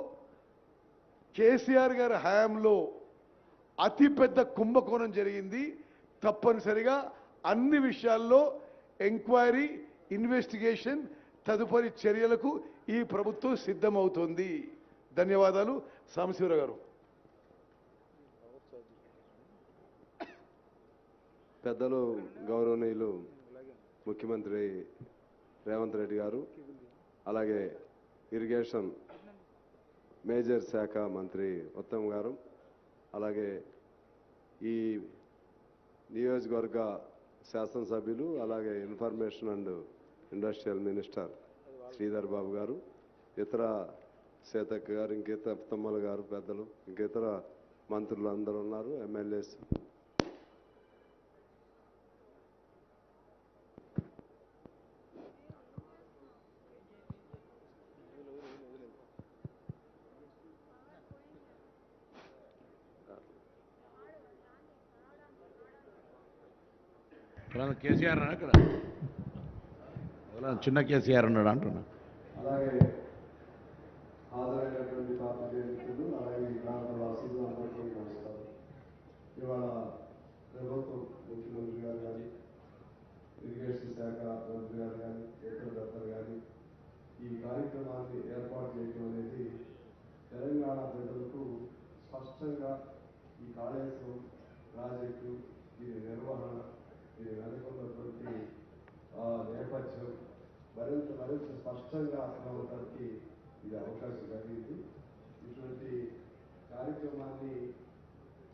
కేసీఆర్ గారి హయాంలో అతిపెద్ద కుంభకోణం జరిగింది. తప్పనిసరిగా అన్ని విషయాల్లో ఎంక్వైరీ, ఇన్వెస్టిగేషన్, తదుపరి చర్యలకు ఈ ప్రభుత్వం సిద్ధమవుతోంది. ధన్యవాదాలు. సాంబశివరావు గారు. పెద్దలు గౌరవనీయులు ముఖ్యమంత్రి రేవంత్ రెడ్డి గారు, అలాగే ఇరిగేషన్ మేజర్ శాఖ మంత్రి ఉత్తమ్ గారు, అలాగే ఈ నియోజకవర్గ శాసనసభ్యులు, అలాగే information and industrial minister Sridhar Babu garu, ఇతర సీతక్క గారు, ఇంకితర తమ్మల గారు, పెద్దలు, ఇంకితర మంత్రులు అందరూ ఉన్నారు, ఎమ్మెల్యేస్. కేసీఆర్ అక్కడ చిన్న కేసీఆర్ ఉన్నాడు అంటున్నా. అలాగే హాజరైనటువంటి పార్టీ మిత్రులు, అలాగే ఈ ప్రాంత వాసులు అందరికీ నమస్కారం. ఇవాళ ప్రభుత్వం ముఖ్యమంత్రి గారు కానీ, ఇరిగేషన్ శాఖ మంత్రి గారు కానీ, ఇతర దత్తలు కానీ ఈ కార్యక్రమాన్ని ఏర్పాటు చేయడం అనేది తెలంగాణ ప్రజలకు స్పష్టంగా ఈ కాళేశ్వరం ప్రాజెక్టు, దీని నిర్వహణ, దీని వెనుకున్నటువంటి నేపథ్యం మరింత స్పష్టంగా అర్థమవడానికి ఇది అవకాశం కలిగింది. ఇటువంటి కార్యక్రమాన్ని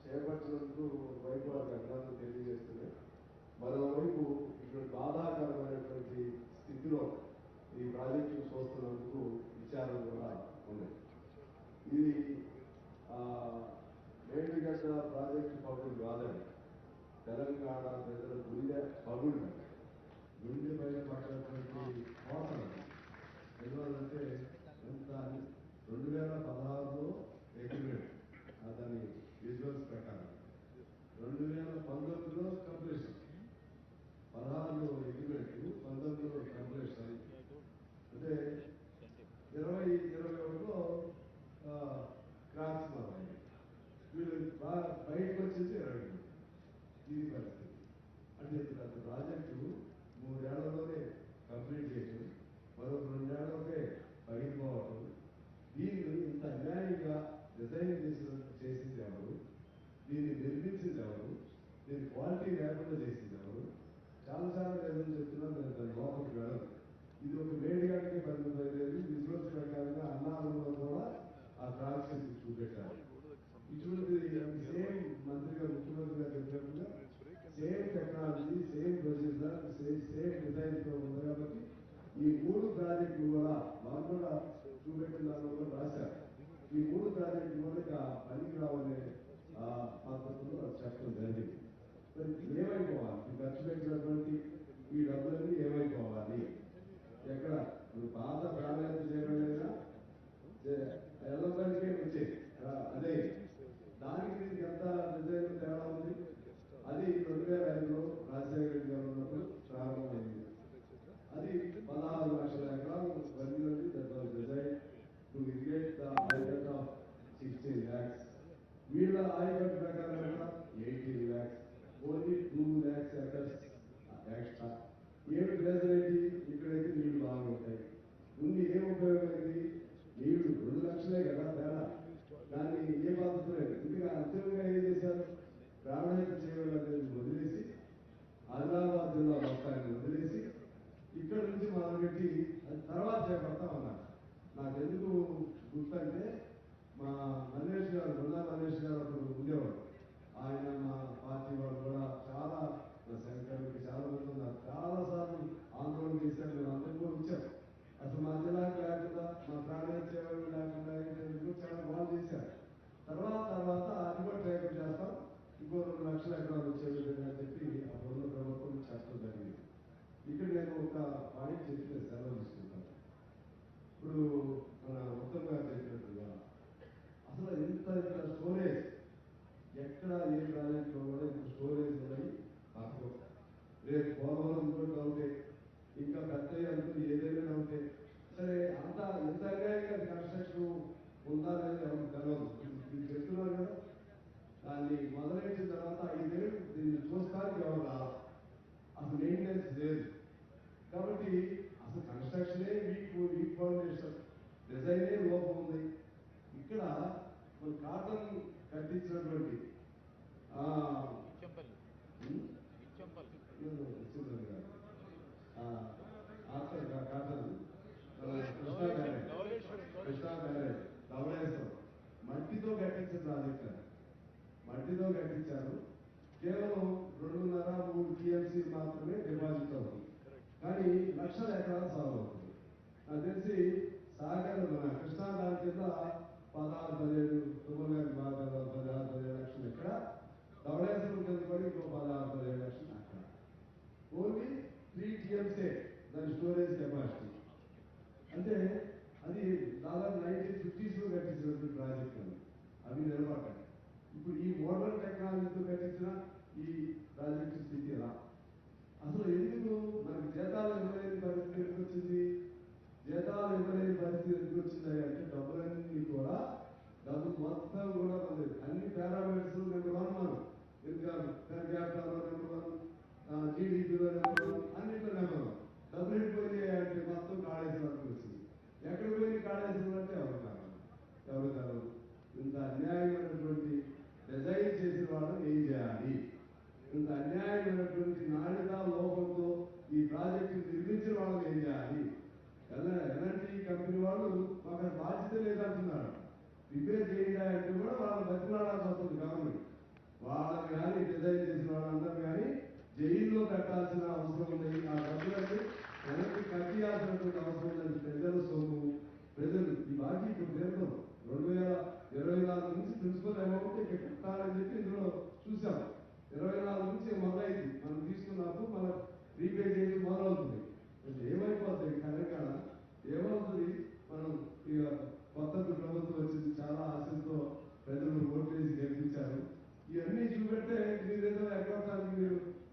చేపట్టినందుకు ఒకవైపు వారికి అభినందనలు తెలియజేస్తున్నాయి. మరోవైపు ఇటువంటి బాధాకరమైనటువంటి స్థితిలో ఈ ప్రాజెక్టును చూస్తున్నందుకు విచారం కూడా ఉన్నాయి. ఇది మేడిగడ్డ ప్రాజెక్టు పగులు కాదని తెలంగాణ ప్రజల గుండె పగులు, గుండె పైన పడినటువంటి కోటలు. ఎందువల్లంటే ఎంత 2016లో అగ్రిమెంట్, అతని విజువల్స్ ప్రకారం 2019లో కంప్లీషన్, 16లో అగ్రిమెంట్, 19లో కంప్లీషన్. అంటే 2021లో క్రాస్ అవ్వాలి. వీళ్ళు బయటకు వచ్చేసి 20 ఇది పరిస్థితి. అంటే పెద్ద ప్రాజెక్టు 3 ఏళ్లలోనే కంప్లీట్ చేయడం, మరో 2 ఏళ్లలోనే పగిలిపోవటం. దీన్ని ఇంత అన్యాయంగా డిజైన్ చేసింది ఎవరు, దీన్ని నిర్మించింది ఎవరు, దీని క్వాలిటీ లేకుండా చేసింది ఎవరు? చాలా నేను చెప్తున్నాను, నేను దాని లోపలికి వెళ్ళను. ఇది ఒక వేడిగాడికి 19 విజువల్స్ ప్రకారంగా అన్నారంలో కూడా ఆ ట్రాన్స్ఫర్ చూపెట్టారు. ఇటువంటి సేమ్ మంత్రిగా, ముఖ్యమంత్రి గారు చెప్పినట్టుగా same technology, same procedure, same డిజైన్తో ఉంది. కాబట్టి ఈ 3 ప్రాజెక్టులు కూడా మనం కూడా చూపెట్టిన దానిలో కూడా రాశారు. ఈ 3 ప్రాజెక్టులు కూడా పనికి రావనే పద్ధతిలో చెప్పడం జరిగింది. మరి ఏమైపోవాలి, ఖర్చు పెట్టినటువంటి ఈ డబ్బులన్నీ ఏమైపోవాలి? ఎక్కడ పాత ప్రాధాన్యత చేయడమైనా ఎల్లబడికే వచ్చేది అదే. దానికి దీనికి ఎంత డిజైన్ తేడా ఉంది. అది 2005లో రాజశేఖర రెడ్డి గారు ఉన్నప్పుడు ప్రారంభమైంది. అది 16 లక్షల ఎక్కడ ఏ ప్రాజెక్టులో కూడా ఇప్పుడు స్టోరేజ్ ఉన్నాయి మాకు రేపు పోలవరం ఇంకోటి డౌటే, ఇంకా పెద్ద అనుకుని ఏదైనా డౌటే. సరే అంత ఎంత అన్యాయంగా కన్స్ట్రక్షన్ ఉందా అనేది ఎవరికి తెలియదు. మీరు చెప్తున్నారు కదా, దాన్ని మొదలెట్టిన తర్వాత 5 ఏళ్ళు దీన్ని చూస్తానికి ఎవరు రాదు, అసలు మెయింటెనెన్స్ లేదు. కాబట్టి అసలు కన్స్ట్రక్షనే వీక్ ఫౌండేషన్, డిజైనే లోపం ఉంది. ఇక్కడ మన కాటన్ కట్టించినటువంటి కాటన్ కృష్ణా బ్యారేజ్ ధవళేశ్వరం మట్టితో కట్టించిన ప్రాజెక్ట్ అది. మట్టితో కట్టించారు. కేవలం 2.5-3 టీఎంసీ మాత్రమే డిపాజిట్ అవుతుంది, కానీ లక్షల ఎకరాలు సాగు అవుతుంది. నాకు తెలిసి సాగర్ మన కృష్ణా దాని కింద 16-17 తుమ్మగారి భాగాలు 16-17 లక్షలు ఎక్కడ, ధవళేశ్వరం కింద కూడా ఇంకో 16-17 లక్షలు అక్కడ. ఓన్లీ 3 టీఎంసీ దాని స్టోరేజ్ కెపాసిటీ. అంటే అది దాదాపు 1950s లో కట్టించినటువంటి ప్రాజెక్ట్ అది. అవి నిలబడ్డాయి. ఇప్పుడు ఈ మోడర్న్ టెక్నాలజీతో కట్టించిన ఈ ప్రాజెక్టు స్థితి ఎలా? అసలు ఎందుకు మనకి జీతాలు ఇవ్వలేని పరిస్థితి ఎందుకు వచ్చింది? జీతాలు ఇవ్వలేని పరిస్థితి ఎందుకు వచ్చింది అంటే డబ్బులన్నీ కూడా డబ్బులు మొత్తం కూడా ఉంది. అన్ని పారామీటర్స్ నెంబర్ 1 మనం ఇన్కమ్ పర్ క్యాపిటల్ నెంబర్ 1, జీడీపీలో నెంబర్ 1, అన్నింటిలో నెంబర్ 1. డబ్బులు వెళ్ళిపోయినాయి అంటే మొత్తం కాళేశ్వరం వరకు వచ్చింది. ఎక్కడ పోయి కాళేశ్వరం అంటే ఎవరు కాదు. ఇంత అన్యాయమైనటువంటి డిజైన్ చేసిన వాళ్ళని ఏం చేయాలి? ఇంత అన్యాయమైనటువంటి నాణ్యత లోపంతో ఈ ప్రాజెక్టు నిర్మించిన వాళ్ళని ఏం చేయాలి? ఎలాంటి కంపెనీ వాళ్ళు మాకు బాధ్యత లేదంటున్నారు. రిపేర్ చేయాలంటే కూడా వాళ్ళని బతిలాడాల్సి వస్తుంది గవర్నమెంట్. వాళ్ళని కానీ డిజైన్ చేసిన వాళ్ళందరూ కానీ జైల్లో పెట్టాల్సిన అవసరం ఉంది. ఆ డబ్బులకి వెనక్కి కట్టియాల్సినటువంటి అవసరం ఉందని ప్రజల సొమ్ము. ప్రజలు ఈ బాకీ ఇప్పుడు తీరుతాం. 2024 నుంచి ప్రిన్సిపల్ అమౌంట్ ఇక్కడ కట్టాలని చెప్పి ఇందులో చూసాం. 24 నుంచి మొదలైంది. మనం తీసుకున్నప్పుడు మనం రీపే చేసి మొదలవుతుంది. ఏమైపోతుంది తెలంగాణ, ఏమవుతుంది? మనం ఇక కొత్త ప్రభుత్వం వచ్చింది, చాలా ఆశలతో ప్రజలు ఓటు వేసి గెలిపించారు. ఇవన్నీ చూపెడితే మీరేదో ఎగ్గొట్టడానికి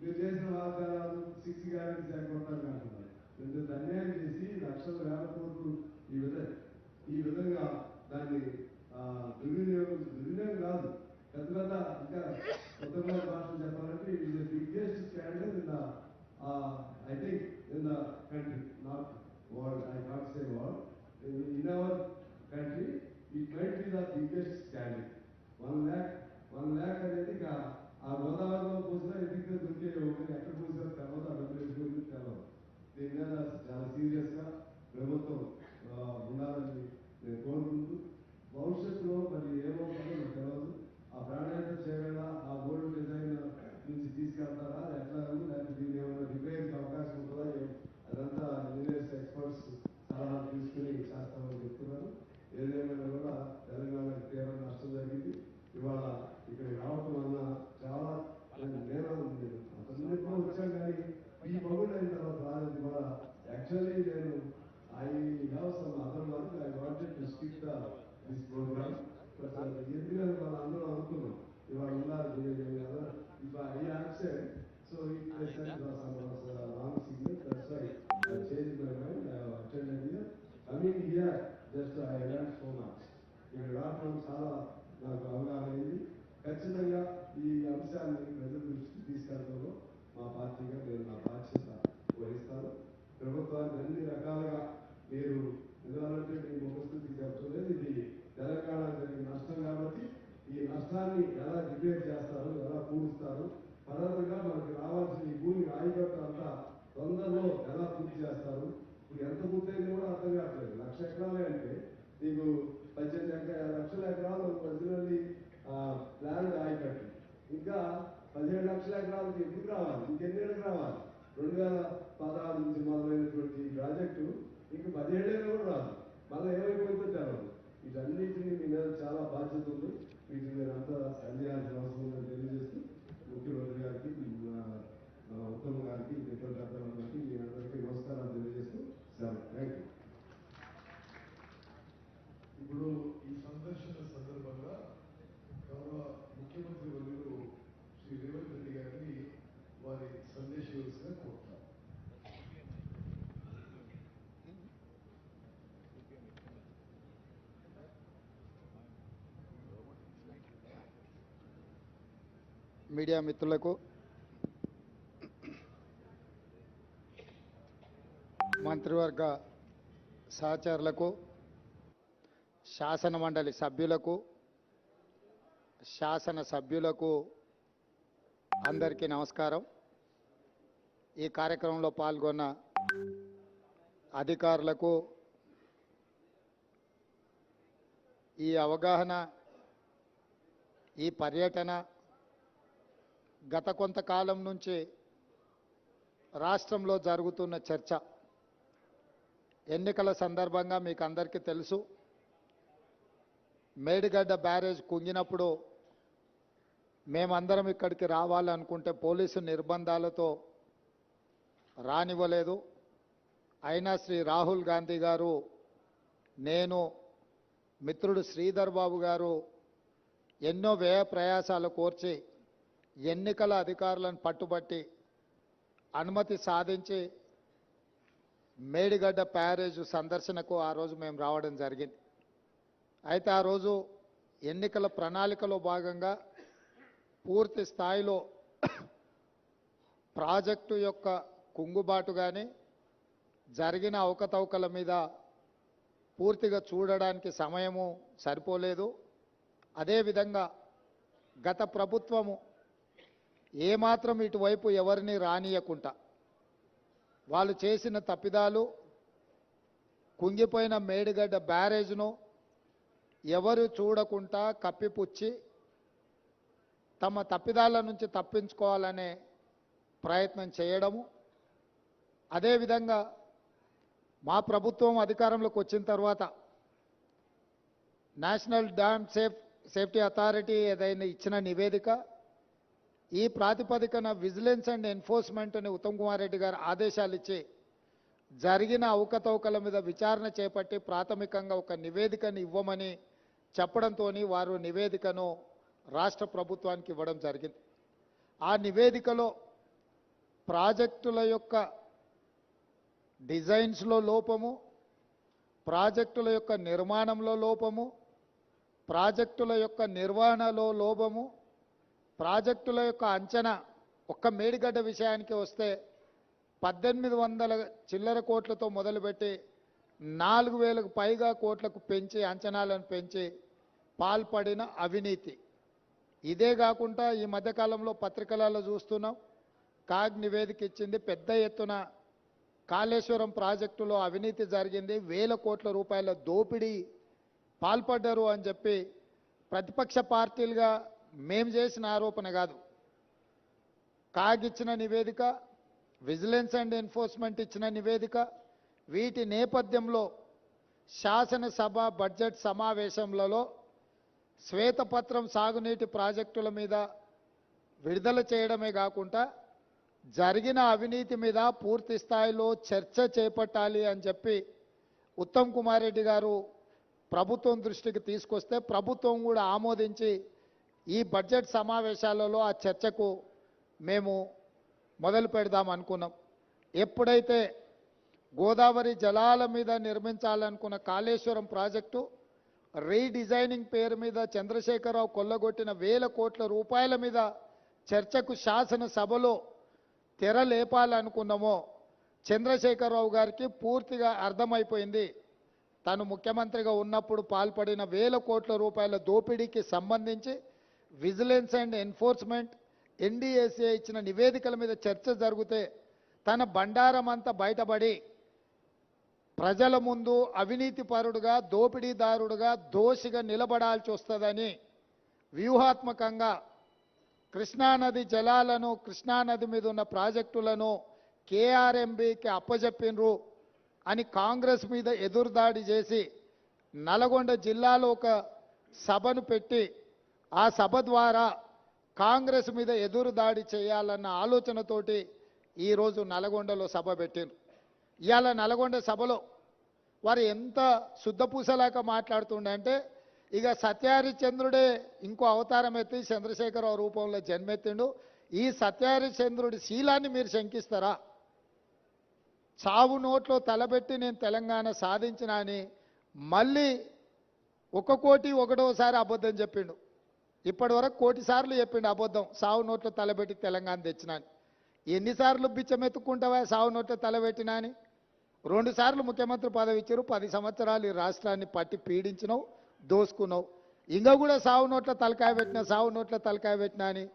మీరు చేసిన వాగ్దానాలు 6 గ్యారెంటీస్ ఎగ్గొట్టడానికి అంటున్నారు. ఇంత అన్యాయం చేసి లక్షల వేల కోట్లు ఈ విధంగా దాన్ని దుర్వినియోగం కాదు, పెద్ద ఇంకా ఉత్తమ భాషలు చెప్పాలంటే it is the biggest scandal in the I think in the country, not world, I can't say world. In our country, it might be the biggest scandal. 1 lakh అనేది ఆ గోదావరిలో పోసినా ఎదిగితే దొరికేవి, ఎక్కడ పోసినా తెలవదు, ఆ డబ్బులు వేసుకుని తెలవదు. దీని మీద చాలా సీరియస్ గా ప్రభుత్వం ఉండాలని నేను కోరుకుంటూ, భవిష్యత్తులో మరి ఏమవుతుందో నాకు తెలియదు. ఆ ప్రాణాయాత్ర చేయగల ఆ ఓల్డ్ డిజైన్ నుంచి తీసుకెళ్తారా ఎట్లా, లేకపోతే దీన్ని ఏమైనా రిపేర్కి అవకాశం ఉంటుందా? అదంతా ఇంజనీర్స్ ఎక్స్పర్ట్స్ సలహా తీసుకుని చేస్తామని చెప్తున్నారు. ఏదేమైనా కూడా తెలంగాణకి తీవ్ర నష్టం జరిగింది. ఇవాళ ఇక్కడికి రావటం వల్ల చాలా నేను అతన్నింటిలో వచ్చాను, కానీ ఈ పగుడు అయిన తర్వాత రాలేదు. ఇవాళ యాక్చువల్లీ నేను I have some other work, I wanted to skip this programme. ఎందుకంటే వాళ్ళందరూ అనుకున్నాం ఇవాళ ఉన్నారు కదా, ఇప్పుడు I absent. So it wrong signal, that's why I change my mind. I have attended here. Coming here just I learn so much. ఇక్కడ రావడం చాలా నాకు అవగాహన అయింది. ఖచ్చితంగా ఈ అంశాన్ని ప్రజల దృష్టికి తీసుకెళ్లడంలో మా పార్టీగా నేను నా బాధ్యత వహిస్తాను. ప్రభుత్వాన్ని అన్ని రకాలుగా మీరు ఎందుకంటే మీ ముఖస్థితి చెప్తున్నది ఇది తెలంగాణ జరిగిన నష్టం కాబట్టి ఈ నష్టాన్ని ఎలా రిపేర్ చేస్తారు, ఎలా పూడుస్తారు, పరదుగా మనకి రావాల్సిన ఈ భూమి రాయిగట్టు అంతా తొందరలో ఎలా పూర్తి చేస్తారు. ఇప్పుడు ఎంత పూర్తయింది కూడా అర్థం కావట్లేదు. 1,00,000 ఎకరాలే అంటే మీకు 18 లక్షల ఎకరాలు ప్రజలని ప్లాన్ రాయిగట్టు, ఇంకా 17 లక్షల ఎకరాలకి ఎప్పుడు రావాలి, ఇంకెన్నేళ్ళకి రావాలి? 2016 నుంచి మొదలైనటువంటి ప్రాజెక్టు ఇంకా 17 ఏళ్ళు కూడా రాదు. మళ్ళీ ఏమైపోయిందో తెలవదు. వీటన్నిటినీ మీ మీద చాలా బాధ్యత ఉంది. వీటిని మీరు అంతా అందించాల్సిన అవసరం ఉందని తెలియజేస్తూ ముఖ్యమంత్రి గారికి, ఉత్తమ్ గారికి, ఇతర గారికి మీ అందరికీ నమస్కారాలు తెలియజేస్తూ సార్ థ్యాంక్ యూ. ఇప్పుడు ఈ సందర్శన సందర్భంగా గౌరవ ముఖ్యమంత్రి వర్యులు మీడియా మిత్రులకు, మంత్రివర్గ సహచరులకు, శాసన మండలి సభ్యులకు, శాసన సభ్యులకు అందరికీ నమస్కారం. ఈ కార్యక్రమంలో పాల్గొన్న అధికారులకు, ఈ అవగాహన, ఈ పర్యటన గత కొంతకాలం నుంచి రాష్ట్రంలో జరుగుతున్న చర్చ, ఎన్నికల సందర్భంగా మీకు అందరికీ తెలుసు, మేడిగడ్డ బ్యారేజ్ కుంగినప్పుడు మేమందరం ఇక్కడికి రావాలనుకుంటే పోలీసు నిర్బంధాలతో రానివ్వలేదు. అయినా శ్రీ రాహుల్ గాంధీ గారు, నేను, మిత్రుడు శ్రీధర్ బాబు గారు ఎన్నో వ్యయ ప్రయాసాలు కోర్చి ఎన్నికల అధికారులను పట్టుబట్టి అనుమతి సాధించి మేడిగడ్డ బ్యారేజ్ సందర్శనకు ఆ రోజు మేము రావడం జరిగింది. అయితే ఆ రోజు ఎన్నికల ప్రణాళికలో భాగంగా పూర్తి స్థాయిలో ప్రాజెక్టు యొక్క కుంగుబాటు కానీ జరిగిన అవకతవకల మీద పూర్తిగా చూడడానికి సమయము సరిపోలేదు. అదేవిధంగా గత ప్రభుత్వము ఏమాత్రం ఇటువైపు ఎవరిని రానియకుండా వాళ్ళు చేసిన తప్పిదాలు, కుంగిపోయిన మేడిగడ్డ బ్యారేజ్ను ఎవరు చూడకుండా కప్పిపుచ్చి తమ తప్పిదాల నుంచి తప్పించుకోవాలనే ప్రయత్నం చేయడము, అదేవిధంగా మా ప్రభుత్వం అధికారంలోకి వచ్చిన తర్వాత నేషనల్ డ్యామ్ సేఫ్టీ అథారిటీ ఏదైనా ఇచ్చిన నివేదిక, ఈ ప్రాతిపదికన విజిలెన్స్ అండ్ ఎన్ఫోర్స్మెంట్ని ఉత్తమ్ కుమార్ రెడ్డి గారు ఆదేశాలు ఇచ్చి జరిగిన అవకతవకల మీద విచారణ చేపట్టి ప్రాథమికంగా ఒక నివేదికను ఇవ్వమని చెప్పడంతో వారు నివేదికను రాష్ట్ర ప్రభుత్వానికి ఇవ్వడం జరిగింది. ఆ నివేదికలో ప్రాజెక్టుల యొక్క డిజైన్స్లో లోపము, ప్రాజెక్టుల యొక్క నిర్మాణంలో లోపము, ప్రాజెక్టుల యొక్క నిర్వహణలో లోపము, ప్రాజెక్టుల యొక్క అంచనా, ఒక్క మేడిగడ్డ విషయానికి వస్తే 1800 చిల్లర కోట్లతో మొదలుపెట్టి 4000కు పైగా కోట్లకు పెంచి అంచనాలను పెంచి పాల్పడిన అవినీతి. ఇదే కాకుండా ఈ మధ్యకాలంలో పత్రికలలో చూస్తున్నాం, కాగ్ నివేదిక ఇచ్చింది, పెద్ద ఎత్తున కాళేశ్వరం ప్రాజెక్టులో అవినీతి జరిగింది, 1000 కోట్ల రూపాయల దోపిడీ పాల్పడ్డారు అని చెప్పి ప్రతిపక్ష పార్టీలుగా మేము చేసిన ఆరోపణ కాదు, కాగ్ ఇచ్చిన నివేదిక, విజిలెన్స్ అండ్ ఎన్ఫోర్స్మెంట్ ఇచ్చిన నివేదిక. వీటి నేపథ్యంలో శాసనసభ బడ్జెట్ సమావేశంలో శ్వేతపత్రం సాగునీటి ప్రాజెక్టుల మీద విడుదల చేయడమే కాకుండా జరిగిన అవినీతి మీద పూర్తి స్థాయిలో చర్చ చేపట్టాలి అని చెప్పి ఉత్తమ్ కుమార్ రెడ్డి గారు ప్రభుత్వం దృష్టికి తీసుకొస్తే ప్రభుత్వం కూడా ఆమోదించి ఈ బడ్జెట్ సమావేశాలలో ఆ చర్చకు మేము మొదలు పెడదాం అనుకున్నాం. ఎప్పుడైతే గోదావరి జలాల మీద నిర్మించాలనుకున్న కాళేశ్వరం ప్రాజెక్టు రీడిజైనింగ్ పేరు మీద చంద్రశేఖరరావు కొల్లగొట్టిన 1000 కోట్ల రూపాయల మీద చర్చకు శాసనసభలో తెర లేపాలనుకున్నామో చంద్రశేఖరరావు గారికి పూర్తిగా అర్థమైపోయింది. తను ముఖ్యమంత్రిగా ఉన్నప్పుడు పాల్పడిన 1000 కోట్ల రూపాయల దోపిడీకి సంబంధించి విజిలెన్స్ అండ్ ఎన్ఫోర్స్మెంట్, ఎన్డీఏసీఏ ఇచ్చిన నివేదికల మీద చర్చ జరిగితే తన బండారం అంతా బయటపడి ప్రజల ముందు అవినీతిపరుడుగా, దోపిడీదారుడుగా, దోషిగా నిలబడాల్సి వస్తుందని వ్యూహాత్మకంగా కృష్ణానది జలాలను, కృష్ణానది మీద ఉన్న ప్రాజెక్టులను కేఆర్ఎంబీకి అప్పజెప్పినరు అని కాంగ్రెస్ మీద ఎదురుదాడి చేసి నల్గొండ జిల్లాలో ఒక సభను పెట్టి ఆ సభ ద్వారా కాంగ్రెస్ మీద ఎదురుదాడి చేయాలన్న ఆలోచనతోటి ఈరోజు నల్గొండలో సభ పెట్టారు. ఇవాళ నల్గొండ సభలో వారు ఎంత శుద్ధపూసలాగా మాట్లాడుతుండే, ఇక సత్యహరిశ్చంద్రుడే ఇంకో అవతారం ఎత్తి చంద్రశేఖరరావు రూపంలో జన్మెత్తిండు, ఈ సత్యహరిశ్చంద్రుడి శీలాన్ని మీరు శంకిస్తారా? చావు నోట్లో తలబెట్టి నేను తెలంగాణ సాధించిన అని మళ్ళీ 1 కోటి 1వ సారి అబద్ధం చెప్పిండు. ఇప్పటి వరకు కోటి సార్లు చెప్పిండు అబద్ధం, సావు నోట్ల తలబెట్టి తెలంగాణ తెచ్చినా అని. ఎన్నిసార్లు బిచ్చమెత్తుకుంటావా సావు నోట్ల తలబెట్టినా అని? 2 సార్లు ముఖ్యమంత్రి పదవి ఇచ్చారు, 10 సంవత్సరాలు ఈ రాష్ట్రాన్ని పట్టి పీడించినావు, దోసుకున్నావు. ఇంకా కూడా సావు నోట్ల తలకాయ పెట్టినా, సావు నోట్ల తలకాయ పెట్టినా అని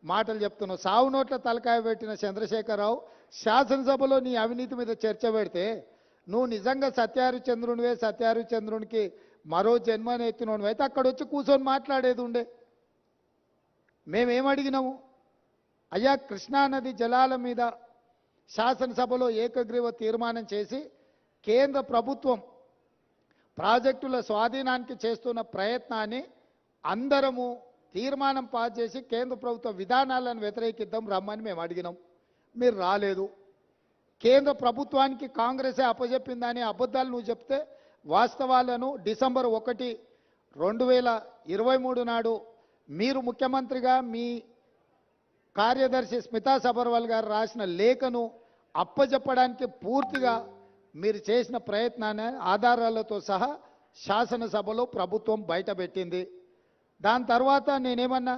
మాటలు చెప్తున్నావు. సావు నోట్ల తలకాయ పెట్టిన చంద్రశేఖరరావు శాసనసభలో నీ అవినీతి మీద చర్చ పెడితే నువ్వు నిజంగా సత్యహరిచంద్రునివే, సత్యహరిచంద్రునికి మరో జన్మని ఎత్తినోడు అయితే అక్కడ వచ్చి కూర్చొని మాట్లాడేది ఉండే. మేమేమడిగినాము? అయ్యా కృష్ణానది జలాల మీద శాసనసభలో ఏకగ్రీవ తీర్మానం చేసి కేంద్ర ప్రభుత్వం ప్రాజెక్టుల స్వాధీనానికి చేస్తున్న ప్రయత్నాన్ని అందరము తీర్మానం పాస్ చేసి కేంద్ర ప్రభుత్వ విధానాలను వ్యతిరేకిద్దాం రమ్మని మేము అడిగినాం. మీరు రాలేదు. కేంద్ర ప్రభుత్వానికి కాంగ్రెసే అప్పజెప్పిందని అబద్ధాలు నువ్వు చెప్తే వాస్తవాలను డిసెంబర్ 1, 2023 నాడు మీరు ముఖ్యమంత్రిగా మీ కార్యదర్శి స్మితా సబర్వాల్ గారు రాసిన లేఖను అప్పజెప్పడానికి పూర్తిగా మీరు చేసిన ప్రయత్నాన్ని ఆధారాలతో సహా శాసనసభలో ప్రభుత్వం బయటపెట్టింది. దాని తర్వాత నేనేమన్నా,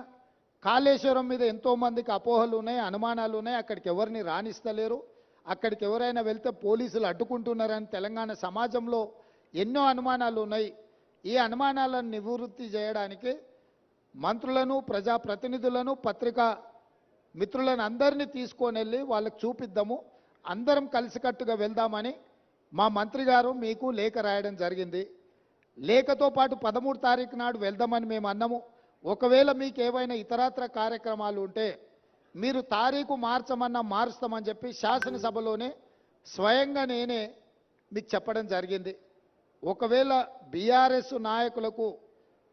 కాళేశ్వరం మీద ఎంతోమందికి అపోహలు ఉన్నాయి, అనుమానాలు ఉన్నాయి, అక్కడికి ఎవరిని రాణిస్తలేరు, అక్కడికి ఎవరైనా వెళ్తే పోలీసులు అడ్డుకుంటున్నారని తెలంగాణ సమాజంలో ఎన్నో అనుమానాలు ఉన్నాయి. ఈ అనుమానాలను నివృత్తి చేయడానికి మంత్రులను, ప్రజాప్రతినిధులను, పత్రికా మిత్రులను అందరినీ తీసుకొని వెళ్ళి వాళ్ళకి చూపిద్దాము, అందరం కలిసికట్టుగా వెళ్దామని మా మంత్రి గారు మీకు లేఖ రాయడం జరిగింది. లేఖతో పాటు 13 తారీఖు నాడు వెళ్దామని మేము అన్నాము. ఒకవేళ మీకు ఏవైనా ఇతరత్ర కార్యక్రమాలు ఉంటే మీరు తారీఖు మార్చమన్నా మారుస్తామని చెప్పి శాసనసభలోనే స్వయంగా నేనే మీకు చెప్పడం జరిగింది. ఒకవేళ బీఆర్ఎస్ నాయకులకు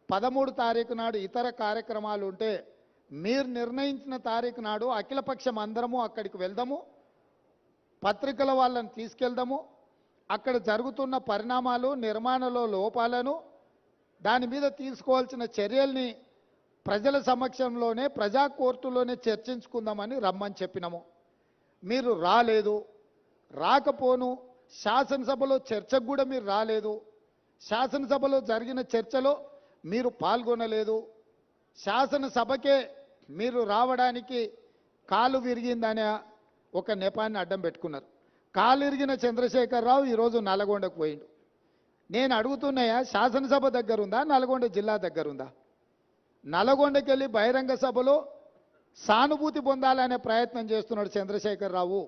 13 తారీఖు నాడు ఇతర కార్యక్రమాలు ఉంటే మీరు నిర్ణయించిన తారీఖు నాడు అఖిలపక్షం అందరము అక్కడికి వెళ్దాము, పత్రికల వాళ్ళని తీసుకెళ్దాము, అక్కడ జరుగుతున్న పరిణామాలు, నిర్మాణంలో లోపాలను, దాని మీద తీసుకోవాల్సిన చర్యల్ని ప్రజల సమక్షంలోనే ప్రజా కోర్టులోనే చర్చించుకుందామని రమ్మని చెప్పినాము. మీరు రాలేదు. రాకపోను శాసనసభలో చర్చకు కూడా మీరు రాలేదు. శాసనసభలో జరిగిన చర్చలో మీరు పాల్గొనలేదు. శాసనసభకే మీరు రావడానికి కాలు విరిగిందనే ఒక నెపాన్ని అడ్డం పెట్టుకున్నారు. కాలు ఇరిగిన చంద్రశేఖరరావు ఈరోజు నల్గొండకు పోయిండు. నేను అడుగుతున్నాయా, శాసనసభ దగ్గరుందా, నల్గొండ జిల్లా దగ్గరుందా? నల్గొండకి వెళ్ళి బహిరంగ సభలో సానుభూతి పొందాలనే ప్రయత్నం చేస్తున్నాడు చంద్రశేఖరరావు.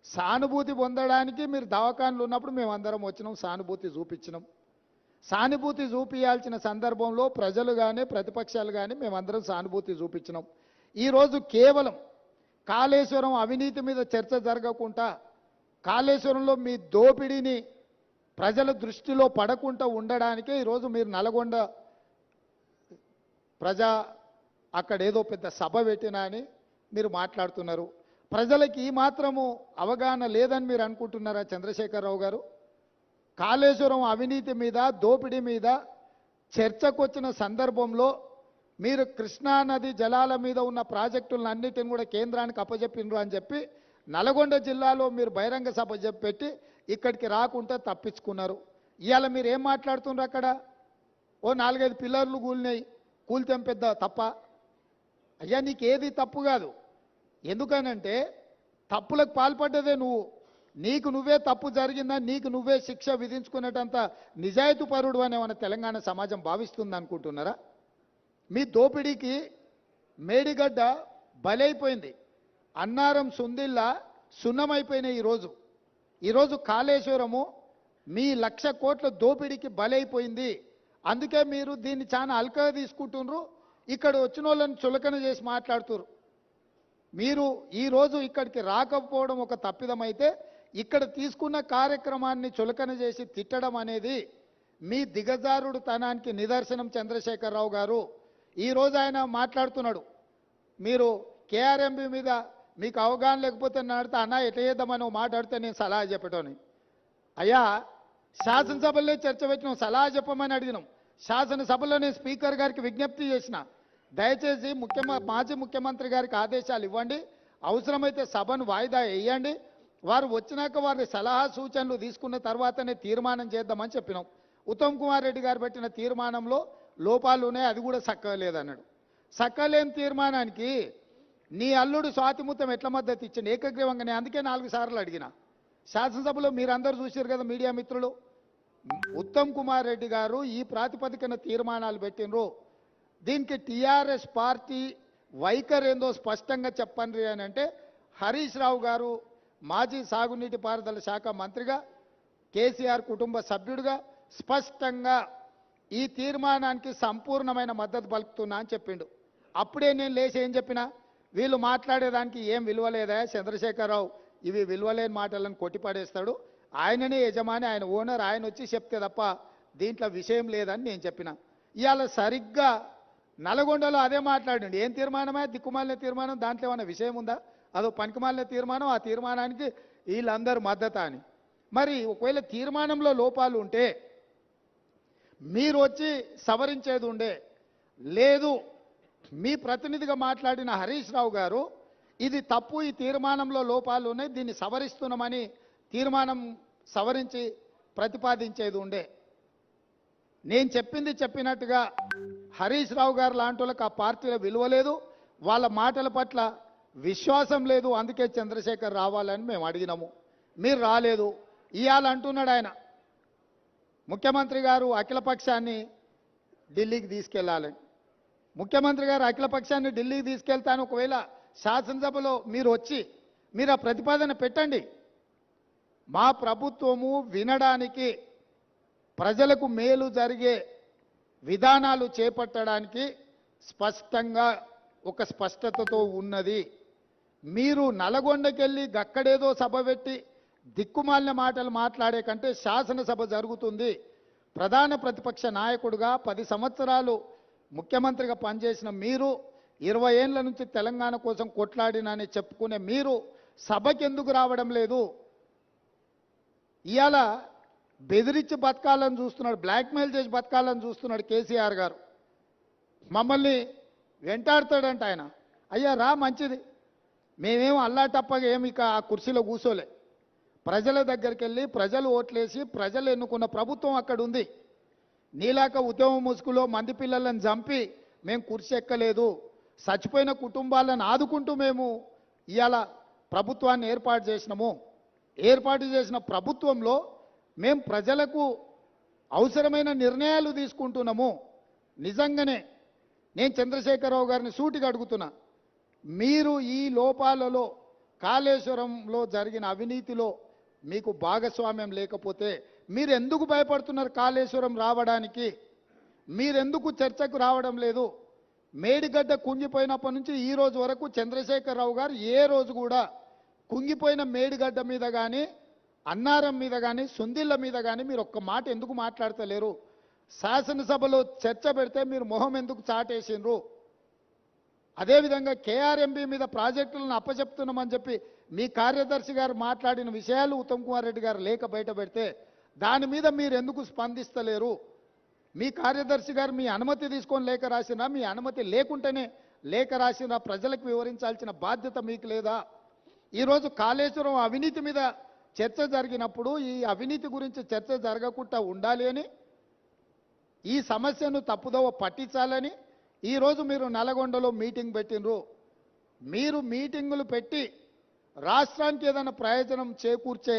సానుభూతి పొందడానికి మీరు దవాఖానలు ఉన్నప్పుడు మేమందరం వచ్చినాం, సానుభూతి చూపించినాం. సానుభూతి చూపించాల్సిన సందర్భంలో ప్రజలు కానీ ప్రతిపక్షాలు కానీ మేమందరం సానుభూతి చూపించినాం. ఈరోజు కేవలం కాళేశ్వరం అవినీతి మీద చర్చ జరగకుండా, కాళేశ్వరంలో మీ దోపిడీని ప్రజల దృష్టిలో పడకుండా ఉండడానికే ఈరోజు మీరు నల్గొండ ప్రజా అక్కడ ఏదో పెద్ద సభ పెట్టినా అని మీరు మాట్లాడుతున్నారు. ప్రజలకి ఈ మాత్రము అవగాహన లేదని మీరు అనుకుంటున్నారా చంద్రశేఖరరావు గారు? కాళేశ్వరం అవినీతి మీద, దోపిడీ మీద చర్చకు వచ్చిన సందర్భంలో మీరు కృష్ణానది జలాల మీద ఉన్న ప్రాజెక్టులను అన్నిటిని కూడా కేంద్రానికి అప్పజెప్పినరు అని చెప్పి నల్గొండ జిల్లాలో మీరు బహిరంగ సభ పెట్టి ఇక్కడికి రాకుండా తప్పించుకున్నారు. ఇవాళ మీరు ఏం మాట్లాడుతున్నారు? అక్కడ ఓ 4-5 పిల్లర్లు కూలినాయి, కూలితే పెద్ద తప్ప? అయ్యా నీకేది తప్పు కాదు. ఎందుకనంటే తప్పులకు పాల్పడ్డదే నువ్వు. నీకు నువ్వే తప్పు జరిగిందని నీకు నువ్వే శిక్ష విధించుకునేటంత నిజాయితీ పరుడు అని మన తెలంగాణ సమాజం భావిస్తుంది అనుకుంటున్నారా? మీ దోపిడీకి మేడిగడ్డ బలైపోయింది, అన్నారం సుందిల్లా సున్నమైపోయినాయి. ఈరోజు కాళేశ్వరము మీ 1,00,000 కోట్ల దోపిడీకి బలైపోయింది. అందుకే మీరు దీన్ని చాలా అల్కగా తీసుకుంటున్నారు. ఇక్కడ వచ్చిన వాళ్ళని చులకన చేసి మాట్లాడుతున్నారు. మీరు ఈరోజు ఇక్కడికి రాకపోవడం ఒక తప్పిదమైతే ఇక్కడ తీసుకున్న కార్యక్రమాన్ని చులకన చేసి తిట్టడం అనేది మీ దిగజారుడు తనానికి నిదర్శనం. చంద్రశేఖరరావు గారు ఈరోజు ఆయన మాట్లాడుతున్నాడు, మీరు కేఆర్ఎంబి మీద మీకు అవగాహన లేకపోతే నడితే అన్నా ఎట్లా చేద్దామని మాట్లాడితే నేను సలహా చెప్పటని. అయ్యా శాసనసభలో చర్చ పెట్టినాం, సలహా చెప్పమని అడిగినాం. శాసనసభలో నేను స్పీకర్ గారికి విజ్ఞప్తి చేసిన, దయచేసి మాజీ ముఖ్యమంత్రి గారికి ఆదేశాలు ఇవ్వండి, అవసరమైతే సభను వాయిదా వేయండి, వారు వచ్చినాక వారి సలహా సూచనలు తీసుకున్న తర్వాతనే తీర్మానం చేద్దామని చెప్పినాం. ఉత్తమ్ కుమార్ రెడ్డి గారు పెట్టిన తీర్మానంలో లోపాలు ఉన్నాయి, అది కూడా చక్కగా లేదన్నాడు. చక్కలేని తీర్మానానికి నీ అల్లుడు స్వాతిముత్యం ఎట్లా మద్దతు ఇచ్చింది ఏకగ్రీవంగానే? అందుకే 4 సార్లు అడిగిన. శాసనసభలో మీరందరూ చూశారు కదా మీడియా మిత్రులు, ఉత్తమ్ కుమార్ రెడ్డి గారు ఈ ప్రాతిపదికన తీర్మానాలు పెట్టినరు. దీనికి టీఆర్ఎస్ పార్టీ వైఖరి ఏందో స్పష్టంగా చెప్పండి అని అంటే, హరీష్ రావు గారు మాజీ సాగునీటి పారుదల శాఖ మంత్రిగా, కేసీఆర్ కుటుంబ సభ్యుడిగా స్పష్టంగా ఈ తీర్మానానికి సంపూర్ణమైన మద్దతు పలుకుతున్నా అని చెప్పిండు. అప్పుడే నేను లేచి ఏం చెప్పినా, వీళ్ళు మాట్లాడేదానికి ఏం విలువలేదా చంద్రశేఖరరావు, ఇవి విలువలేని మాటలను కొట్టిపడేస్తాడు, ఆయననే యజమాని, ఆయన ఓనర్, ఆయన వచ్చి చెప్తే తప్ప దీంట్లో విషయం లేదని నేను చెప్పిన. ఇవాళ సరిగ్గా నల్గొండలో అదే మాట్లాడండి. ఏం తీర్మానమే? దిక్కుమాలిన తీర్మానం, దాంట్లో ఏమైనా విషయం ఉందా? అదో పనికిమాలిన తీర్మానం, ఆ తీర్మానానికి వీళ్ళందరూ మద్దతు అని. మరి ఒకవేళ తీర్మానంలో లోపాలు ఉంటే మీరు వచ్చి సవరించేది ఉండే. లేదు, మీ ప్రతినిధిగా మాట్లాడిన హరీష్ రావు గారు ఇది తప్పు, ఈ తీర్మానంలో లోపాలు ఉన్నాయి, దీన్ని సవరిస్తున్నామని తీర్మానం సవరించి ప్రతిపాదించేది ఉండే. నేను చెప్పింది చెప్పినట్టుగా హరీష్ రావు గారు లాంటి వాళ్ళకి ఆ పార్టీలో విలువ లేదు, వాళ్ళ మాటల పట్ల విశ్వాసం లేదు, అందుకే చంద్రశేఖర్ రావాలని మేము అడిగినాము. మీరు రాలేదు. ఇవాళ అంటున్నాడు ఆయన, ముఖ్యమంత్రి గారు అఖిలపక్షాన్ని ఢిల్లీకి తీసుకెళ్లాలని. ముఖ్యమంత్రి గారు అఖిలపక్షాన్ని ఢిల్లీకి తీసుకెళ్తాను, ఒకవేళ శాసనసభలో మీరు వచ్చి మీరు ఆ ప్రతిపాదన పెట్టండి. మా ప్రభుత్వము వినడానికి, ప్రజలకు మేలు జరిగే విధానాలు చేపట్టడానికి స్పష్టంగా ఒక స్పష్టతతో ఉన్నది. మీరు నల్గొండకెళ్ళి గక్కడేదో సభ పెట్టి దిక్కుమాలిన మాటలు మాట్లాడే కంటే శాసనసభ జరుగుతుంది. ప్రధాన ప్రతిపక్ష నాయకుడిగా 10 సంవత్సరాలు ముఖ్యమంత్రిగా పనిచేసిన మీరు, 20 ఏళ్ల నుంచి తెలంగాణ కోసం కొట్లాడినని చెప్పుకునే మీరు సభకి ఎందుకు రావడం లేదు? ఇవాళ బెదిరించి బతకాలని చూస్తున్నాడు, బ్లాక్మెయిల్ చేసి బతకాలని చూస్తున్నాడు కేసీఆర్ గారు. మమ్మల్ని వెంటాడుతాడంట ఆయన. అయ్యా రా, మంచిది, మేమేం అల్లాటప్పగా ఏమి ఇక ఆ కుర్చీలో కూర్చోలే. ప్రజల దగ్గరికి వెళ్ళి ప్రజలు ఓట్లేసి ప్రజలు ఎన్నుకున్న ప్రభుత్వం అక్కడ ఉంది. నీలాక ఉద్యమ ముసుగులో మంది పిల్లలను చంపి మేము కుర్చీ ఎక్కలేదు. చచ్చిపోయిన కుటుంబాలను ఆదుకుంటూ మేము ఇవాళ ప్రభుత్వాన్ని ఏర్పాటు చేసినాము. ఏర్పాటు చేసిన ప్రభుత్వంలో మేము ప్రజలకు అవసరమైన నిర్ణయాలు తీసుకుంటున్నాము. నిజంగానే నేను చంద్రశేఖరరావు గారిని సూటిగా అడుగుతున్నా, మీరు ఈ లోపాలలో, కాళేశ్వరంలో జరిగిన అవినీతిలో మీకు భాగస్వామ్యం లేకపోతే మీరు ఎందుకు భయపడుతున్నారు కాళేశ్వరం రావడానికి? మీరెందుకు చర్చకు రావడం లేదు? మేడిగడ్డ కుంగిపోయినప్పటి నుంచి ఈ రోజు వరకు చంద్రశేఖరరావు గారు ఏ రోజు కూడా కుంగిపోయిన మేడిగడ్డ మీద కానీ, అన్నారం మీద కానీ, సుందిళ్ళ మీద కానీ మీరు ఒక్క మాట ఎందుకు మాట్లాడతలేరు? శాసనసభలో చర్చ పెడితే మీరు మొహం ఎందుకు చాటేసిండ్రు? అదేవిధంగా కేఆర్ఎంబీ మీద ప్రాజెక్టులను అప్పచెప్తున్నామని చెప్పి మీ కార్యదర్శి గారు మాట్లాడిన విషయాలు ఉత్తమ్ కుమార్ రెడ్డి గారు లేఖ బయట పెడితే దాని మీద మీరు ఎందుకు స్పందిస్తలేరు? మీ కార్యదర్శి గారు మీ అనుమతి తీసుకొని లేఖ రాసినా, మీ అనుమతి లేకుంటేనే లేఖ రాసినా ప్రజలకు వివరించాల్సిన బాధ్యత మీకు లేదా? ఈరోజు కాళేశ్వరం అవినీతి మీద చర్చ జరిగినప్పుడు ఈ అవినీతి గురించి చర్చ జరగకుండా ఉండాలి అని, ఈ సమస్యను తప్పుదోవ పట్టించాలని ఈరోజు మీరు నల్గొండలో మీటింగ్ పెట్టినరు. మీరు మీటింగులు పెట్టి రాష్ట్రానికి ఏదైనా ప్రయోజనం చేకూర్చే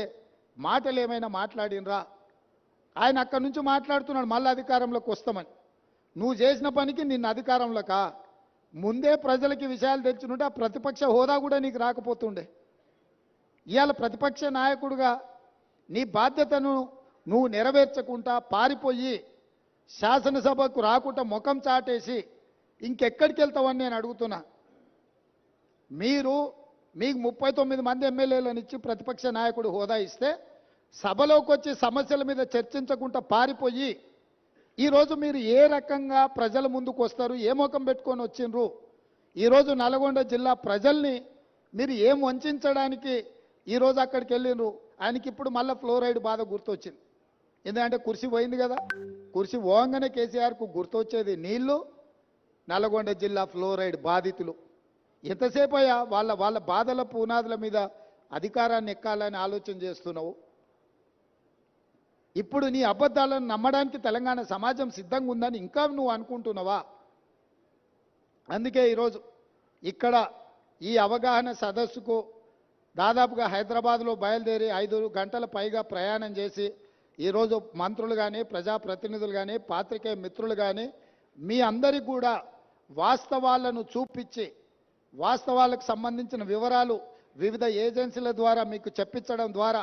మాటలు ఏమైనా మాట్లాడినరా? ఆయన అక్కడి నుంచి మాట్లాడుతున్నాడు మళ్ళీ అధికారంలోకి వస్తామని. నువ్వు చేసిన పనికి నిన్న అధికారంలోకా? ముందే ప్రజలకి విషయాలు తెచ్చుంటే ఆ ప్రతిపక్ష హోదా కూడా నీకు రాకపోతుండే. ఇవాళ ప్రతిపక్ష నాయకుడిగా నీ బాధ్యతను నువ్వు నెరవేర్చకుండా పారిపోయి శాసనసభకు రాకుండా ముఖం చాటేసి ఇంకెక్కడికి వెళ్తావని నేను అడుగుతున్నా. మీకు 39 మంది ఎమ్మెల్యేలను ఇచ్చి ప్రతిపక్ష నాయకుడు హోదా ఇస్తే సభలోకి వచ్చి సమస్యల మీద చర్చించకుండా పారిపోయి ఈరోజు మీరు ఏ రకంగా ప్రజల ముందుకు వస్తారు? ఏ ముఖం పెట్టుకొని వచ్చిండ్రు? ఈరోజు నల్గొండ జిల్లా ప్రజల్ని మీరు ఏం వంచడానికి ఈరోజు అక్కడికి వెళ్ళిండ్రు? ఆయనకి ఇప్పుడు మళ్ళీ ఫ్లోరైడ్ బాధ గుర్తొచ్చింది. ఎందుకంటే కుర్చీ పోయింది కదా, కుర్చీ పోగానే కేసీఆర్కు గుర్తొచ్చేది నీళ్లు, నల్గొండ జిల్లా ఫ్లోరైడ్ బాధితులు. ఎంతసేపు అయ్యా వాళ్ళ బాధల పునాదుల మీద అధికారాన్ని ఎక్కాలని ఆలోచన చేస్తున్నావు? ఇప్పుడు నీ అబద్ధాలను నమ్మడానికి తెలంగాణ సమాజం సిద్ధంగా ఉందని ఇంకా నువ్వు అనుకుంటున్నావా? అందుకే ఈరోజు ఇక్కడ ఈ అవగాహన సదస్సుకు దాదాపుగా హైదరాబాద్లో బయలుదేరి 5 గంటల పైగా ప్రయాణం చేసి ఈరోజు మంత్రులు కానీ ప్రజాప్రతినిధులు కానీ పాత్రికేయ మిత్రులు కానీ మీ అందరికీ కూడా వాస్తవాలను చూపించి వాస్తవాలకు సంబంధించిన వివరాలు వివిధ ఏజెన్సీల ద్వారా మీకు చెప్పించడం ద్వారా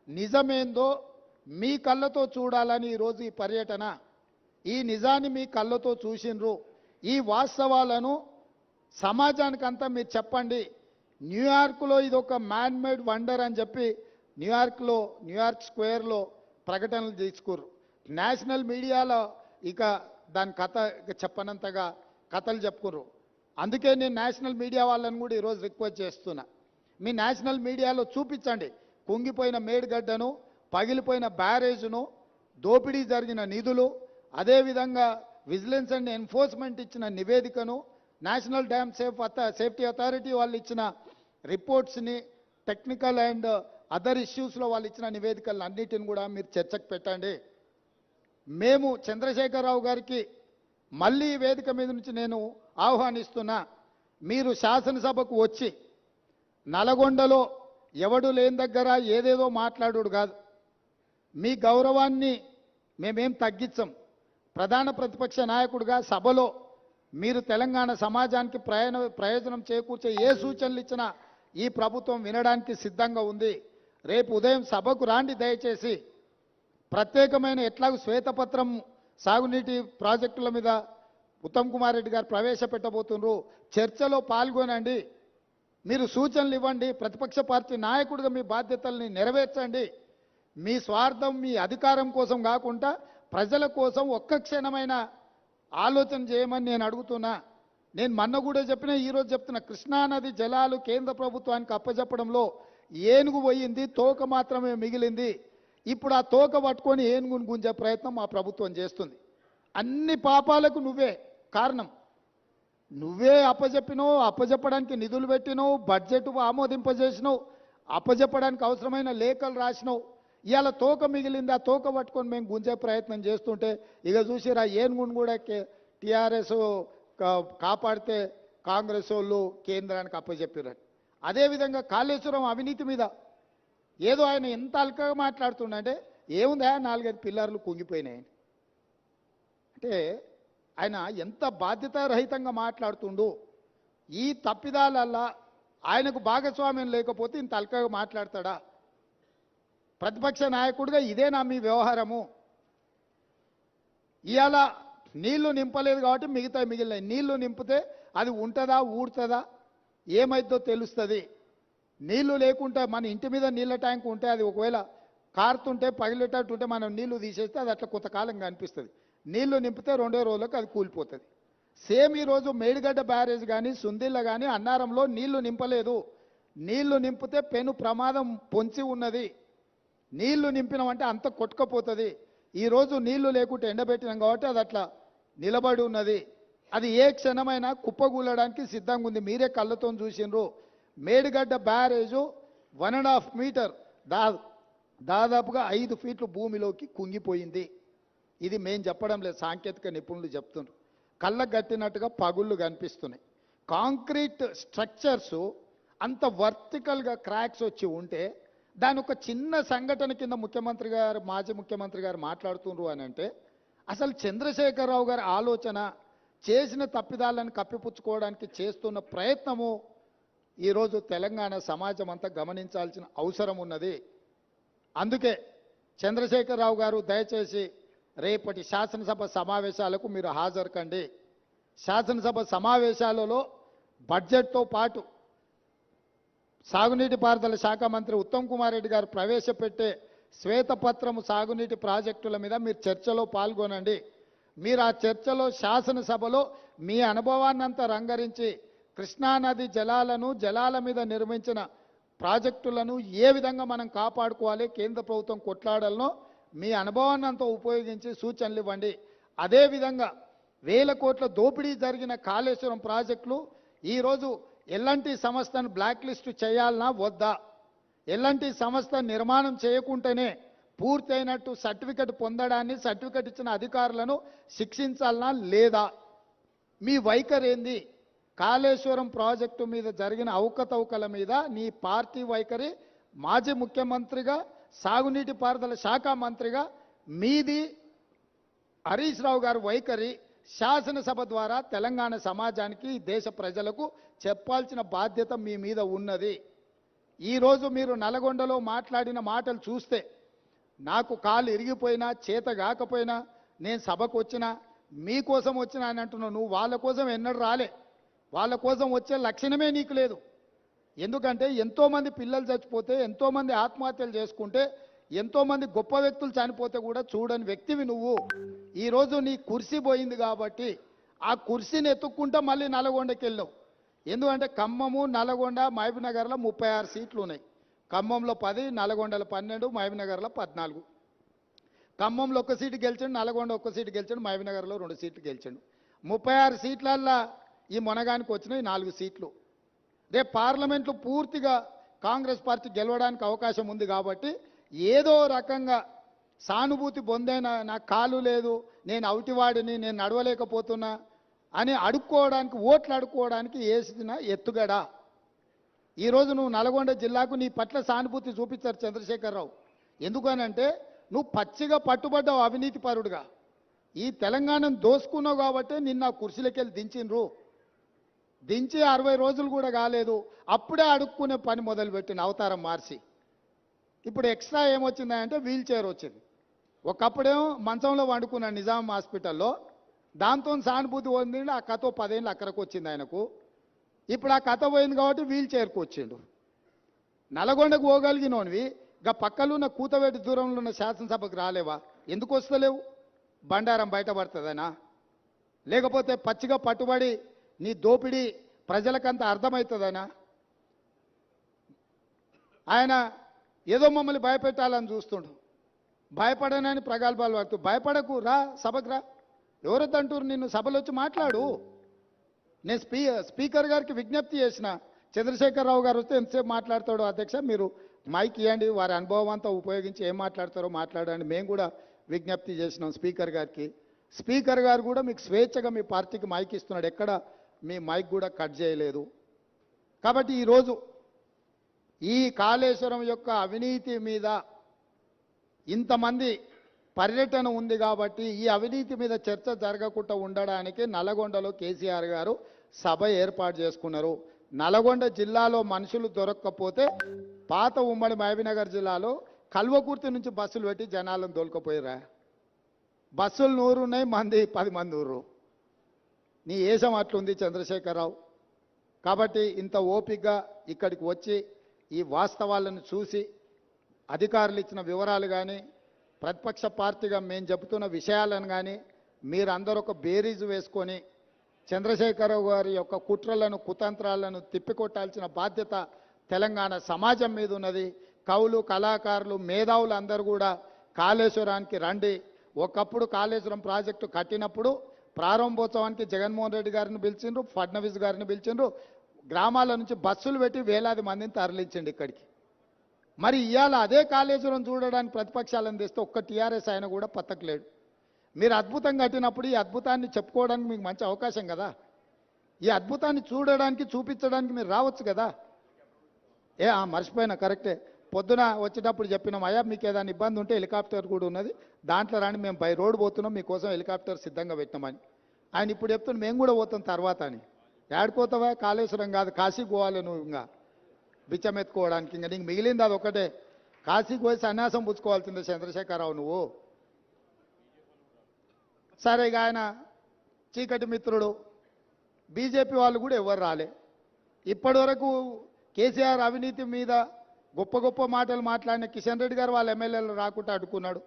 నిజమేందో మీ కళ్ళతో చూడాలని ఈరోజు ఈ పర్యటన. ఈ నిజాన్ని మీ కళ్ళతో చూసిండ్రు, ఈ వాస్తవాలను సమాజానికంతా మీరు చెప్పండి. న్యూయార్క్లో ఇది ఒక మ్యాన్ మేడ్ వండర్ అని చెప్పి న్యూయార్క్ స్క్వేర్లో ప్రకటనలు తీసుకుర్రు. నేషనల్ మీడియాలో ఇక దాని కథ చెప్పనంతగా కథలు చెప్పుకుర్రు. అందుకే నేను నేషనల్ మీడియా వాళ్ళని కూడా ఈరోజు రిక్వెస్ట్ చేస్తున్నా, మీ నేషనల్ మీడియాలో చూపించండి కుంగిపోయిన మేడిగడ్డను, పగిలిపోయిన బ్యారేజ్ను, దోపిడీ జరిగిన నిధులు, అదేవిధంగా విజిలెన్స్ అండ్ ఎన్ఫోర్స్మెంట్ ఇచ్చిన నివేదికను, నేషనల్ డ్యామ్ సేఫ్టీ అథారిటీ వాళ్ళు ఇచ్చిన రిపోర్ట్స్ని, టెక్నికల్ అండ్ అదర్ ఇష్యూస్లో వాళ్ళు ఇచ్చిన నివేదికలను అన్నిటిని కూడా మీరు చర్చకు పెట్టండి. మేము చంద్రశేఖరరావు గారికి మళ్ళీ ఈ వేదిక మీద నుంచి నేను ఆహ్వానిస్తున్నా, మీరు శాసనసభకు వచ్చి నల్గొండలో ఎవడు లేని దగ్గర ఏదేదో మాట్లాడు కాదు. మీ గౌరవాన్ని మేమేం తగ్గించం. ప్రధాన ప్రతిపక్ష నాయకుడిగా సభలో మీరు తెలంగాణ సమాజానికి ప్రయోజనం చేకూర్చే ఏ సూచనలు ఇచ్చినా ఈ ప్రభుత్వం వినడానికి సిద్ధంగా ఉంది. రేపు ఉదయం సభకు రాండి దయచేసి. ప్రత్యేకమైన ఎట్లాగూ శ్వేతపత్రం సాగునీటి ప్రాజెక్టుల మీద ఉత్తమ్ కుమార్ రెడ్డి గారు ప్రవేశపెట్టబోతున్నారు. చర్చలో పాల్గొనండి, మీరు సూచనలు ఇవ్వండి. ప్రతిపక్ష పార్టీ నాయకుడిగా మీ బాధ్యతల్ని నెరవేర్చండి. మీ స్వార్థం మీ అధికారం కోసం కాకుండా ప్రజల కోసం ఒక్క క్షణమైన ఆలోచన చేయమని నేను అడుగుతున్నా. నేను మొన్న కూడా చెప్పిన, ఈరోజు చెప్తున్నా, కృష్ణానది జలాలు కేంద్ర ప్రభుత్వానికి అప్పచెప్పడంలో ఏనుగు పోయింది, తోక మాత్రమే మిగిలింది. ఇప్పుడు ఆ తోక పట్టుకొని ఏనుగును గుంజే ప్రయత్నం మా ప్రభుత్వం చేస్తుంది. అన్ని పాపాలకు నువ్వే కారణం. నువ్వే అప్పచెప్పినావు, అప్పచెప్పడానికి నిధులు పెట్టినావు, బడ్జెట్ ఆమోదింపజేసినావు, అప్పచెప్పడానికి అవసరమైన లేఖలు రాసినావు. ఇవాళ తోక మిగిలింది, ఆ తోక పట్టుకొని మేము గుంజే ప్రయత్నం చేస్తుంటే ఇక చూసిరా ఏనుగును కూడా టీఆర్ఎస్ కాపాడితే కాంగ్రెస్ వాళ్ళు కేంద్రానికి అప్పచెప్పారు. అదేవిధంగా కాళేశ్వరం అవినీతి మీద ఏదో ఆయన ఎంత అల్కగా మాట్లాడుతుండే, ఏముందా 4-5 పిల్లర్లు కుంగిపోయినాయి అంటే ఆయన ఎంత బాధ్యతారహితంగా మాట్లాడుతుండు. ఈ తప్పిదాలల్లా ఆయనకు భాగస్వామ్యం లేకపోతే ఇంత అల్కగా మాట్లాడతాడా? ప్రతిపక్ష నాయకుడిగా ఇదేనా మీ వ్యవహారము? ఇవాళ నీళ్లు నింపలేదు కాబట్టి మిగతా మిగిలినాయి. నీళ్లు నింపితే అది ఉంటుందా, ఊడుతుందా, ఏమైద్దో తెలుస్తుంది. నీళ్లు లేకుంటే మన ఇంటి మీద నీళ్ళ ట్యాంక్ ఉంటే అది ఒకవేళ కారుతుంటే పగిలేటట్టుంటే మనం నీళ్లు తీసేస్తే అది అట్లా కొంతకాలం కనిపిస్తుంది. నీళ్లు నింపితే 2 రోజులకు అది కూలిపోతుంది. సేమ్ ఈరోజు మేడిగడ్డ బ్యారేజ్ కానీ సుందిళ్ళ కానీ అన్నారంలో నీళ్లు నింపలేదు. నీళ్లు నింపితే పెను ప్రమాదం పొంచి ఉన్నది. నీళ్లు నింపినామంటే అంత కొట్టుకపోతుంది. ఈరోజు నీళ్లు లేకుంటే ఎండబెట్టినాం కాబట్టి అది అట్లా నిలబడి ఉన్నది. అది ఏ క్షణమైనా కుప్పగూలడానికి సిద్ధంగా ఉంది. మీరే కళ్ళతో చూసిండ్రు. మేడిగడ్డ బ్యారేజు 1.5 మీటర్ దాదాపుగా 5 ఫీట్లు భూమిలోకి కుంగిపోయింది. ఇది మేం చెప్పడం లేదు, సాంకేతిక నిపుణులు చెప్తున్నారు. కళ్ళకు గట్టినట్టుగా పగుళ్ళు కనిపిస్తున్నాయి. కాంక్రీట్ స్ట్రక్చర్స్ అంత వర్టికల్గా క్రాక్స్ వచ్చి ఉంటే దాని ఒక చిన్న సంఘటన కింద ముఖ్యమంత్రి గారు, మాజీ ముఖ్యమంత్రి గారు మాట్లాడుతున్నారు అని అంటే అసలు చంద్రశేఖరరావు గారి ఆలోచన, చేసిన తప్పిదాలను కప్పిపుచ్చుకోవడానికి చేస్తున్న ప్రయత్నము ఈరోజు తెలంగాణ సమాజం అంతా గమనించాల్సిన అవసరం ఉన్నది. అందుకే చంద్రశేఖరరావు గారు దయచేసి రేపటి శాసనసభ సమావేశాలకు మీరు హాజరు కండి. శాసనసభ సమావేశాలలో బడ్జెట్తో పాటు సాగునీటి పారుదల శాఖ మంత్రి ఉత్తమ్ కుమార్ రెడ్డి గారు ప్రవేశపెట్టే శ్వేతపత్రము సాగునీటి ప్రాజెక్టుల మీద మీరు చర్చలో పాల్గొనండి. మీరు ఆ చర్చలో శాసనసభలో మీ అనుభవాన్నంతా రంగరించి కృష్ణానది జలాల మీద నిర్మించిన ప్రాజెక్టులను ఏ విధంగా మనం కాపాడుకోవాలి, కేంద్ర ప్రభుత్వం కొట్లాడాలనో మీ అనుభవాన్నంతా ఉపయోగించి సూచనలు ఇవ్వండి. అదేవిధంగా 1000 కోట్ల దోపిడీ జరిగిన కాళేశ్వరం ప్రాజెక్టులు ఈరోజు ఎల్ఎన్టీ సంస్థను బ్లాక్ లిస్ట్ చేయాలనా వద్దా? ఎల్ఎన్టీ సంస్థ నిర్మాణం చేయకుంటేనే పూర్తయినట్టు సర్టిఫికెట్ పొందడాన్ని, సర్టిఫికెట్ ఇచ్చిన అధికారులను శిక్షించాలనా లేదా? మీ వైఖరి ఏంది? కాళేశ్వరం ప్రాజెక్టు మీద జరిగిన అవకతవకల మీద నీ పార్టీ వైఖరి, మాజీ ముఖ్యమంత్రిగా, సాగునీటి పారుదల శాఖ మంత్రిగా మీది హరీష్ రావు గారి వైఖరి శాసనసభ ద్వారా తెలంగాణ సమాజానికి, దేశ ప్రజలకు చెప్పాల్సిన బాధ్యత మీ మీద ఉన్నది. ఈరోజు మీరు నల్గొండలో మాట్లాడిన మాటలు చూస్తే నాకు కాలు ఇరిగిపోయినా, చేత కాకపోయినా, నేను సభకు వచ్చినా, మీకోసం వచ్చినా అని అంటున్నావు. నువ్వు వాళ్ళ కోసం ఎన్నడూ రాలే. వాళ్ళ కోసం వచ్చే లక్షణమే నీకు లేదు. ఎందుకంటే ఎంతోమంది పిల్లలు చచ్చిపోతే, ఎంతోమంది ఆత్మహత్యలు చేసుకుంటే, ఎంతోమంది గొప్ప వ్యక్తులు చనిపోతే కూడా చూడని వ్యక్తివి నువ్వు. ఈరోజు నీ కుర్సీ పోయింది కాబట్టి ఆ కుర్సీని ఎత్తుక్కుంటా మళ్ళీ నల్గొండకి వెళ్ళావు. ఎందుకంటే ఖమ్మము, నల్గొండ, మహబూబ్నగర్లో 36 సీట్లు ఉన్నాయి. ఖమ్మంలో 10, నల్గొండలో 12, మహబూబ్నగర్లో 14. ఖమ్మంలో 1 సీటు గెలిచాడు, నల్గొండ 1 సీటు గెలిచాడు, మహబూబ్నగర్లో 2 సీట్లు గెలిచాడు. 36 సీట్లల్లో ఈ మొనగానికి వచ్చినాయి 4 సీట్లు. రేపు పార్లమెంట్లో పూర్తిగా కాంగ్రెస్ పార్టీ గెలవడానికి అవకాశం ఉంది కాబట్టి ఏదో రకంగా సానుభూతి పొందైనా, నాకు కాలు లేదు, నేను అవిటివాడిని, నేను నడవలేకపోతున్నా అని అడుక్కోవడానికి, ఓట్లు అడుక్కోవడానికి వేసిన ఎత్తుగడ. ఈరోజు నువ్వు నల్గొండ జిల్లాకు నీ పట్ల సానుభూతి చూపించారు చంద్రశేఖరరావు. ఎందుకనంటే నువ్వు పచ్చిగా పట్టుబడ్డావు అవినీతి పరుడుగా. ఈ తెలంగాణను దోసుకున్నావు కాబట్టి నిన్న కుర్చీలకి వెళ్ళి దించిండ్రు. దించి 60 రోజులు కూడా కాలేదు, అప్పుడే అడుక్కునే పని మొదలుపెట్టిన అవతారం మార్చి. ఇప్పుడు ఎక్స్ట్రా ఏమొచ్చిందంటే వీల్ చైర్ వచ్చింది. ఒకప్పుడేమో మంచంలో వండుకున్నాడు నిజాం హాస్పిటల్లో, దాంతో సానుభూతి పొందిండు. ఆ కథ 10 ఏళ్ళు అక్కడికి వచ్చింది ఆయనకు. ఇప్పుడు ఆ కథ పోయింది కాబట్టి వీల్ చైర్కి వచ్చిండు. నల్గొండకు పోగలిగినోనివి గా పక్కలో ఉన్న కూతవేటి దూరంలో ఉన్న శాసనసభకు రాలేవా? ఎందుకు వస్తలేవు? బండారం బయటపడుతుందనా? లేకపోతే పచ్చిగా పట్టుబడి నీ దోపిడీ ప్రజలకంతా అర్థమవుతుందనా? ఆయన ఏదో మమ్మల్ని భయపెట్టాలని చూస్తుండు. భయపడనని ప్రగల్భాలు వాడుతూ, భయపడకు, రా సభకు రా. ఎవరొద్దంటారు నిన్ను? సభలో వచ్చి మాట్లాడు. నేను స్పీకర్ గారికి విజ్ఞప్తి చేసిన, చంద్రశేఖరరావు గారు వస్తే ఎంతసేపు మాట్లాడతాడో అధ్యక్ష, మీరు మైక్ ఇవ్వండి, వారి అనుభవం అంతా ఉపయోగించి ఏం మాట్లాడతారో మాట్లాడండి. మేము కూడా విజ్ఞప్తి చేసినాం స్పీకర్ గారికి. స్పీకర్ గారు కూడా మీకు స్వేచ్ఛగా మీ పార్టీకి మైక్ ఇస్తున్నాడు, ఎక్కడ మీ మైక్ కూడా కట్ చేయలేదు. కాబట్టి ఈరోజు ఈ కాళేశ్వరం యొక్క అవినీతి మీద ఇంతమంది పర్యటన ఉంది కాబట్టి ఈ అవినీతి మీద చర్చ జరగకుండా ఉండడానికి నల్గొండలో కేసీఆర్ గారు సభ ఏర్పాటు చేసుకున్నారు. నల్గొండ జిల్లాలో మనుషులు దొరక్కపోతే పాత ఉమ్మడి మహబూబ్నగర్ జిల్లాలో కల్వకుర్తి నుంచి బస్సులు పెట్టి జనాలను దొలకపోయారా? బస్సులు 100 ఉన్నాయి, మంది 10 మంది ఊరు. నీ ఏషం అట్లుంది చంద్రశేఖరరావు. కాబట్టి ఇంత ఓపికగా ఇక్కడికి వచ్చి ఈ వాస్తవాలను చూసి అధికారులు ఇచ్చిన వివరాలు కానీ, ప్రతిపక్ష పార్టీగా మేము చెబుతున్న విషయాలను కానీ మీరందరూ ఒక బేరీజు వేసుకొని చంద్రశేఖరరావు గారి యొక్క కుట్రలను, కుతంత్రాలను తిప్పికొట్టాల్సిన బాధ్యత తెలంగాణ సమాజం మీద ఉన్నది. కవులు, కళాకారులు, మేధావులు అందరూ కూడా కాళేశ్వరానికి రండి. ఒకప్పుడు కాళేశ్వరం ప్రాజెక్టు కట్టినప్పుడు ప్రారంభోత్సవానికి జగన్మోహన్ రెడ్డి గారిని పిలిచిండ్రు, ఫడ్నవీస్ గారిని పిలిచిండ్రు. గ్రామాల నుంచి బస్సులు పెట్టి వేలాది మందిని తరలించండి ఇక్కడికి. మరి ఇవాళ అదే కాళేశ్వరం చూడడానికి ప్రతిపక్షాలను తెస్తే ఒక్క టీఆర్ఎస్ ఆయన కూడా పత్తకలేడు. మీరు అద్భుతం కట్టినప్పుడు ఈ అద్భుతాన్ని చెప్పుకోవడానికి మీకు మంచి అవకాశం కదా. ఈ అద్భుతాన్ని చూడడానికి, చూపించడానికి మీరు రావచ్చు కదా. మర్చిపోయినా, కరెక్టే. పొద్దున వచ్చేటప్పుడు చెప్పినాం, అయ్యా మీకు ఏదైనా ఇబ్బంది ఉంటే హెలికాప్టర్ కూడా ఉన్నది, దాంట్లో రాని, మేము బై రోడ్ పోతున్నాం, మీకోసం హెలికాప్టర్ సిద్ధంగా పెట్టినామని. ఆయన ఇప్పుడు చెప్తున్నాం మేము కూడా పోతాం తర్వాత అని. ఏడుకోతావా? కాళేశ్వరం కాదు, కాశీకి పోవాలి నువ్వు. ఇంకా బిచ్చమెత్తుకోవడానికి ఇంకా నీకు మిగిలింది అది ఒకటే. కాశీకి పోయి సన్యాసం పుచ్చుకోవాల్సిందే చంద్రశేఖరరావు నువ్వు. సరే, ఇక ఆయన చీకటి మిత్రుడు. బీజేపీ వాళ్ళు కూడా ఎవరు రాలే ఇప్పటి వరకు. కేసీఆర్ అవినీతి మీద గొప్ప గొప్ప మాటలు మాట్లాడిన కిషన్ రెడ్డి గారు వాళ్ళ ఎమ్మెల్యేలు రాకుండా అడ్డుకున్నాడు.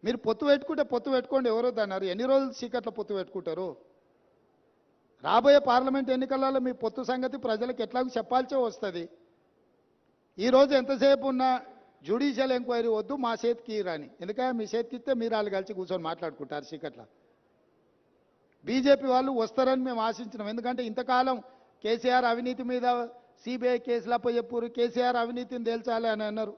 మీరు పొత్తు పెట్టుకుంటే పొత్తు పెట్టుకోండి, ఎవరో అన్నారు. ఎన్ని రోజులు చీకట్లో పొత్తు పెట్టుకుంటారు? రాబోయే పార్లమెంట్ ఎన్నికలలో మీ పొత్తు సంగతి ప్రజలకు ఎట్లాగో చెప్పాల్సే వస్తుంది. ఈరోజు ఎంతసేపు ఉన్నా జ్యుడిషియల్ ఎంక్వైరీ వద్దు, మా చేతికి రాని. ఎందుకంటే మీ చేతికి ఇస్తే మీరు వాళ్ళు కలిసి కూర్చొని మాట్లాడుకుంటారు చీకట్ల. బీజేపీ వాళ్ళు వస్తారని మేము ఆశించినాం. ఎందుకంటే ఇంతకాలం కేసీఆర్ అవినీతి మీద సిబిఐ కేసులు అప్పచెప్పారు, కేసీఆర్ అవినీతిని తేల్చాలి అని అన్నారు.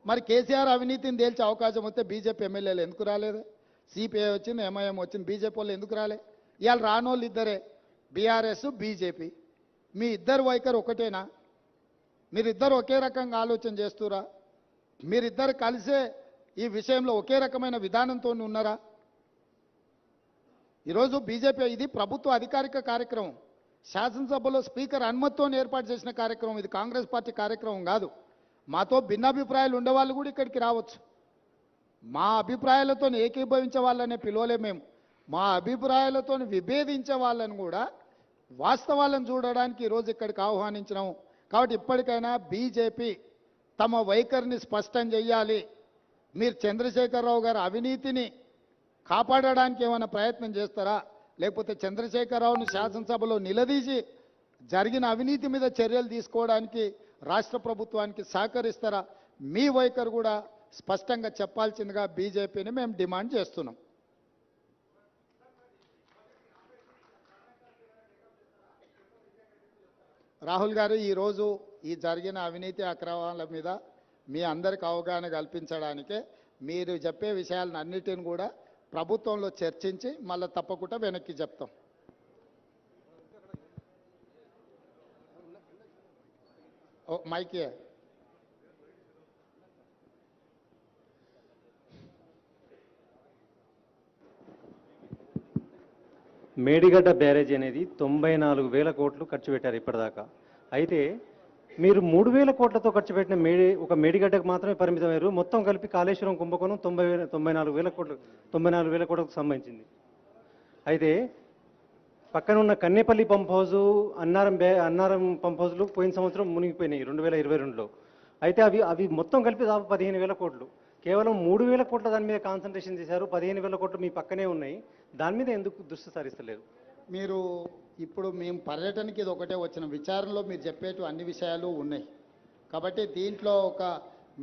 మరి కేసీఆర్ అవినీతిని తేల్చే అవకాశం వస్తే బీజేపీ ఎమ్మెల్యేలు ఎందుకు రాలేదు? సిపిఐ వచ్చింది, ఎంఐఎం వచ్చింది, బీజేపీ వాళ్ళు ఎందుకు రాలే? ఇవాళ రానోళ్ళు ఇద్దరే, బీఆర్ఎస్ బీజేపీ. మీ ఇద్దరు వైఖరి ఒకటేనా? మీరిద్దరు ఒకే రకంగా ఆలోచన చేస్తురా? మీరిద్దరు కలిసే ఈ విషయంలో ఒకే రకమైన విధానంతో ఉన్నారా? ఈరోజు బీజేపీ ఇది ప్రభుత్వ అధికారిక కార్యక్రమం, శాసనసభలో స్పీకర్ అనుమతితో ఏర్పాటు చేసిన కార్యక్రమం, ఇది కాంగ్రెస్ పార్టీ కార్యక్రమం కాదు. మాతో భిన్నాభిప్రాయాలు ఉండేవాళ్ళు కూడా ఇక్కడికి రావచ్చు. మా అభిప్రాయాలతో ఏకీభవించే వాళ్ళనే పిలవలే మేము. మా అభిప్రాయాలతో విభేదించే వాళ్ళని కూడా వాస్తవాలను చూడడానికి ఈరోజు ఇక్కడికి ఆహ్వానించినాము. కాబట్టి ఇప్పటికైనా బీజేపీ తమ వైఖరిని స్పష్టం చేయాలి. మీరు చంద్రశేఖరరావు గారి అవినీతిని కాపాడడానికి ఏమైనా ప్రయత్నం చేస్తారా? లేకపోతే చంద్రశేఖరరావుని శాసనసభలో నిలదీసి జరిగిన అవినీతి మీద చర్యలు తీసుకోవడానికి రాష్ట్ర ప్రభుత్వానికి సహకరిస్తారా? మీ వైఖరి కూడా స్పష్టంగా చెప్పాల్సిందిగా బీజేపీని మేము డిమాండ్ చేస్తున్నాం. రాహుల్ గారు, ఈరోజు ఈ జరిగిన అవినీతి అక్రమాల మీద మీ అందరికి అవగాహన కల్పించడానికే మీరు చెప్పే విషయాలను అన్నిటిని కూడా ప్రభుత్వంలో చర్చించి మళ్ళీ తప్పకుండా వెనక్కి చెప్తాం. మైకే మేడిగడ్డ బ్యారేజ్ అనేది 94,000 కోట్లు ఖర్చు పెట్టారు ఇప్పటిదాకా. అయితే మీరు 3,000 కోట్లతో ఖర్చు పెట్టిన ఒక మేడిగడ్డకు మాత్రమే పరిమితమయ్యారు. మొత్తం కలిపి కాళేశ్వరం కుంభకోణం 94,000 కోట్లకు సంబంధించింది. అయితే పక్కనున్న Kannepalli pump house, Annaram pump హౌజ్లు పోయిన సంవత్సరం మునిగిపోయినాయి 2022లో. అయితే అవి మొత్తం కలిపి దాదాపు 15,000 కోట్లు. కేవలం 3,000 కోట్ల దాని మీద కాన్సన్ట్రేషన్ చేశారు. 15,000 కోట్లు మీ పక్కనే ఉన్నాయి. దాని మీద ఎందుకు దృష్టి సారిస్తలేరు? మీరు ఇప్పుడు మేము పర్యటనకి ఇది ఒకటే వచ్చిన విచారణలో మీరు చెప్పేటు అన్ని విషయాలు ఉన్నాయి. కాబట్టి దీంట్లో ఒక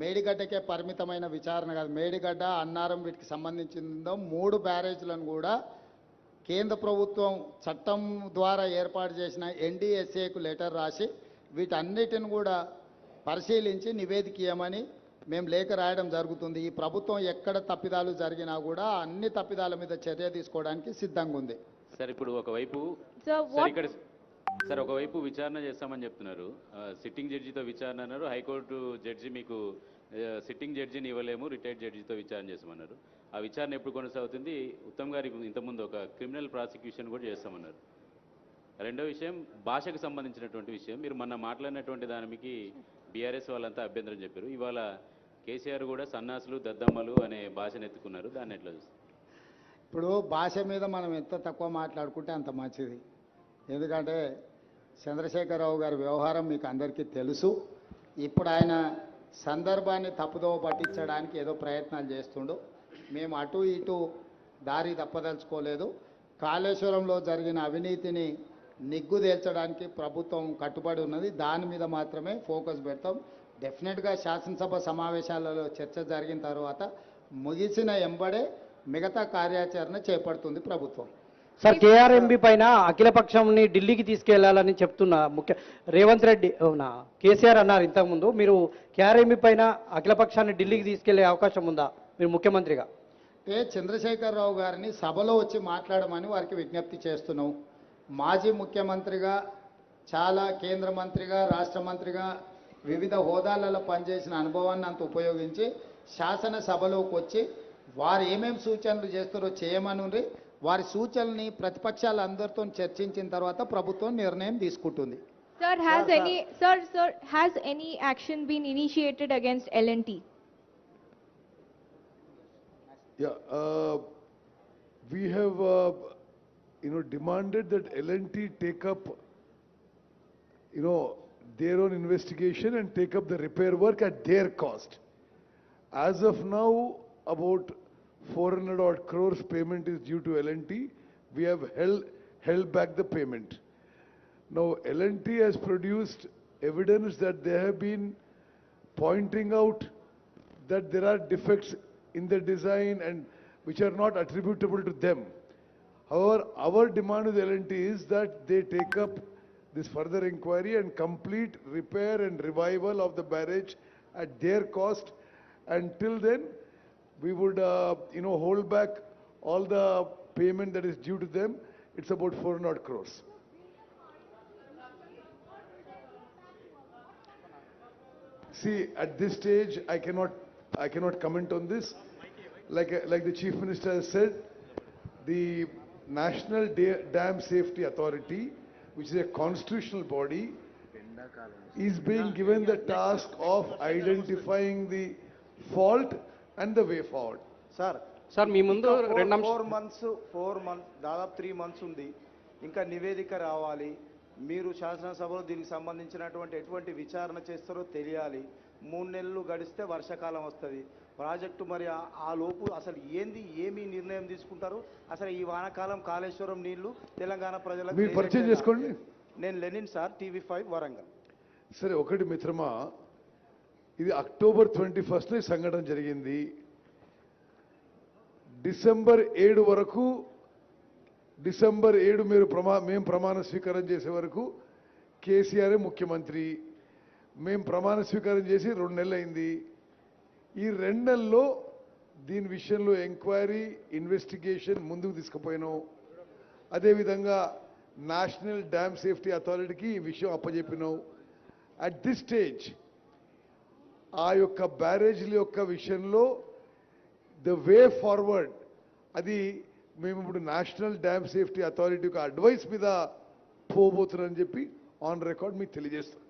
మేడిగడ్డకే పరిమితమైన విచారణ కాదు. మేడిగడ్డ, అన్నారం వీటికి సంబంధించిందో 3 బ్యారేజ్లను కూడా కేంద్ర ప్రభుత్వం చట్టం ద్వారా ఏర్పాటు చేసిన ఎన్డీఎస్ఏకు లెటర్ రాసి వీటన్నిటిని కూడా పరిశీలించి నివేదిక ఇవ్వమని మేము లేఖ రాయడం జరుగుతుంది. ఈ ప్రభుత్వం ఎక్కడ తప్పిదాలు జరిగినా కూడా అన్ని తప్పిదాల మీద చర్య తీసుకోవడానికి సిద్ధంగా ఉంది. సార్, ఇప్పుడు ఒకవైపు ఒకవైపు విచారణ చేస్తామని చెప్తున్నారు. సిట్టింగ్ జడ్జితో విచారణ అన్నారు. హైకోర్టు జడ్జి మీకు సిట్టింగ్ జడ్జిని ఇవ్వలేము, రిటైర్డ్ జడ్జితో విచారణ చేస్తామన్నారు. ఆ విచారణ ఎప్పుడు కొనసాగుతుంది? ఉత్తమ్ గారికి ఇంతకుముందు ఒక క్రిమినల్ ప్రాసిక్యూషన్ కూడా చేస్తామన్నారు. రెండో విషయం, భాషకు సంబంధించినటువంటి విషయం. మీరు మొన్న మాట్లాడినటువంటి దానికి బీఆర్ఎస్ వాళ్ళంతా అభ్యంతరం చెప్పారు. ఇవాళ కేసీఆర్ కూడా సన్నాసులు, దద్దమ్మలు అనే భాషను ఎత్తుకున్నారు. దాన్ని ఎట్లా చూస్తారు? ఇప్పుడు భాష మీద మనం ఎంత తక్కువ మాట్లాడుకుంటే అంత మంచిది. ఎందుకంటే చంద్రశేఖరరావు గారి వ్యవహారం మీకు అందరికీ తెలుసు. ఇప్పుడు ఆయన సందర్భాన్ని తప్పుదోవ పట్టించడానికి ఏదో ప్రయత్నాలు చేస్తుండు. మేము అటు ఇటు దారి తప్పదలుచుకోలేదు. కాళేశ్వరంలో జరిగిన అవినీతిని నిగ్గుదేల్చడానికి ప్రభుత్వం కట్టుబడి ఉన్నది. దాని మీద మాత్రమే ఫోకస్ పెడతాం. డెఫినెట్గా శాసనసభ సమావేశాలలో చర్చ జరిగిన తర్వాత ముగిసిన ఎంబడే మిగతా కార్యాచరణ చేపడుతుంది ప్రభుత్వం. సార్, కేఆర్ఎంబి పైన అఖిలపక్షంని ఢిల్లీకి తీసుకెళ్లాలని చెప్తున్న రేవంత్ రెడ్డి కేసీఆర్ అన్నారు ఇంతకుముందు. మీరు కేఆర్ఎంబి పైన అఖిలపక్షాన్ని ఢిల్లీకి తీసుకెళ్లే అవకాశం ఉందా మీరు ముఖ్యమంత్రిగా? చంద్రశేఖరరావు గారిని సభలో వచ్చి మాట్లాడమని వారికి విజ్ఞప్తి చేస్తున్నాం. మాజీ ముఖ్యమంత్రిగా, చాలా కేంద్ర మంత్రిగా, రాష్ట్ర మంత్రిగా వివిధ హోదాలలో పనిచేసిన అనుభవాన్ని అంత ఉపయోగించి శాసనసభలోకి వచ్చి వారు ఏమేమి సూచనలు చేస్తారో చేయమని వారి సూచనల్ని ప్రతిపక్షాలందరితో చర్చించిన తర్వాత ప్రభుత్వం నిర్ణయం తీసుకుంటుంది. Has any action been initiated against L&T? Yeah, we have demanded that L&T take up their own investigation and take up the repair work at their cost. As of now, about 400 odd crores payment is due to L&T. We have held back the payment. Now L&T has produced evidence that they have been pointing out that there are defects in the design and which are not attributable to them. However, our demand with L&T is that they take up this further inquiry and complete repair and revival of the barrage at their cost and till then, we would, hold back all the payment that is due to them. It's about 400 crores. See, at this stage, I cannot comment on this. Like the Chief Minister has said, the National Dam Safety Authority, which is a constitutional body, is being given the task of identifying the fault and the way forward. Sir మీ ముందు రెండు 4 months దాదాపు 3 months ఉంది. ఇంకా నివేదిక రావాలి. మీరు శాసనసభలో దీనికి సంబంధించినటువంటి ఎటువంటి విచారణ చేస్తారో తెలియాలి. 3 నెలలు గడిస్తే వర్షాకాలం వస్తుంది. ప్రాజెక్టు మరి ఆ లోపు అసలు ఏమి నిర్ణయం తీసుకుంటారు? అసలు ఈ వానాకాలం కాళేశ్వరం నీళ్లు తెలంగాణ ప్రజలకు మీరు పరిచయం చేసుకోండి. నేను లెనిన్ సార్, TV5 వరంగల్. సరే, ఒకటి మిత్రమా, ఇది October 21 సంఘటన జరిగింది. December 7 వరకు, December 7 మేము ప్రమాణ స్వీకారం చేసే వరకు కేసీఆర్ ముఖ్యమంత్రి. మేము ప్రమాణ స్వీకారం చేసి 2 నెలలు అయింది. ఈ 2 నెలల్లో దీని విషయంలో ఎంక్వైరీ, ఇన్వెస్టిగేషన్ ముందుకు తీసుకుపోయినాం. అదేవిధంగా నేషనల్ డ్యామ్ సేఫ్టీ అథారిటీకి ఈ విషయం అప్పచెప్పినాం. అట్ దిస్ స్టేజ్ ఆ యొక్క బ్యారేజీల యొక్క విషయంలో ద వే ఫార్వర్డ్ అది మేము ఇప్పుడు నేషనల్ డ్యామ్ సేఫ్టీ అథారిటీ యొక్క అడ్వైస్ మీద పోబోతున్నారని చెప్పి ఆన్ రికార్డ్ మీకు తెలియజేస్తాం.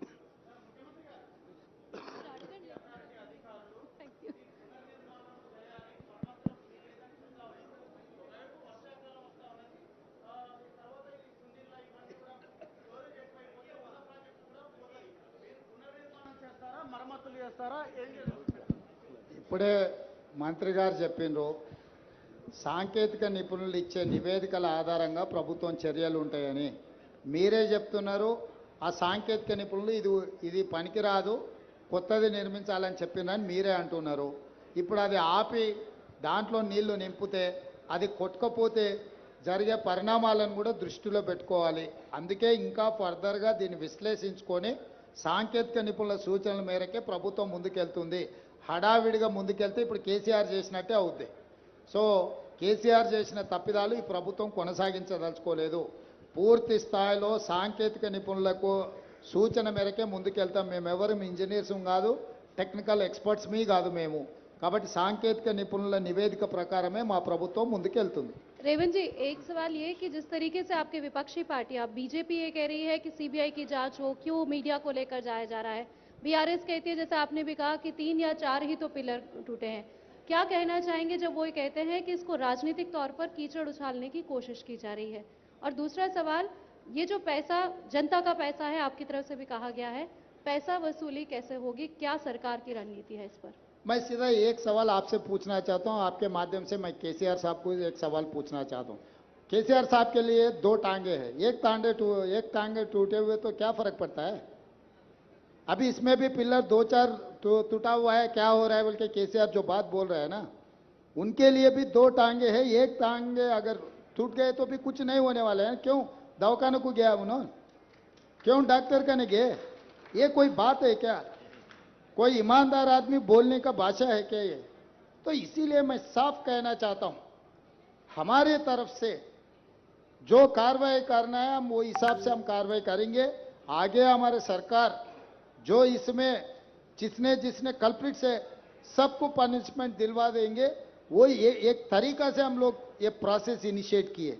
ఇప్పుడే మంత్రి గారు చెప్పిండ్రు, సాంకేతిక నిపుణులు ఇచ్చే నివేదికల ఆధారంగా ప్రభుత్వం చర్యలు ఉంటాయని. మీరే చెప్తున్నారు ఆ సాంకేతిక నిపుణులు ఇది పనికిరాదు, కొత్తది నిర్మించాలని చెప్పినని మీరే అంటున్నారు. ఇప్పుడు అది ఆపి దాంట్లో నీళ్లు నింపితే అది కొట్టుకపోతే జరిగే పరిణామాలను కూడా దృష్టిలో పెట్టుకోవాలి. అందుకే ఇంకా ఫర్దర్గా దీన్ని విశ్లేషించుకొని సాంకేతిక నిపుణుల సూచనల మేరకే ప్రభుత్వం ముందుకెళ్తుంది. హడావిడిగా ముందుకెళ్తే ఇప్పుడు కేసీఆర్ చేసినట్టే అవుద్ది. సో కేసీఆర్ చేసిన తప్పిదాలు ఈ ప్రభుత్వం కొనసాగించదలుచుకోలేదు. పూర్తి స్థాయిలో సాంకేతిక నిపుణులకు సూచన మేరకే ముందుకెళ్తాం. మేము ఎవరు ఇంజనీర్స్ కాదు, టెక్నికల్ ఎక్స్పర్ట్స్ కాదు మేము. కాబట్టి సాంకేతిక నిపుణుల నివేదిక ప్రకారమే మా ప్రభుత్వం ముందుకెళ్తుంది. रेवंत जी, एक सवाल ये कि जिस तरीके से आपके विपक्षी पार्टी, आप बीजेपी ये कह रही है कि सीबीआई की जांच हो, क्यों मीडिया को लेकर जाया जा रहा है? बीआरएस कहती है, जैसे आपने भी कहा, कि 3 या 4 ही तो पिलर टूटे हैं. क्या कहना चाहेंगे जब वो कहते हैं कि इसको राजनीतिक तौर पर कीचड़ उछालने की कोशिश की जा रही है? और दूसरा सवाल, ये जो पैसा जनता का पैसा है, आपकी तरफ से भी कहा गया है, पैसा वसूली कैसे होगी? क्या सरकार की रणनीति है इस पर? मैं सीधा एक सवाल आपसे पूछना चाहता हूं, आपके माध्यम से मैं केसीआर साहब को एक सवाल पूछना चाहता हूं. केसीआर साहब के लिए 2 टांगे हैं, एक टांगे टूटे हुए तो क्या फर्क पड़ता है? अभी इसमें भी पिलर 2-4 टूटा हुआ है, क्या हो रहा है बोल के केसीआर जो बात बोल रहे हैं ना, उनके लिए भी 2 टांगे हैं. एक टांगे अगर टूट गए तो भी कुछ नहीं होने वाले हैं. क्यों दवाखाने को गया उन्होंने? क्यों डॉक्टर का नहीं गए? ये कोई बात है क्या? कोई ईमानदार आदमी बोलने का भाषा है क्या ये? तो इसीलिए मैं साफ कहना चाहता हूं, हमारे तरफ से जो कार्रवाई करना है हम वो हिसाब से हम कार्रवाई करेंगे. आगे हमारे सरकार जो इसमें जिसने कल्प्रिट से सबको पनिशमेंट दिलवा देंगे. वो ये एक तरीका से हम लोग ये प्रोसेस इनिशिएट किए.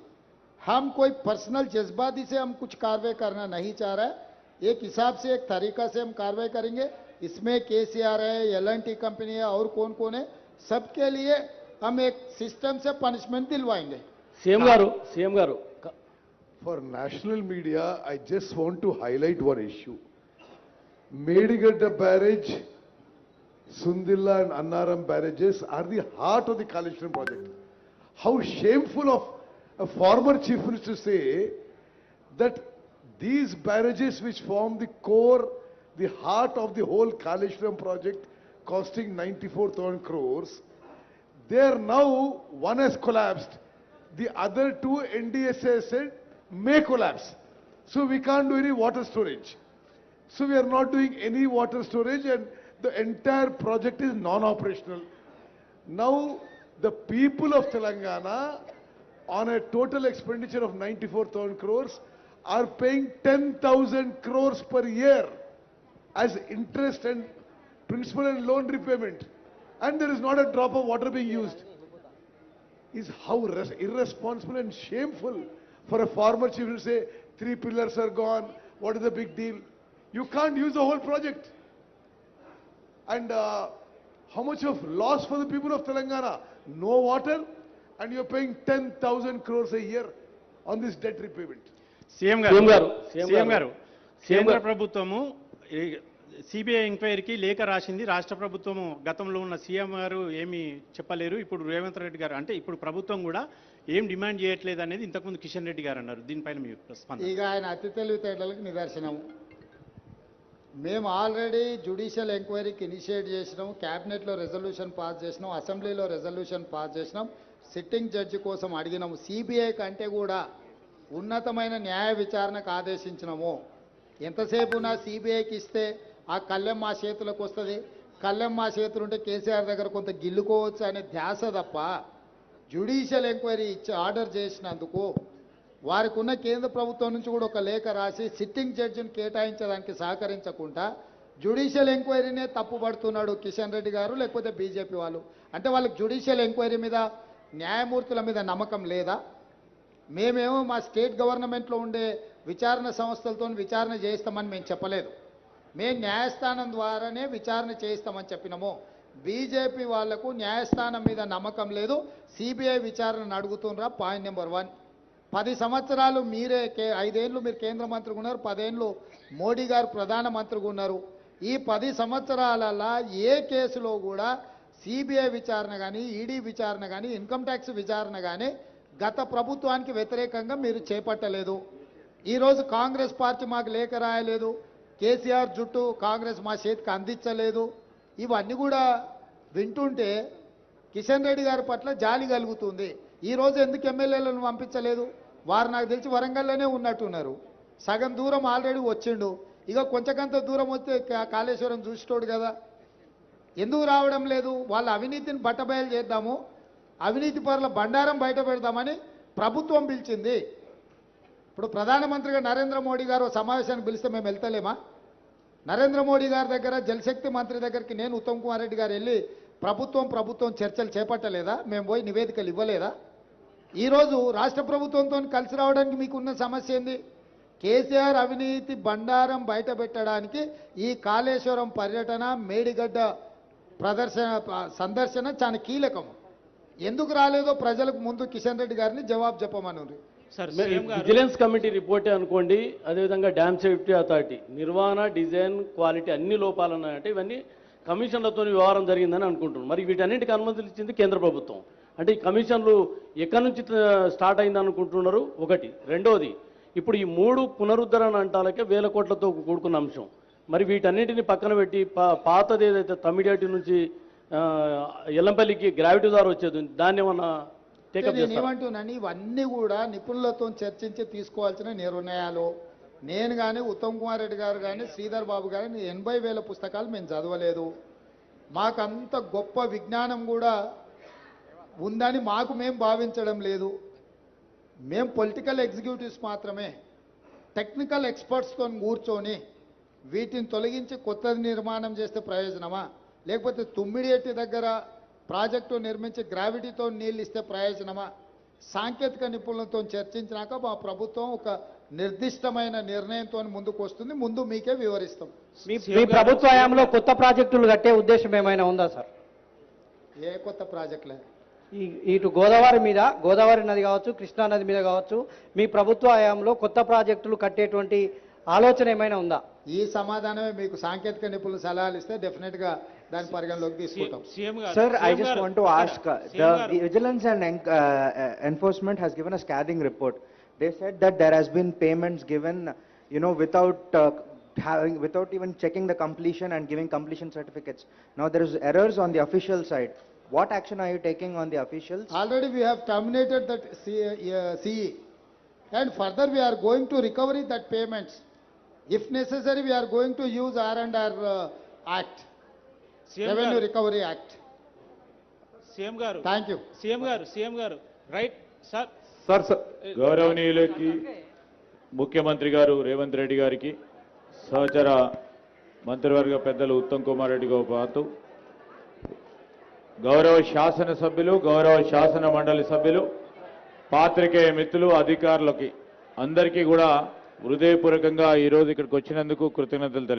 हम कोई पर्सनल जज्बाती से हम कुछ कार्रवाई करना नहीं चाह रहा है. एक हिसाब से एक तरीका से हम कार्रवाई करेंगे. इसमें केसीआर है, L&T कंपनी है और कौन कौन है, सबके लिए हम एक सिस्टम से पनिशमेंट दिलवाएंगे. CM garu For national media, I just want to highlight one issue. Medigadda barrage, Sundilla and Annaram barrages are the heart of the Kaleshwaram project. How shameful of a former chief minister to say that these barrages which form the core, the heart of the whole Kaleshwaram project costing 94,000 crores, there now one has collapsed. The other 2 NDSA said may collapse. So we can't do any water storage. So we are not doing any water storage and the entire project is non-operational. Now, the people of Telangana, on a total expenditure of 94,000 crores, are paying 10,000 crores per year as interest and principal and loan repayment. And there is not a drop of water being used. Is how irresponsible and shameful for a former chief to say 3 pillars are gone, what is the big deal? You can't use the whole project. And how much of loss for the people of Telangana? No water, and you're paying 10,000 crores a year on this debt repayment. CM గారు కేంద్ర ప్రభుత్వము CBI ఎంక్వైరీకి లేఖ రాసింది. రాష్ట్ర ప్రభుత్వము గతంలో ఉన్న సీఎం గారు ఏమీ చెప్పలేరు. ఇప్పుడు రేవంత్ రెడ్డి గారు అంటే ఇప్పుడు ప్రభుత్వం కూడా ఏం డిమాండ్ చేయట్లేదు అనేది ఇంతకుముందు కిషన్ రెడ్డి గారు అన్నారు. దీనిపైన మీ స్పందన? ఇక ఆయన అతి తెలివితేటలకు నిదర్శనం. మేము ఆల్రెడీ జ్యుడిషియల్ ఎంక్వైరీకి ఇనిషియేట్ చేసినాం, క్యాబినెట్లో రెజల్యూషన్ పాస్ చేసినాం, అసెంబ్లీలో రెజల్యూషన్ పాస్ చేసినాం, సిట్టింగ్ జడ్జి కోసం అడిగినాము. సిబిఐ కంటే కూడా ఉన్నతమైన న్యాయ విచారణకు ఆదేశించినాము. ఎంతసేపు నా సిబిఐకి ఇస్తే ఆ కళ్ళెం మా చేతులకు వస్తుంది, కళ్ళెం మా చేతులు ఉంటే కేసీఆర్ దగ్గర కొంత గిల్లుకోవచ్చు అనే ధ్యాస తప్ప జ్యుడిషియల్ ఎంక్వైరీ ఇచ్చి ఆర్డర్ చేసినందుకు వారికి ఉన్న కేంద్ర ప్రభుత్వం నుంచి కూడా ఒక లేఖ రాసి సిట్టింగ్ జడ్జిని కేటాయించడానికి సహకరించకుండా జ్యుడిషియల్ ఎంక్వైరీనే తప్పుపడుతున్నాడు కిషన్ రెడ్డి గారు, లేకపోతే బీజేపీ వాళ్ళు. అంటే వాళ్ళకి జ్యుడిషియల్ ఎంక్వైరీ మీద, న్యాయమూర్తుల మీద నమ్మకం లేదా? మేమేమో మా స్టేట్ గవర్నమెంట్లో ఉండే విచారణ సంస్థలతో విచారణ చేయిస్తామని మేము చెప్పలేదు. మేము న్యాయస్థానం ద్వారానే విచారణ చేయిస్తామని చెప్పినాము. బీజేపీ వాళ్లకు న్యాయస్థానం మీద నమ్మకం లేదు, సిబిఐ విచారణను అడుగుతుండ్రా. Point number 1. 10 సంవత్సరాలు మీరే 5 ఏళ్ళు మీరు కేంద్ర మంత్రిగా ఉన్నారు, 10 ఏళ్ళు మోడీ గారు ప్రధానమంత్రిగా ఉన్నారు. ఈ 10 సంవత్సరాలలో ఏ కేసులో కూడా సిబిఐ విచారణ కానీ, ఈడీ విచారణ కానీ, ఇన్కమ్ ట్యాక్స్ విచారణ కానీ గత ప్రభుత్వానికి వ్యతిరేకంగా మీరు చేపట్టలేదు. ఈరోజు కాంగ్రెస్ పార్టీ మాకు లేఖ రాయలేదు, కేసీఆర్ జుట్టు కాంగ్రెస్ మా చేతికి అందించలేదు. ఇవన్నీ కూడా వింటుంటే కిషన్ రెడ్డి గారి పట్ల జాలి కలుగుతుంది. ఈరోజు ఎందుకు ఎమ్మెల్యేలను పంపించలేదు? వారు నాకు తెలిసి వరంగల్లోనే ఉన్నట్టున్నారు. సగం దూరం ఆల్రెడీ వచ్చిండు, ఇక కొంచెంకంత దూరం వస్తే కాళేశ్వరం చూసిటోడు కదా. ఎందుకు రావడం లేదు? వాళ్ళ అవినీతిని బట్టబయలు చేద్దాము, అవినీతి పరుల బండారం బయట పెడదామని ప్రభుత్వం పిలిచింది. ఇప్పుడు ప్రధానమంత్రిగా నరేంద్ర మోడీ గారు సమావేశానికి పిలిస్తే మేము వెళ్తలేమా? నరేంద్ర మోడీ గారి దగ్గర, జలశక్తి మంత్రి దగ్గరికి నేను ఉత్తమ్ కుమార్ రెడ్డి గారు వెళ్ళి ప్రభుత్వం చర్చలు చేపట్టలేదా? మేము పోయి నివేదికలు ఇవ్వలేదా? ఈరోజు రాష్ట్ర ప్రభుత్వంతో కలిసి రావడానికి మీకున్న సమస్య ఏంది? కేసీఆర్ అవినీతి బండారం బయట పెట్టడానికి ఈ కాళేశ్వరం పర్యటన, మేడిగడ్డ సందర్శన చాలా కీలకం. ఎందుకు రాలేదో ప్రజలకు ముందు కిషన్ రెడ్డి గారిని జవాబు చెప్పమన్నారు. విజిలెన్స్ కమిటీ రిపోర్టే అనుకోండి, అదేవిధంగా డ్యామ్ సేఫ్టీ అథారిటీ నిర్వహణ, డిజైన్, క్వాలిటీ అన్ని లోపాలు ఉన్నాయంటే ఇవన్నీ కమిషన్లతో వ్యవహారం జరిగిందని అనుకుంటున్నాం. మరి వీటన్నిటికీ అనుమతులు ఇచ్చింది కేంద్ర ప్రభుత్వం. అంటే ఈ కమిషన్లు ఎక్కడి నుంచి స్టార్ట్ అయింది అనుకుంటున్నారు? ఒకటి. రెండోది, ఇప్పుడు ఈ 3 పునరుద్ధరణ అంటాలకే 1000 కోట్లతో కూడుకున్న అంశం. మరి వీటన్నిటిని పక్కన పెట్టి పాతది ఏదైతే తమిడియాటి నుంచి ఎల్లంపల్లికి గ్రావిటీ ద్వారా వచ్చేది దాన్ని ఏమన్నా టేకప్ చేస్తారా? ఏమంటున్నాను, ఇవన్నీ కూడా నిపుణులతో చర్చించి తీసుకోవాల్సిన నిర్ణయాలు. నేను కానీ, ఉత్తమ్ కుమార్ రెడ్డి గారు కానీ, శ్రీధర్ బాబు గారు 80,000 పుస్తకాలు మేము చదవలేదు. మాకంత గొప్ప విజ్ఞానం కూడా ఉందని మాకు మేము భావించడం లేదు. మేము పొలిటికల్ ఎగ్జిక్యూటివ్స్ మాత్రమే. టెక్నికల్ ఎక్స్పర్ట్స్తో కూర్చొని వీటిని తొలగించి కొత్తది నిర్మాణం చేస్తే ప్రయోజనమా, లేకపోతే తుమ్మిడిఎట్టి దగ్గర ప్రాజెక్టు నిర్మించి గ్రావిటీతో నీళ్ళు ఇస్తే ప్రయోజనమా? సాంకేతిక నిపుణులతో చర్చించినాక మా ప్రభుత్వం ఒక నిర్దిష్టమైన నిర్ణయంతో ముందుకు వస్తుంది. ముందు మీకే వివరిస్తాం. మీ ప్రభుత్వ హయాంలో కొత్త ప్రాజెక్టులు కట్టే ఉద్దేశం ఏమైనా ఉందా సార్? ఏ కొత్త ప్రాజెక్టులే? ఇటు గోదావరి మీద, గోదావరి నది కావచ్చు, కృష్ణా నది మీద కావచ్చు, మీ ప్రభుత్వ హయాంలో కొత్త ప్రాజెక్టులు కట్టేటువంటి ఆలోచన ఏమైనా ఉందా? ఈ సమాధానమే మీకు సాంకేతిక నిపుణులు సలహాలు ఇస్తే డెఫినెట్ గా దాని పరిగణలోకి తీసుకుంటాం. Sir, I just want to ask, the Vigilance and Enforcement has given a scathing report. They said that there has been payments given, without even checking the completion and giving completion certificates. Now there is errors on the official side. What action are you taking on the officials? Already we have terminated that CE, and further we are going to recover that payments. If necessary, we are going to use R&R Act. Revenue recovery act. CM గారు thank you. CM గారు right sir. గౌరవనీయులకి ముఖ్యమంత్రి గారు రేవంత్ రెడ్డి గారికి సహచర మంత్రివర్గ పెద్దలు ఉత్తమ్ కుమార్ రెడ్డితో పాటు గౌరవ శాసనసభ్యులు, గౌరవ శాసన మండలి సభ్యులు, పాత్రికేయ మిత్రులు, అధికారులకి అందరికీ కూడా హృదయపూర్వకంగా ఈరోజు ఇక్కడికి వచ్చినందుకు కృతజ్ఞతలు